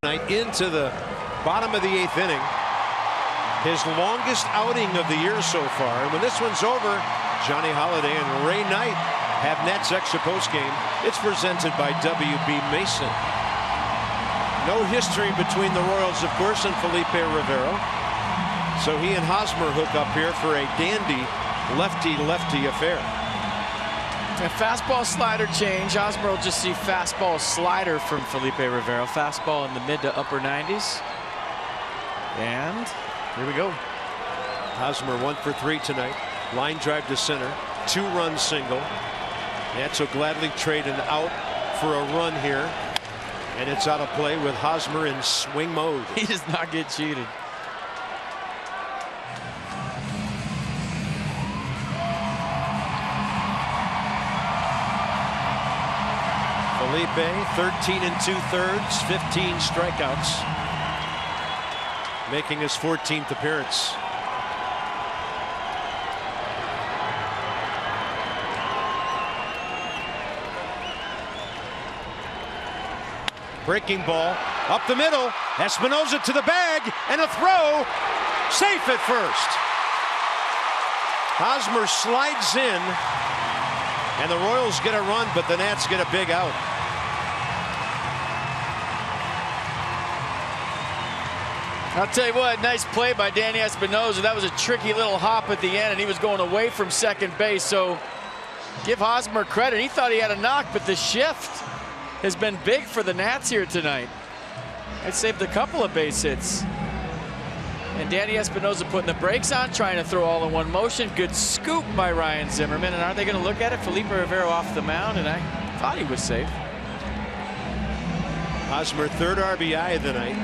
Tonight into the bottom of the 8th inning. His longest outing of the year so far. And when this one's over, Johnny Holliday and Ray Knight have Nats extra post game. It's presented by WB Mason. No history between the Royals, of course, and Felipe Rivero. So he and Hosmer hook up here for a dandy lefty-lefty affair. A fastball slider change. Hosmer will just see fastball slider from Felipe Rivero. Fastball in the mid to upper 90s. And here we go. Hosmer 1 for 3 tonight. Line drive to center. 2-run single. Nats will gladly trade an out for a run here. And it's out of play with Hosmer in swing mode. He does not get cheated. Felipe, 13 2/3, 15 strikeouts, making his 14th appearance. Breaking ball up the middle. Espinosa to the bag and a throw. Safe at first. Hosmer slides in and the Royals get a run, but the Nats get a big out. I'll tell you what, nice play by Danny Espinosa. That was a tricky little hop at the end, and he was going away from second base. So give Hosmer credit. He thought he had a knock, but the shift has been big for the Nats here tonight. It saved a couple of base hits. And Danny Espinosa putting the brakes on, trying to throw all in one motion. Good scoop by Ryan Zimmerman. And aren't they going to look at it? Felipe Rivero off the mound, and I thought he was safe. Hosmer, 3rd RBI of the night.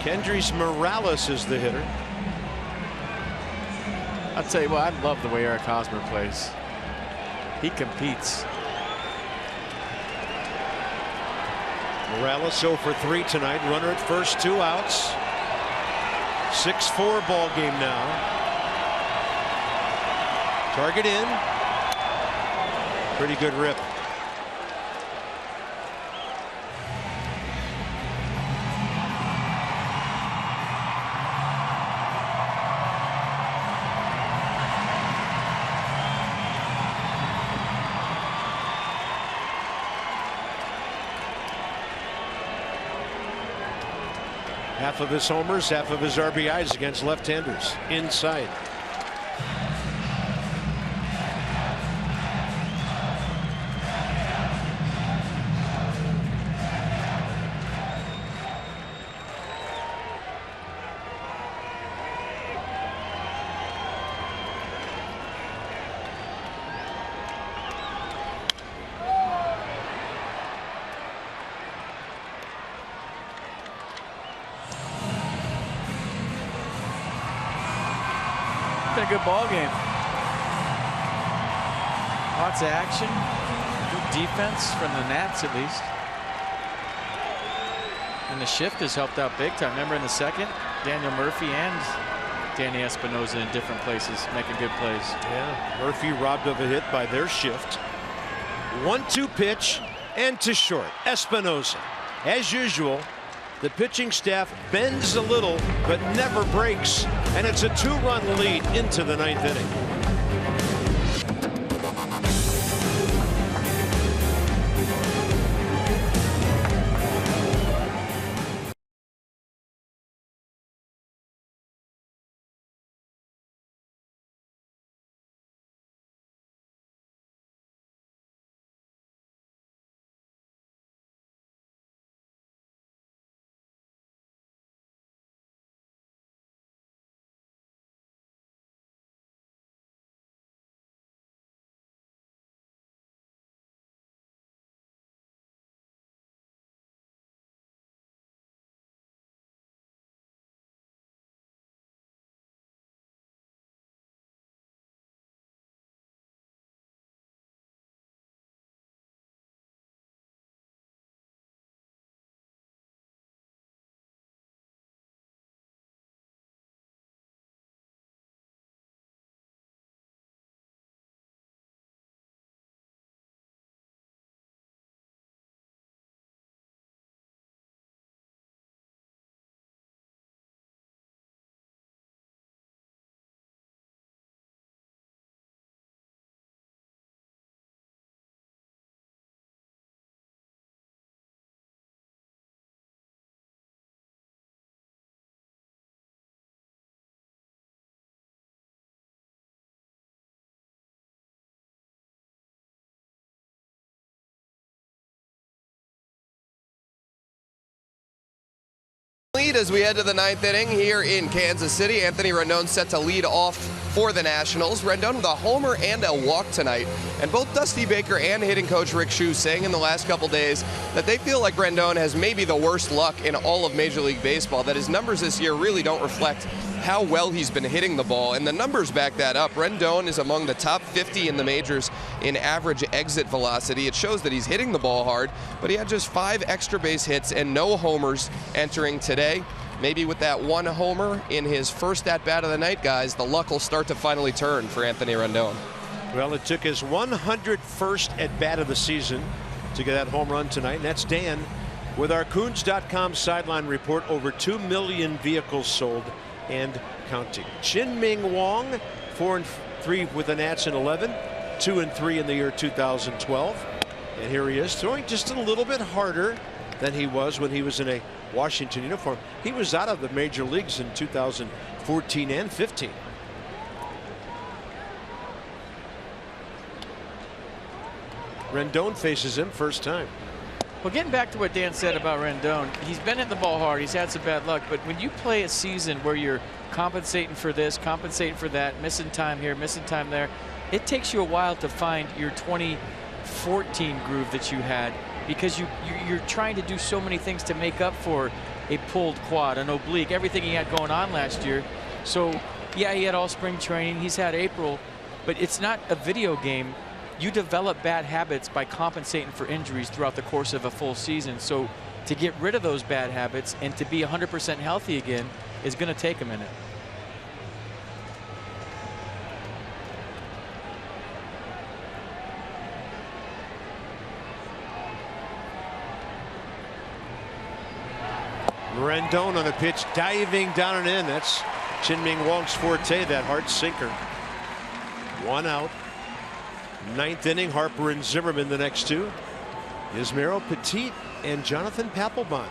Kendrys Morales is the hitter. I'll tell you what, I love the way Eric Hosmer plays. He competes. Morales 0 for 3 tonight. Runner at first, 2 outs. 6-4 ball game now. Target in. Pretty good rip. Half of his homers, half of his RBIs against left-handers inside. Been a good ball game. Lots of action. Good defense from the Nats, at least. And the shift has helped out big time. Remember in the second, Daniel Murphy and Danny Espinosa in different places making good plays. Yeah, Murphy robbed of a hit by their shift. 1-2 pitch and to short. Espinosa, as usual. The pitching staff bends a little but never breaks, and it's a 2-run lead into the 9th inning. lead as we head to the 9th inning here in Kansas City. Anthony Rendon set to lead off for the Nationals. Rendon with a homer and a walk tonight. And both Dusty Baker and hitting coach Rick Hsu saying in the last couple days that they feel like Rendon has maybe the worst luck in all of Major League Baseball, that his numbers this year really don't reflect how well he's been hitting the ball, and the numbers back that up. Rendon is among the top 50 in the majors in average exit velocity. It shows that he's hitting the ball hard, but he had just 5 extra base hits and no homers entering today. Maybe with that 1 homer in his first at-bat of the night, guys, the luck will start to finally turn for Anthony Rendon. Well, it took his 101st at-bat of the season to get that home run tonight, and that's Dan with our Coons.com sideline report. Over 2 million vehicles sold and counting. Chien-Ming Wang, 4-3 with the Nats in 11, 2-3 in the year 2012. And here he is throwing just a little bit harder than he was when he was in a Washington uniform. He was out of the major leagues in 2014 and 15. Rendon faces him first time. Well, getting back to what Dan said about Rendon, he's been hitting the ball hard. He's had some bad luck, but when you play a season where you're compensating for this, compensating for that, missing time here, missing time there, it takes you a while to find your 2014 groove that you had, because you're trying to do so many things to make up for a pulled quad, an oblique, everything he had going on last year. So, yeah, he had all spring training. He's had April, but it's not a video game. You develop bad habits by compensating for injuries throughout the course of a full season. So to get rid of those bad habits and to be 100% healthy again is going to take a minute. Rendon on the pitch, diving down and in. That's Chien-Ming Wang's forte, that hard sinker. 1 out. 9th inning, Harper and Zimmerman the next 2. Yusmeiro Petit and Jonathan Papelbon.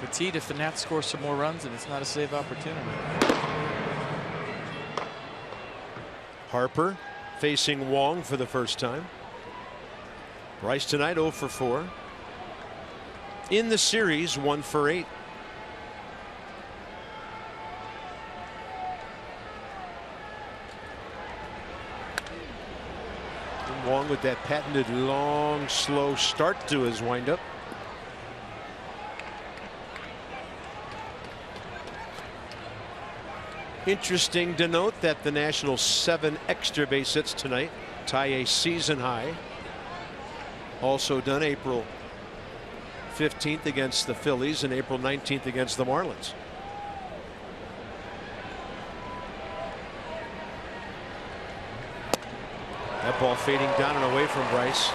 Petit, if the Nats score some more runs, and it's not a save opportunity. Harper facing Wang for the first time. Bryce tonight 0 for 4. In the series 1 for 8. Wang with that patented long, slow start to his windup. Interesting to note that the Nationals' 7 extra base hits tonight tie a season high. Also done April 15th against the Phillies and April 19th against the Marlins. That ball fading down and away from Bryce.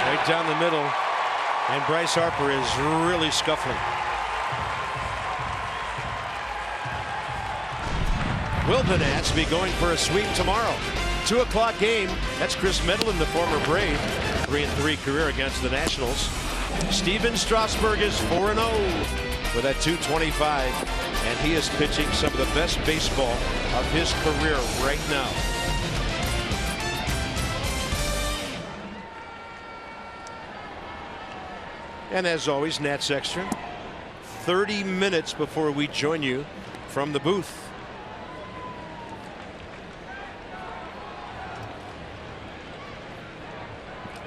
Right down the middle. And Bryce Harper is really scuffling. Will the Nats be going for a sweep tomorrow? 2 o'clock game. That's Chris Medlin, the former Brave. 3-3 career against the Nationals. Steven Strasburg is 4-0 with a .225, and he is pitching some of the best baseball of his career right now. And as always, Nats Extra, 30 minutes before we join you from the booth.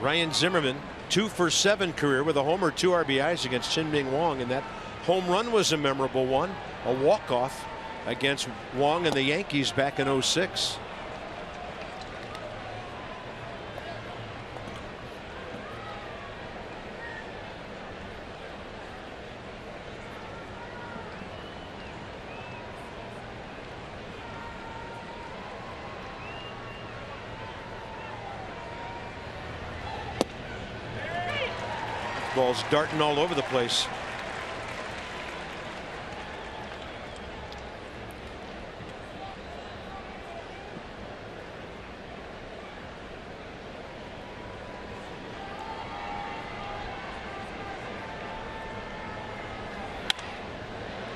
Ryan Zimmerman, 2 for 7 career with a homer, 2 RBIs against Chien-Ming Wang, and that home run was a memorable one, a walk-off against Wang and the Yankees back in '06. Ball's darting all over the place.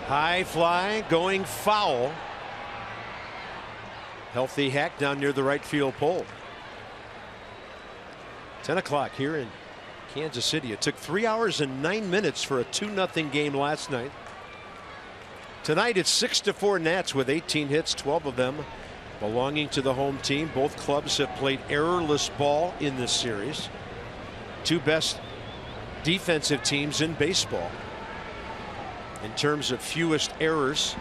High fly going foul. Healthy hack down near the right field pole. 10 o'clock here in Kansas City. It took 3 hours and 9 minutes for a 2-0 game last night. Tonight it's 6-4 Nats with 18 hits, 12 of them belonging to the home team. Both clubs have played errorless ball in this series. Two best defensive teams in baseball in terms of fewest errors.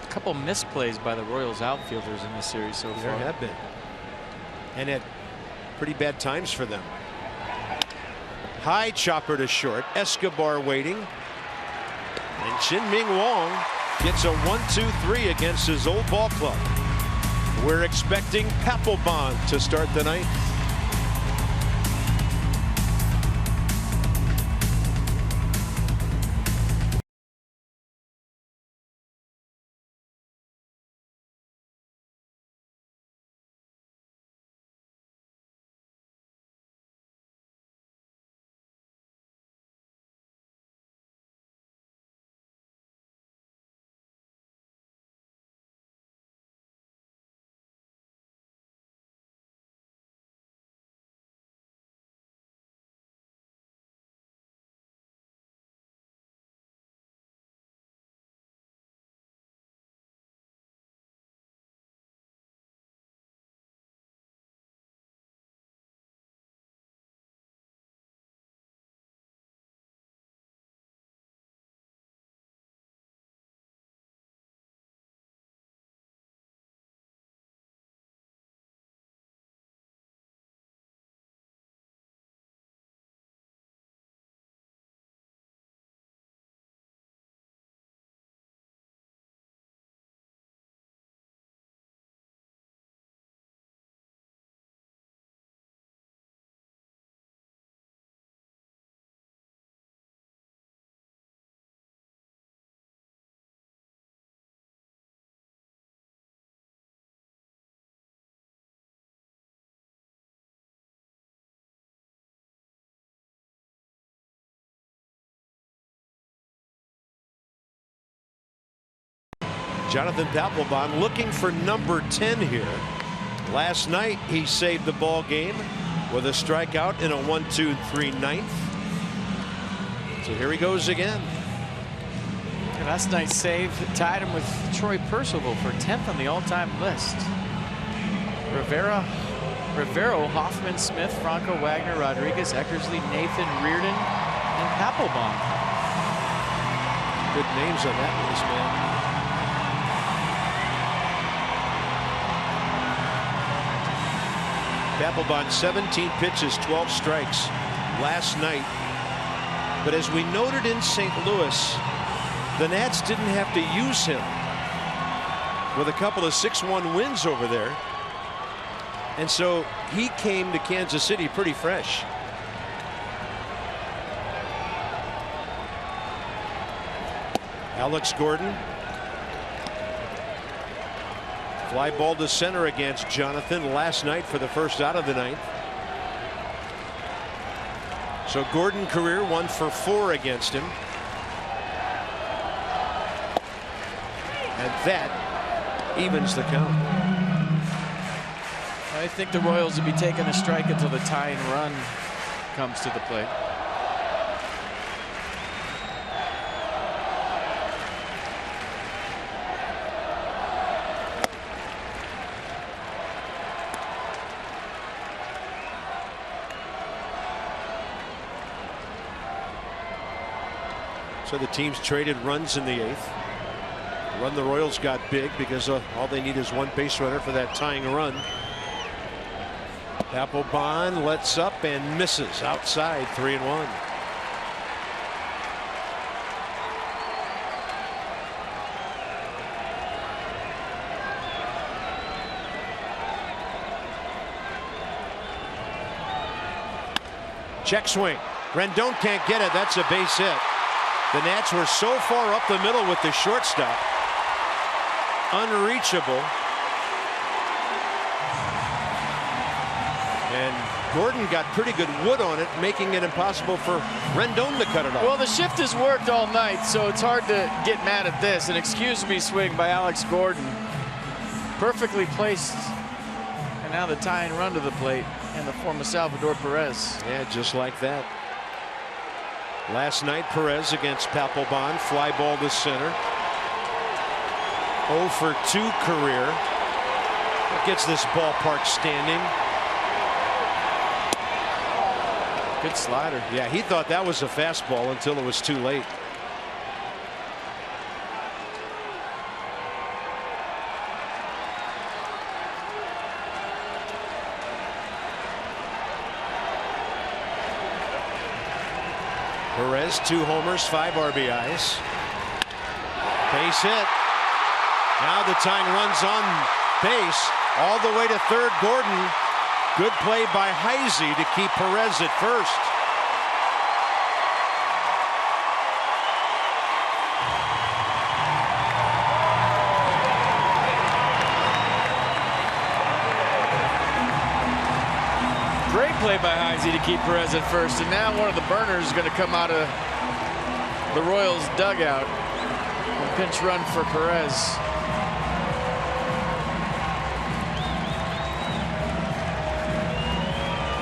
A couple misplays by the Royals outfielders in this series so far. There have been, and at pretty bad times for them. High chopper to short. Escobar waiting, and Chien-Ming Wong gets a 1-2-3 against his old ball club. We're expecting Papelbon to start the ninth. Jonathan Papelbon looking for number 10 here. Last night he saved the ball game with a strikeout in a 1-2-3 ninth. So here he goes again. Last night's save tied him with Troy Percival for 10th on the all-time list. Rivero, Hoffman, Smith, Franco, Wagner, Rodriguez, Eckersley, Nathan, Reardon, and Papelbon. Good names on that list, man. Papelbon 17 pitches, 12 strikes last night. But as we noted in St. Louis, the Nats didn't have to use him with a couple of 6-1 wins over there. And so he came to Kansas City pretty fresh. Alex Gordon. Fly ball to center against Jonathan last night for the first out of the ninth. So Gordon career 1 for 4 against him. And that evens the count. I think the Royals will be taking a strike until the tying run comes to the plate. So the teams traded runs in the 8th. Run the Royals got big because all they need is one base runner for that tying run. Papelbon lets up and misses outside, 3-1. Check swing. Rendon can't get it. That's a base hit. The Nats were so far up the middle with the shortstop. Unreachable. And Gordon got pretty good wood on it, making it impossible for Rendon to cut it off. Well, the shift has worked all night, so it's hard to get mad at this. An excuse me swing by Alex Gordon. Perfectly placed. And now the tie and run to the plate in the form of Salvador Perez. Yeah, just like that. Last night, Perez against Papelbon, fly ball to center. 0 for 2 career. That gets this ballpark standing. Good slider. Yeah, he thought that was a fastball until it was too late. Perez, 2 homers, 5 RBIs. Base hit. Now the tying runs on base all the way to third. Gordon. Good play by Heisey to keep Perez at first. Great play by Heisey to keep Perez at first, and now one of the burners is going to come out of the Royals dugout. A pinch run for Perez.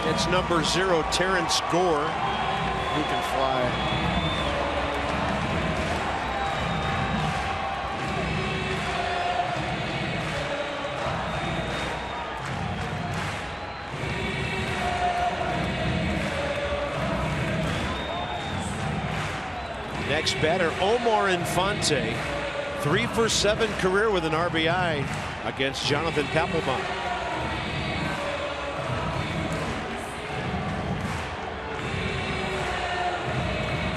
It's number 0, Terrence Gore. He can fly. Next batter, Omar Infante. 3 for 7 career with an RBI against Jonathan Papelbon.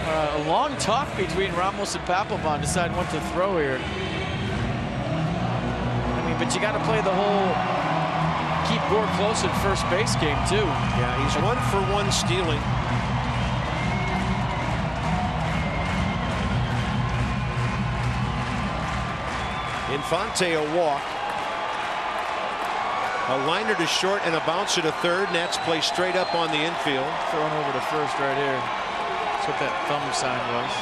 A long talk between Ramos and Papelbon deciding what to throw here. I mean, but you got to play the whole keep Gore close at first base game too. Yeah, he's 1 for 1 stealing. Infante a walk. A liner to short and a bouncer to third. Nats play straight up on the infield. Throwing over to first right here. That's what that thumb sign was.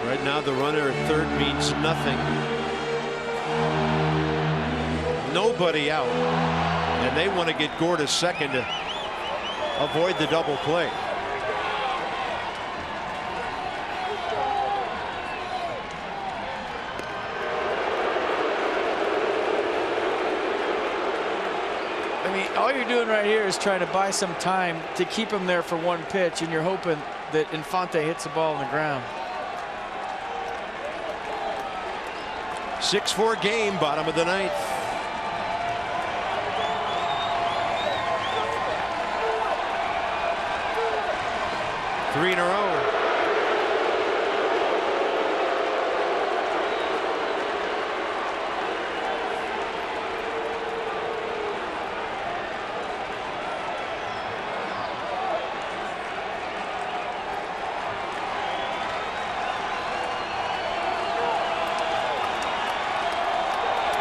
Right now the runner at third means nothing. Nobody out. And they want to get Gore to second to avoid the double play. I mean, all you're doing right here is trying to buy some time to keep him there for one pitch, and you're hoping that Infante hits the ball on the ground. 6-4 game, bottom of the ninth. Three in a row.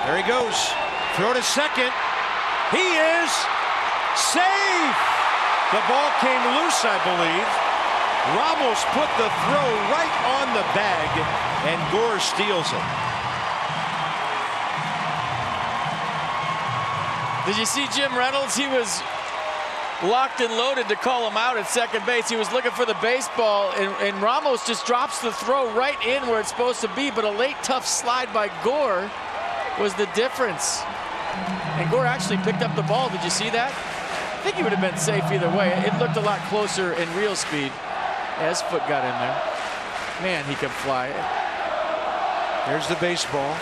There he goes. Throw to second. He is safe. The ball came loose, I believe. Ramos put the throw right on the bag, and Gore steals it. Did you see Jim Reynolds? He was locked and loaded to call him out at second base. He was looking for the baseball, and Ramos just drops the throw right in where it's supposed to be, but a late tough slide by Gore was the difference. And Gore actually picked up the ball. Did you see that? I think he would have been safe either way. It looked a lot closer in real speed. Yeah, his foot got in there. Man, he can fly. Here's the baseball.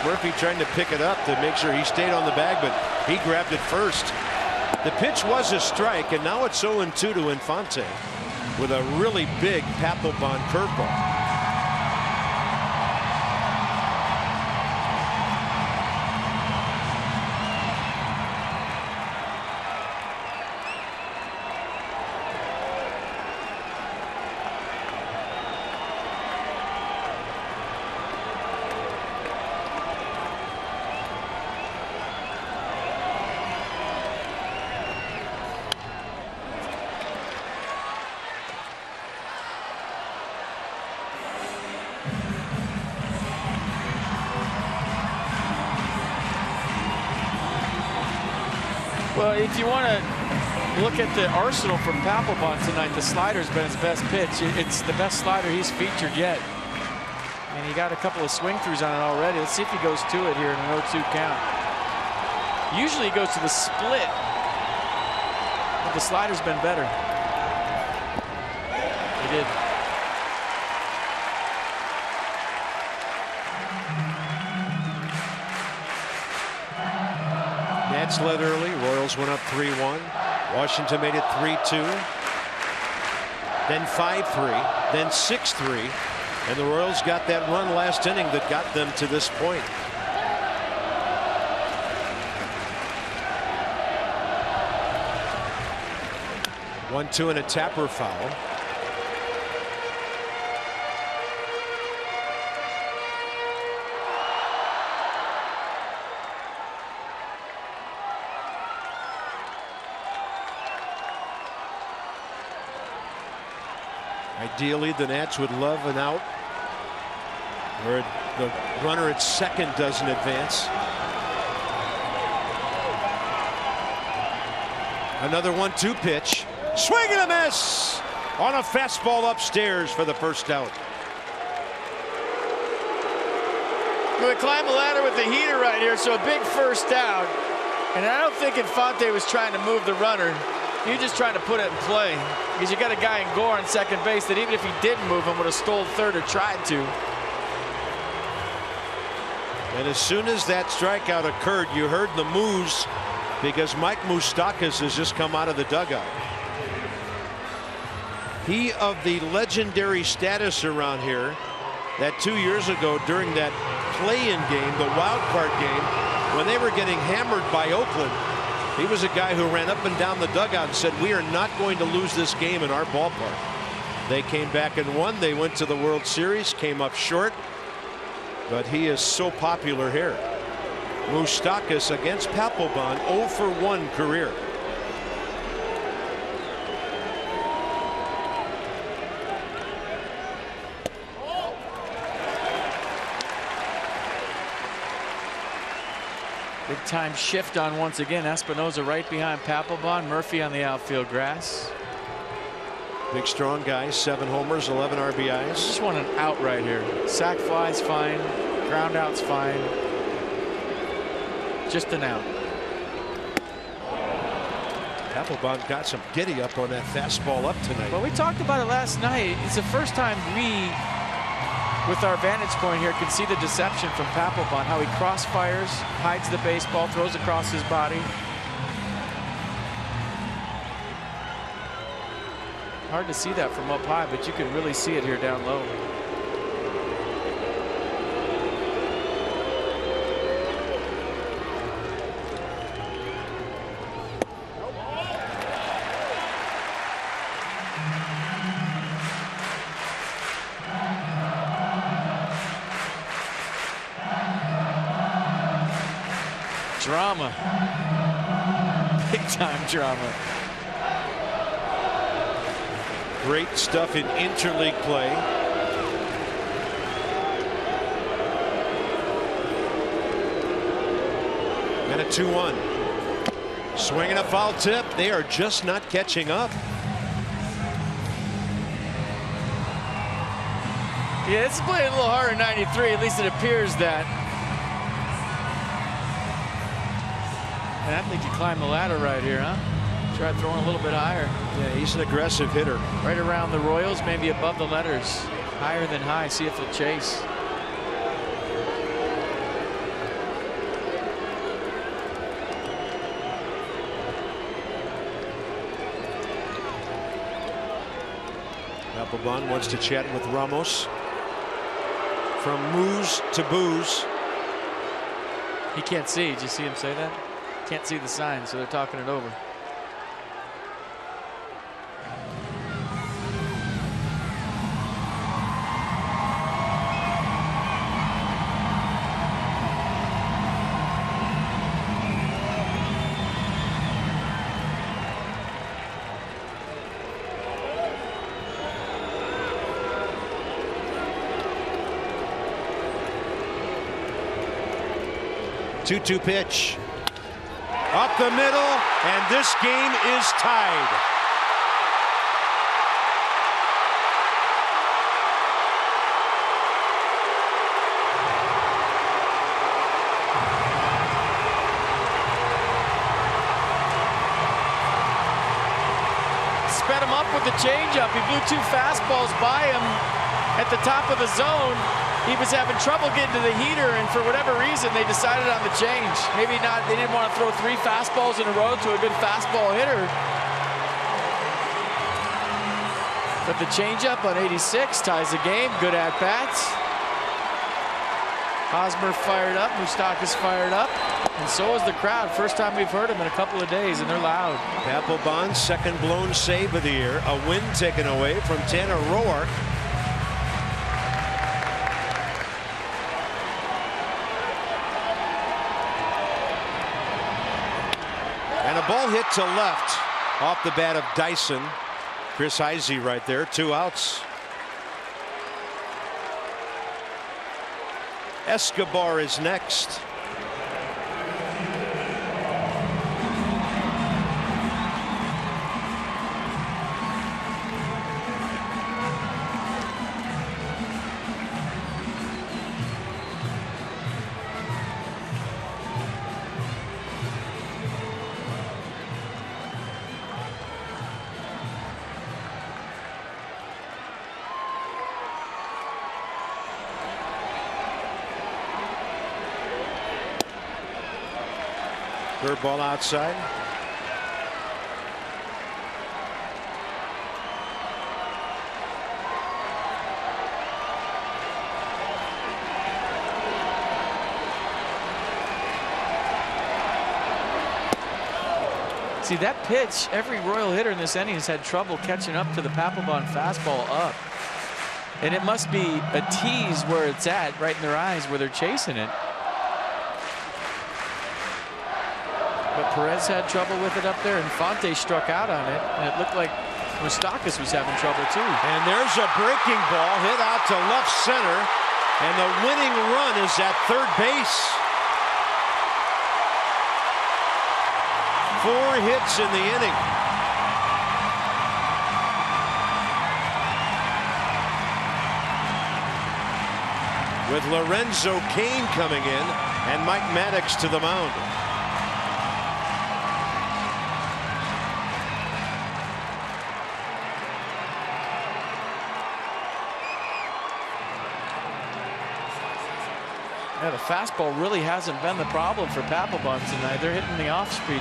Murphy trying to pick it up to make sure he stayed on the bag, but he grabbed it first. The pitch was a strike, and now it's 0-2 to Infante with a really big Papelbon curveball. Well, if you want to look at the arsenal from Papelbon tonight, the slider's been his best pitch. It's the best slider he's featured yet. And he got a couple of swing throughs on it already. Let's see if he goes to it here in an 0-2 count. Usually he goes to the split, but the slider's been better. He did. Nats led early. Royals went up 3-1. Washington made it 3-2. Then 5-3. Then 6-3. And the Royals got that run last inning that got them to this point. One, two, and a Tapper foul. Ideally, the Nats would love an out where the runner at second doesn't advance. Another 1-2 pitch. Swing and a miss on a fastball upstairs for the first out. Going to climb the ladder with the heater right here, so a big first out. And I don't think Infante was trying to move the runner. He was just trying to put it in play, because you got a guy in Gore on second base that even if he didn't move him would have stole third or tried to. And as soon as that strikeout occurred, you heard the moose, because Mike Moustakas has just come out of the dugout. He of the legendary status around here that 2 years ago during that play-in game, the wild card game, when they were getting hammered by Oakland, he was a guy who ran up and down the dugout and said, "We are not going to lose this game in our ballpark." They came back and won. They went to the World Series, came up short, but he is so popular here. Moustakas against Papelbon, 0-for-1 career. Big time shift on once again. Espinosa right behind Papelbon. Murphy on the outfield grass. Big strong guy, 7 homers, 11 RBIs. Just want an out right here. Sac fly's fine. Ground out's fine. Just an out. Papelbon got some giddy up on that fastball up tonight. Well, we talked about it last night. It's the first time we, with our vantage point here, can see the deception from Papelbon. How he crossfires, hides the baseball, throws across his body. Hard to see that from up high, but you can really see it here down low. Drama. Big time drama. Great stuff in interleague play. And a 2-1. Swinging a foul tip. They are just not catching up. Yeah, this is playing a little harder in 93. At least it appears that. And I think you climb the ladder right here, huh? Try throwing a little bit higher. Yeah, he's an aggressive hitter. Right around the Royals, maybe above the letters. Higher than high. See if he'll chase. Papelbon wants to chat with Ramos. From moose to booze. He can't see. Did you see him say that? Can't see the sign, so they're talking it over. Two-two pitch. Up the middle, and this game is tied. Sped him up with the changeup. He blew 2 fastballs by him at the top of the zone. He was having trouble getting to the heater, and for whatever reason, they decided on the change. Maybe not. They didn't want to throw 3 fastballs in a row to a good fastball hitter. But the changeup on 86 ties the game. Good at bats. Hosmer fired up. Moustakas fired up. And so is the crowd. First time we've heard them in a couple of days, and they're loud. Papelbon's second blown save of the year. A win taken away from Tanner Roark. And a ball hit to left off the bat of Dyson. Chris Heisey right there. 2 outs. Escobar is next. Curveball outside. See, that pitch, every Royal hitter in this inning has had trouble catching up to the Papelbon fastball up. And it must be a tease where it's at, right in their eyes where they're chasing it. But Perez had trouble with it up there, and Fonte struck out on it, and it looked like Moustakas was having trouble too. And there's a breaking ball hit out to left center, and the winning run is at third base. 4 hits in the inning. With Lorenzo Cain coming in and Mike Maddox to the mound. Yeah, the fastball really hasn't been the problem for Papelbon tonight. They're hitting the off speed.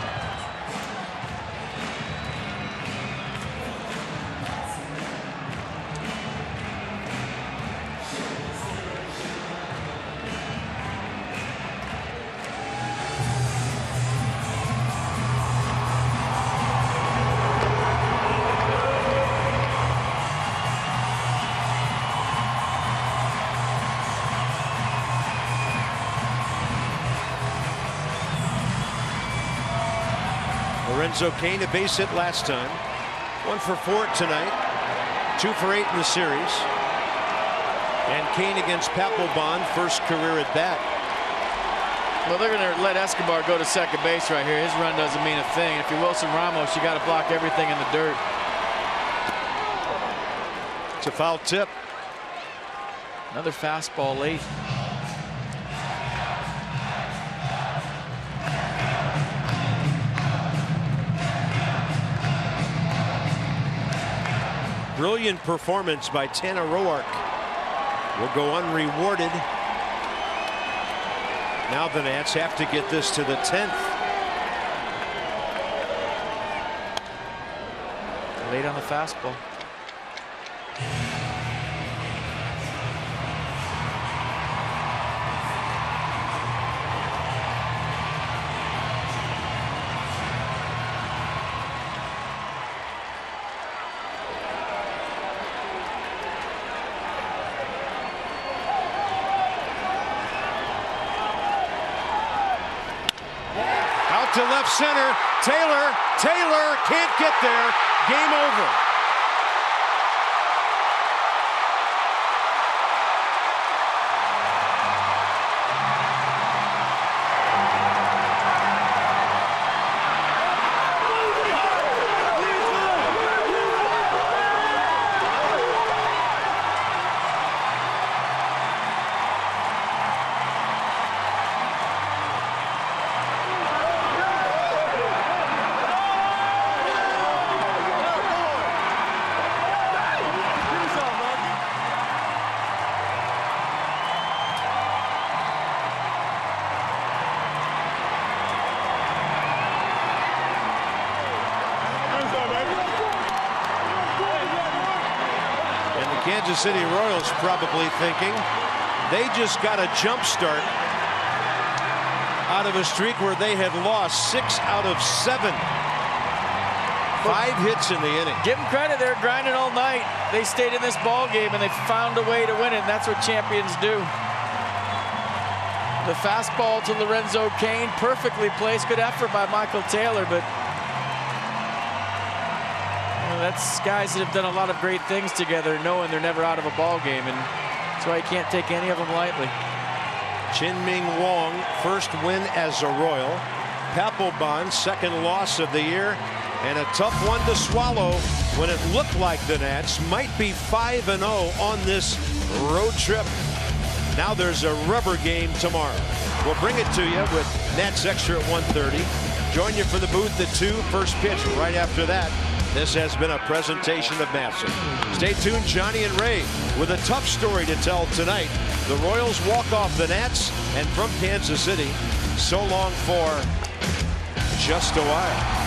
Lorenzo Cain, a base hit last time. 1 for 4 tonight. 2 for 8 in the series. And Cain against Papelbon, first career at bat. Well, they're going to let Escobar go to second base right here. His run doesn't mean a thing. If you're Wilson Ramos, you got to block everything in the dirt. It's a foul tip. Another fastball late. Brilliant performance by Tanner Roark. Will go unrewarded. Now the Nats have to get this to the 10th. Late on the fastball. To left center. Taylor can't get there. Game over. Kansas City Royals probably thinking they just got a jump start out of a streak where they had lost 6 out of 7. 5 hits in the inning. Give them credit, they're grinding all night. They stayed in this ball game and they found a way to win it, and that's what champions do. The fastball to Lorenzo Cain, perfectly placed. Good effort by Michael Taylor, but that's guys that have done a lot of great things together, knowing they're never out of a ball game, and that's why you can't take any of them lightly. Chin-Ming Wong, first win as a Royal. Papelbon, second loss of the year, and a tough one to swallow when it looked like the Nats might be 5-0 on this road trip. Now there's a rubber game tomorrow. We'll bring it to you with Nats Extra at 1:30. Join you for the booth at 2. First pitch right after that. This has been a presentation of Massa. Stay tuned. Johnny and Ray with a tough story to tell tonight. The Royals walk off the Nats, and from Kansas City, so long for just a while.